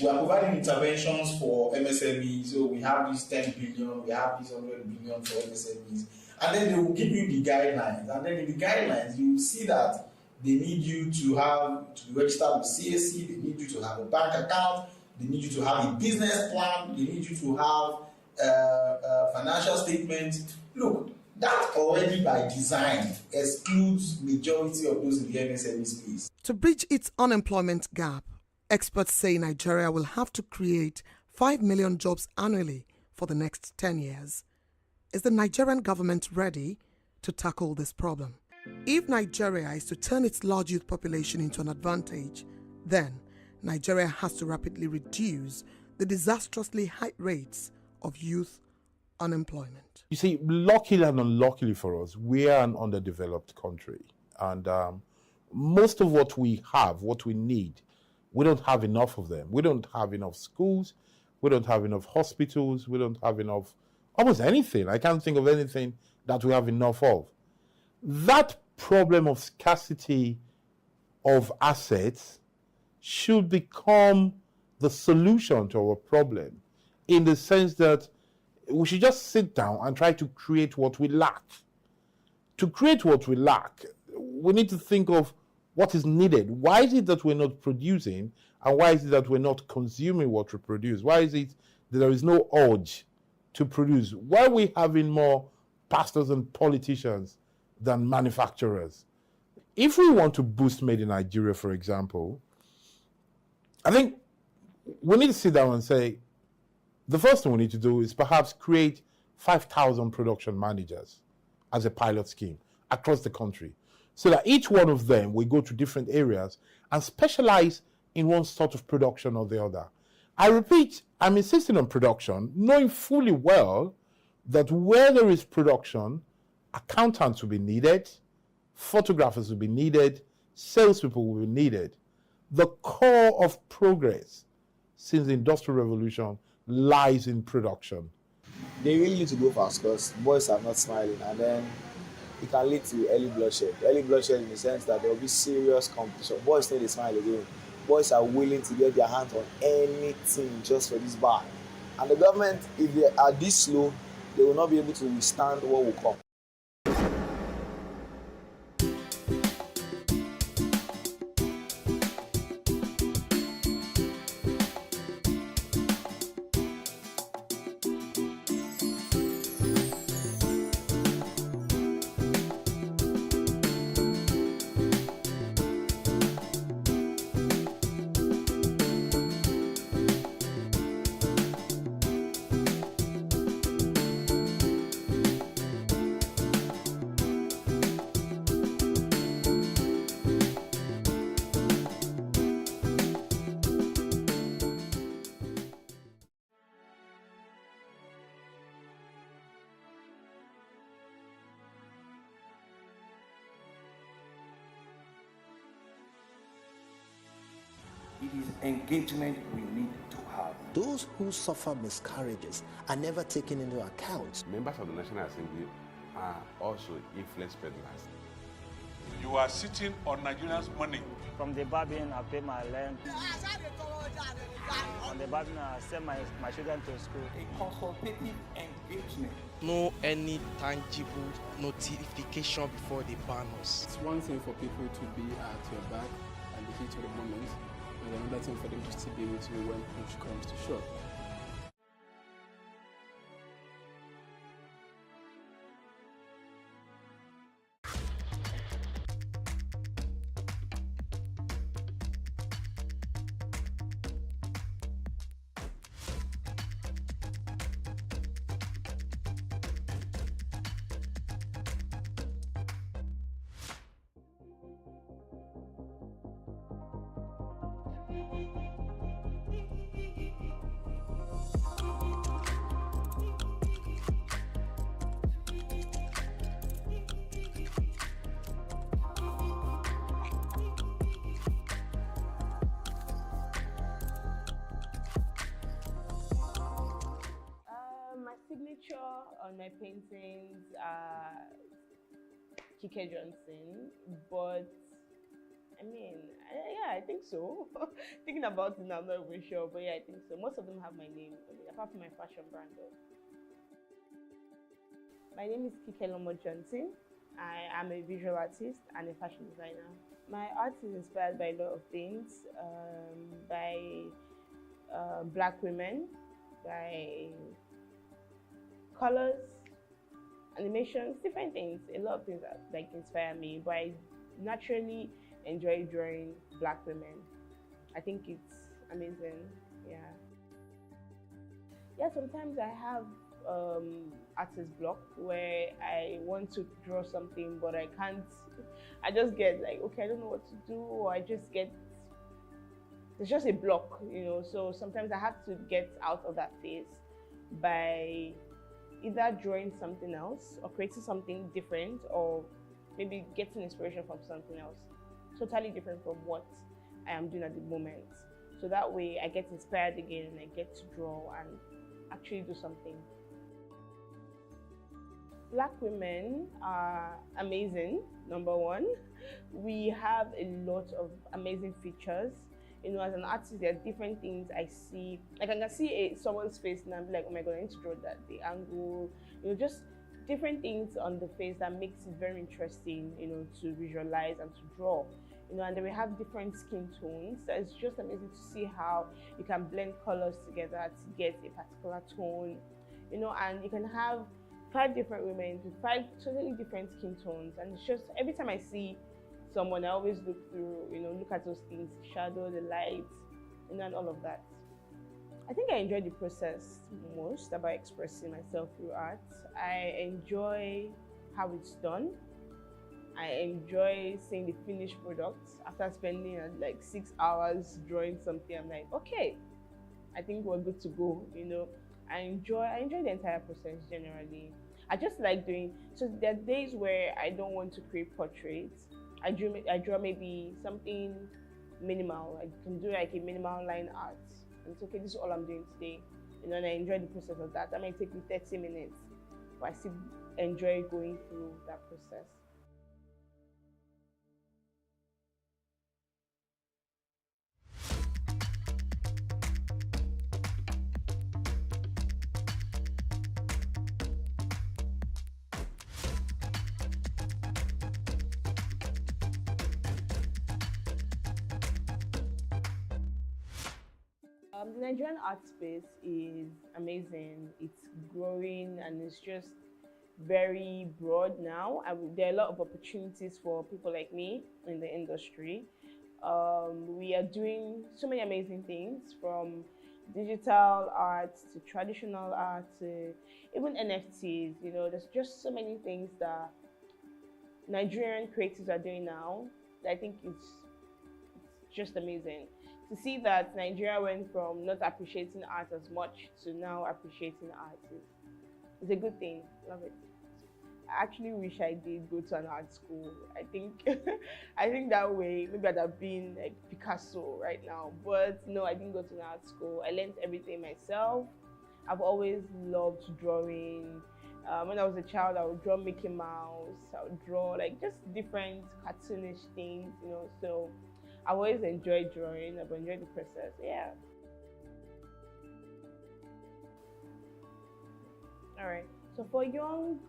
we are providing interventions for MSMEs. So we have this 10 billion, we have this 100 billion for MSMEs. And then they will give you the guidelines. And then in the guidelines, you will see that they need you to be registered with CAC, they need you to have a bank account, they need you to have a business plan, they need you to have a financial statement. Look, that already by design excludes majority of those in the MSME space. To bridge its unemployment gap, experts say Nigeria will have to create 5 million jobs annually for the next 10 years. Is the Nigerian government ready to tackle this problem? If Nigeria is to turn its large youth population into an advantage, then Nigeria has to rapidly reduce the disastrously high rates of youth unemployment. You see, luckily and unluckily for us, we are an underdeveloped country. And most of what we have, what we need, we don't have enough of them. We don't have enough schools. We don't have enough hospitals. We don't have enough, almost anything. I can't think of anything that we have enough of. That problem of scarcity of assets should become the solution to our problem, in the sense that we should just sit down and try to create what we lack. To create what we lack, we need to think of what is needed. Why is it that we're not producing, and why is it that we're not consuming what we produce? Why is it that there is no urge to produce? Why are we having more pastors and politicians than manufacturers? If we want to boost Made in Nigeria, for example, I think we need to sit down and say, the first thing we need to do is perhaps create 5,000 production managers as a pilot scheme across the country, so that each one of them will go to different areas and specialize in one sort of production or the other. I repeat, I'm insisting on production, knowing fully well that where there is production, accountants will be needed, photographers will be needed, salespeople will be needed. The core of progress since the Industrial Revolution lies in production. They really need to go fast because boys are not smiling, and then it can lead to early bloodshed. Early bloodshed in the sense that there will be serious competition. Boys need to smile again. Boys are willing to get their hands on anything just for this bag. And the government, if they are this slow, they will not be able to withstand what will come. It is engagement we need to have. Those who suffer miscarriages are never taken into account. Members of the National Assembly are also influence peddlers. You are sitting on Nigerians' money. From the barbing, I pay my rent. On the barbing, I send my children to school. A consultative engagement. No any tangible notification before they ban us. It's one thing for people to be at your back and the heat of the moment. and another thing for them to still be with you when push comes to shove. My signature on my paintings are Kike Johnson, but I mean, yeah, I think so. Thinking about it now, I'm not even sure, but yeah, I think so. Most of them have my name, apart from my fashion brand though. My name is Kike Lomo Johnson. I am a visual artist and a fashion designer. My art is inspired by a lot of things, by Black women, by colors, animations, different things, a lot of things that like inspire me, but I naturally enjoy drawing Black women. I think it's amazing, yeah. Yeah, sometimes I have artist block where I want to draw something, but I can't, I just get like, okay, I don't know what to do, or I just get, it's just a block, you know, so sometimes I have to get out of that phase by either drawing something else or creating something different, or maybe getting inspiration from something else totally different from what I am doing at the moment. So that way I get inspired again and I get to draw and actually do something. Black women are amazing, number one. We have a lot of amazing features. You know, as an artist, there are different things I see. Like I can see someone's face and I'm like, oh my God, I need to draw that, the angle, you know, just different things on the face that makes it very interesting, you know, to visualize and to draw. You know, and then we have different skin tones. So it's just amazing to see how you can blend colors together to get a particular tone, you know, and you can have 5 different women with 5 totally different skin tones. And it's just, every time I see someone, I always look through, you know, look at those things, the shadow, the light, you know, and all of that. I think I enjoy the process most about expressing myself through art. I enjoy how it's done. I enjoy seeing the finished product. After spending like 6 hours drawing something, I'm like, okay, I think we're good to go, you know. I enjoy the entire process generally. I just like doing, so there are days where I don't want to create portraits. I draw maybe something minimal. I can do like a minimal line art. And it's okay, this is all I'm doing today. You know, and I enjoy the process of that. That might take me 30 minutes, but I still enjoy going through that process. The Nigerian art space is amazing. It's growing and it's just very broad now. There are a lot of opportunities for people like me in the industry. We are doing so many amazing things, from digital art to traditional art to even NFTs. You know, there's just so many things that Nigerian creatives are doing now that I think it's just amazing. To see that Nigeria went from not appreciating art as much to now appreciating art is a good thing. Love it. I actually wish I did go to an art school. I think that way maybe I'd have been like Picasso right now. But no, I didn't go to an art school. I learned everything myself. I've always loved drawing. When I was a child, I would draw Mickey Mouse. I would draw like just different cartoonish things, you know. So I've always enjoyed drawing. I've enjoyed the process. Yeah. All right. So for young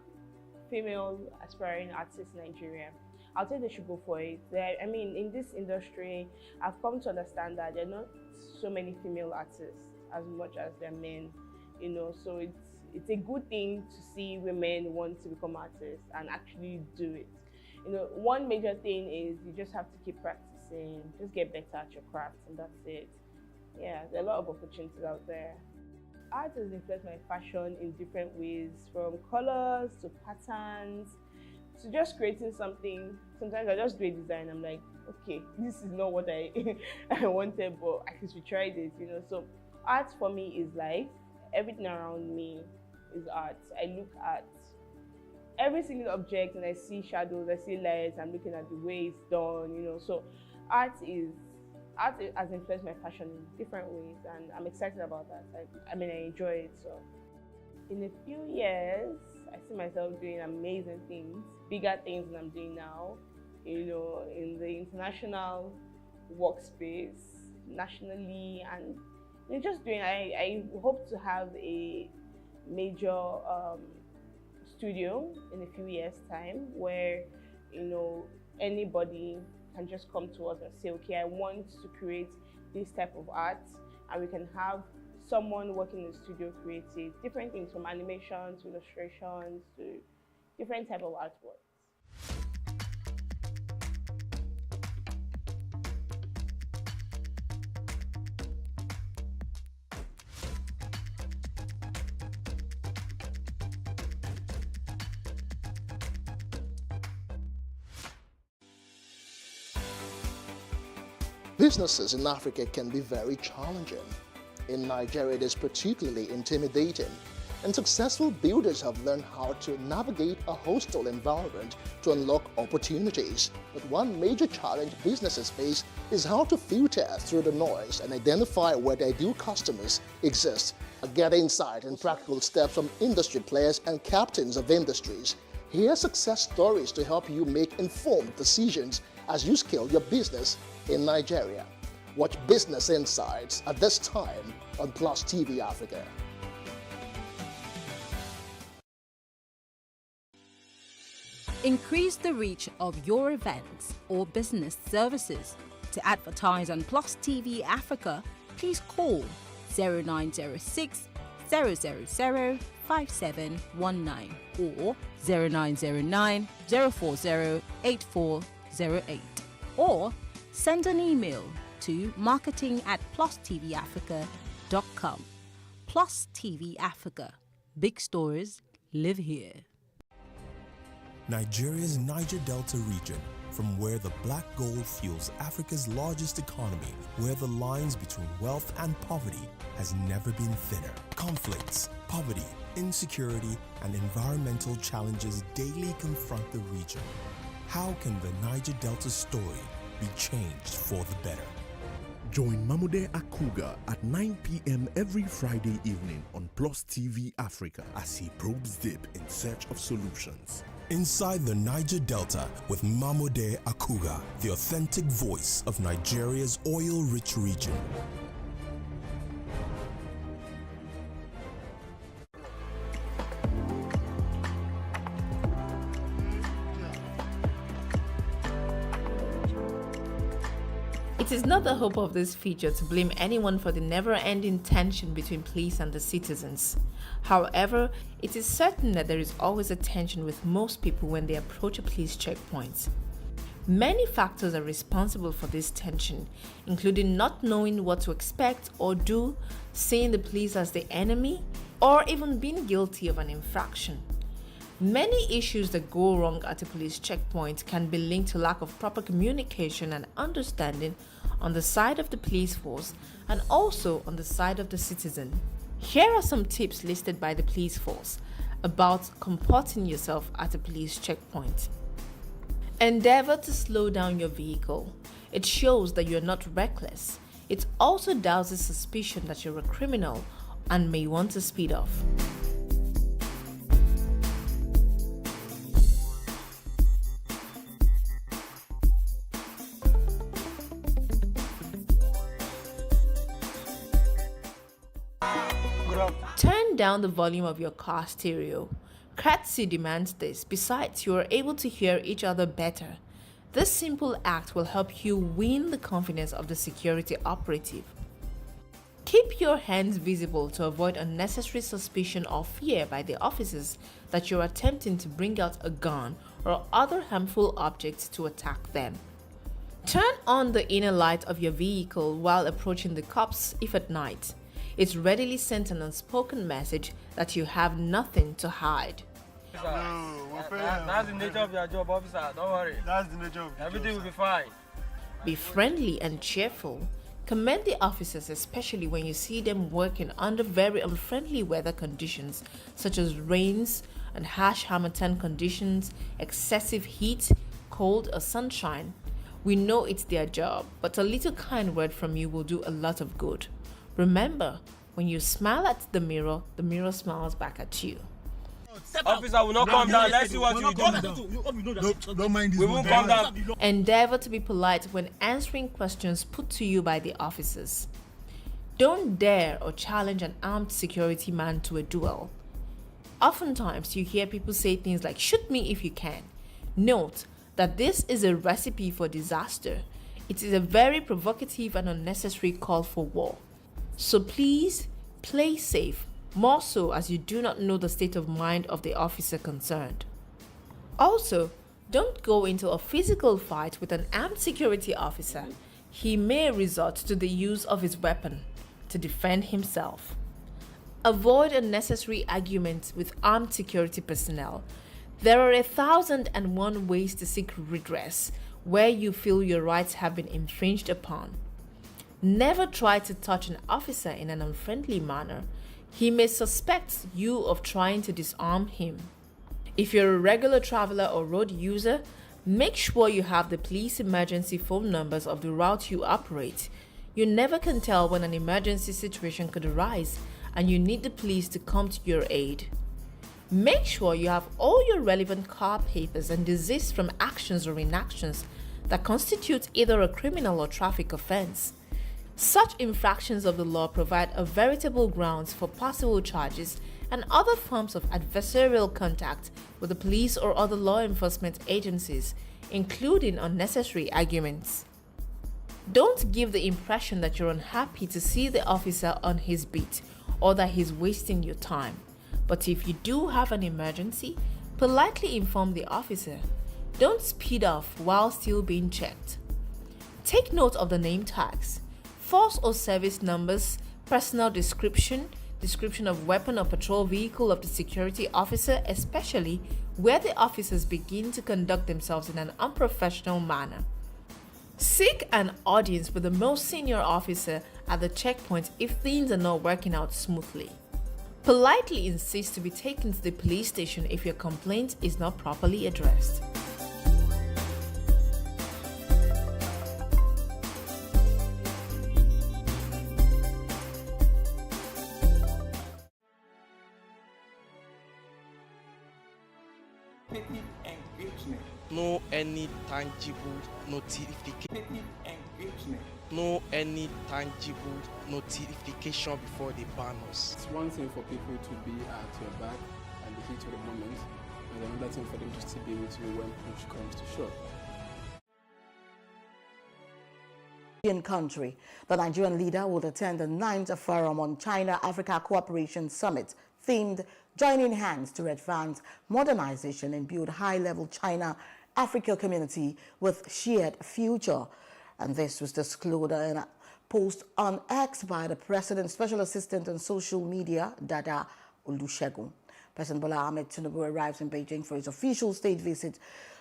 female aspiring artists in Nigeria, I'll say they should go for it. I mean, in this industry, I've come to understand that there are not so many female artists as much as there are men, you know, so it's a good thing to see women want to become artists and actually do it. You know, one major thing is you just have to keep practicing, just get better at your craft, and that's it. Yeah, there are a lot of opportunities out there. Art has influenced my fashion in different ways, from colors to patterns to just creating something. Sometimes I just do a design, I'm like, okay, this is not what I wanted, but at least we tried it, you know. So art for me is life. Everything around me is art. I look at every single object and I see shadows, I see lights, I'm looking at the way it's done, you know. So art has influenced my fashion in different ways, and I'm excited about that. I mean, I enjoy it. So in a few years, I see myself doing amazing things, bigger things than I'm doing now, you know, in the international workspace, nationally, and you know, just doing, I hope to have a major studio in a few years' time where, you know, anybody can just come to us and say, okay, I want to create this type of art, and we can have someone working in the studio create it. Different things, from animation to illustrations to different type of artwork. Businesses in Africa can be very challenging. In Nigeria, it is particularly intimidating, and successful builders have learned how to navigate a hostile environment to unlock opportunities. But one major challenge businesses face is how to filter through the noise and identify where their ideal customers exist. Get insight and practical steps from industry players and captains of industries. Hear success stories to help you make informed decisions as you scale your business in Nigeria. Watch Business Insights at this time on Plus TV Africa. Increase the reach of your events or business services. To advertise on Plus TV Africa, please call 0906 000 5719 or 0909 040 8408, or send an email to marketing@plustvafrica.com. Plus TV Africa. Big stories live here. Nigeria's Niger Delta region, from where the black gold fuels Africa's largest economy, where the lines between wealth and poverty has never been thinner. Conflicts, poverty, insecurity, and environmental challenges daily confront the region. How can the Niger Delta story be changed for the better? Join Mamode Akuga at 9 p.m. every Friday evening on Plus TV Africa as he probes deep in search of solutions. Inside the Niger Delta with Mamode Akuga, the authentic voice of Nigeria's oil-rich region. It is not the hope of this feature to blame anyone for the never-ending tension between police and the citizens. However, it is certain that there is always a tension with most people when they approach a police checkpoint. Many factors are responsible for this tension, including not knowing what to expect or do, seeing the police as the enemy, or even being guilty of an infraction. Many issues that go wrong at a police checkpoint can be linked to lack of proper communication and understanding on the side of the police force and also on the side of the citizen. Here are some tips listed by the police force about comporting yourself at a police checkpoint. Endeavor to slow down your vehicle. It shows that you're not reckless. It also douses suspicion that you're a criminal and may want to speed off. Turn down the volume of your car stereo. Courtesy demands this. Besides, you are able to hear each other better. This simple act will help you win the confidence of the security operative. Keep your hands visible to avoid unnecessary suspicion or fear by the officers that you're attempting to bring out a gun or other harmful objects to attack them. Turn on the inner light of your vehicle while approaching the cops if at night. It readily sends an unspoken message that you have nothing to hide. That's the nature of your job, officer. Don't worry. That's the nature of your Everything job, will be fine. Be friendly and cheerful. Commend the officers, especially when you see them working under very unfriendly weather conditions, such as rains and harsh Harmattan conditions, excessive heat, cold, or sunshine. We know it's their job, but a little kind word from you will do a lot of good. Remember, when you smile at the mirror smiles back at you. Officer will not come down. Let's see what you do. Don't mind this. We won't come down. Endeavor to be polite when answering questions put to you by the officers. Don't dare or challenge an armed security man to a duel. Oftentimes, you hear people say things like, "Shoot me if you can." Note that this is a recipe for disaster. It is a very provocative and unnecessary call for war. So please, play safe, more so as you do not know the state of mind of the officer concerned. Also, don't go into a physical fight with an armed security officer. He may resort to the use of his weapon to defend himself. Avoid unnecessary arguments with armed security personnel. There are 1,001 ways to seek redress where you feel your rights have been infringed upon. Never try to touch an officer in an unfriendly manner. He may suspect you of trying to disarm him. If you're a regular traveler or road user, make sure you have the police emergency phone numbers of the route you operate. You never can tell when an emergency situation could arise and you need the police to come to your aid. Make sure you have all your relevant car papers and desist from actions or inactions that constitute either a criminal or traffic offense. Such infractions of the law provide a veritable grounds for possible charges and other forms of adversarial contact with the police or other law enforcement agencies, including unnecessary arguments. Don't give the impression that you're unhappy to see the officer on his beat or that he's wasting your time. But if you do have an emergency, politely inform the officer. Don't speed off while still being checked. Take note of the name tags, force or service numbers, personal description of weapon or patrol vehicle of the security officer, especially where the officers begin to conduct themselves in an unprofessional manner. Seek an audience with the most senior officer at the checkpoint if things are not working out smoothly. Politely insist to be taken to the police station if your complaint is not properly addressed. Engagement. No any tangible notification. Engagement. No any tangible notification before they ban us. It's one thing for people to be at your back at the heat of the moment, and another thing for them to still be with you when push comes to shove. Country, the Nigerian leader will attend the 9th Forum on China-Africa Cooperation Summit, themed Joining Hands to Advance Modernization and Build High-Level China-Africa Community with Shared Future. And this was disclosed in a post on X by the President's Special Assistant on Social Media, Dada Olusegun. President Bola Ahmed Tinubu arrives in Beijing for his official state visit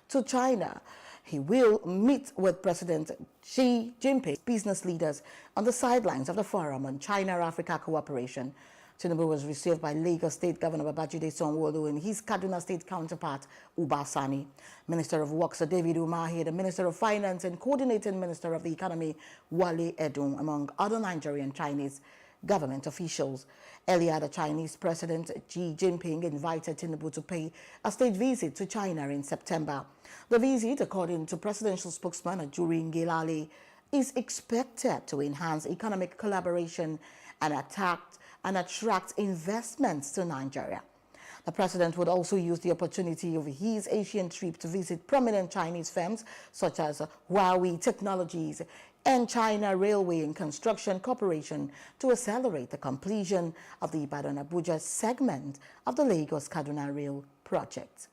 to China. He will meet with President Xi Jinping, business leaders on the sidelines of the Forum on China-Africa Cooperation. Tinubu was received by Lagos State Governor Babajide Sanwo-Olu and his Kaduna State counterpart, Uba Sani. Minister of Works, David Umahi, the Minister of Finance and Coordinating Minister of the Economy, Wale Edun, among other Nigerian Chinese government officials. Earlier, the Chinese President Xi Jinping invited Tinubu to pay a state visit to China in September. The visit, according to presidential spokesman Ajuri Ngelale, is expected to enhance economic collaboration and attract investments to Nigeria. The president would also use the opportunity of his Asian trip to visit prominent Chinese firms such as Huawei Technologies and China Railway and Construction Corporation to accelerate the completion of the Ibadan-Abuja segment of the Lagos-Kaduna Rail project.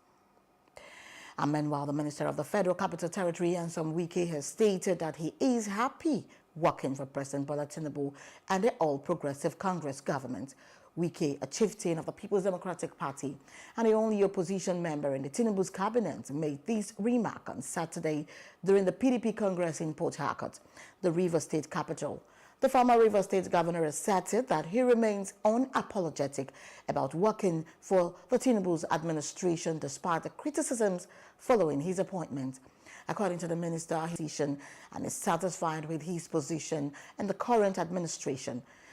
And meanwhile, the Minister of the Federal Capital Territory, Nyesom Wike, has stated that he is happy working for President Bola Tinubu and the All Progressive Congress government. Wike, a chieftain of the People's Democratic Party and the only opposition member in the Tinubu's cabinet, made this remark on Saturday during the PDP Congress in Port Harcourt, the Rivers State capital. The former Rivers State governor asserted that he remains unapologetic about working for the Tinubu's administration despite the criticisms following his appointment. According to the minister, he's and is satisfied with his position in the current administration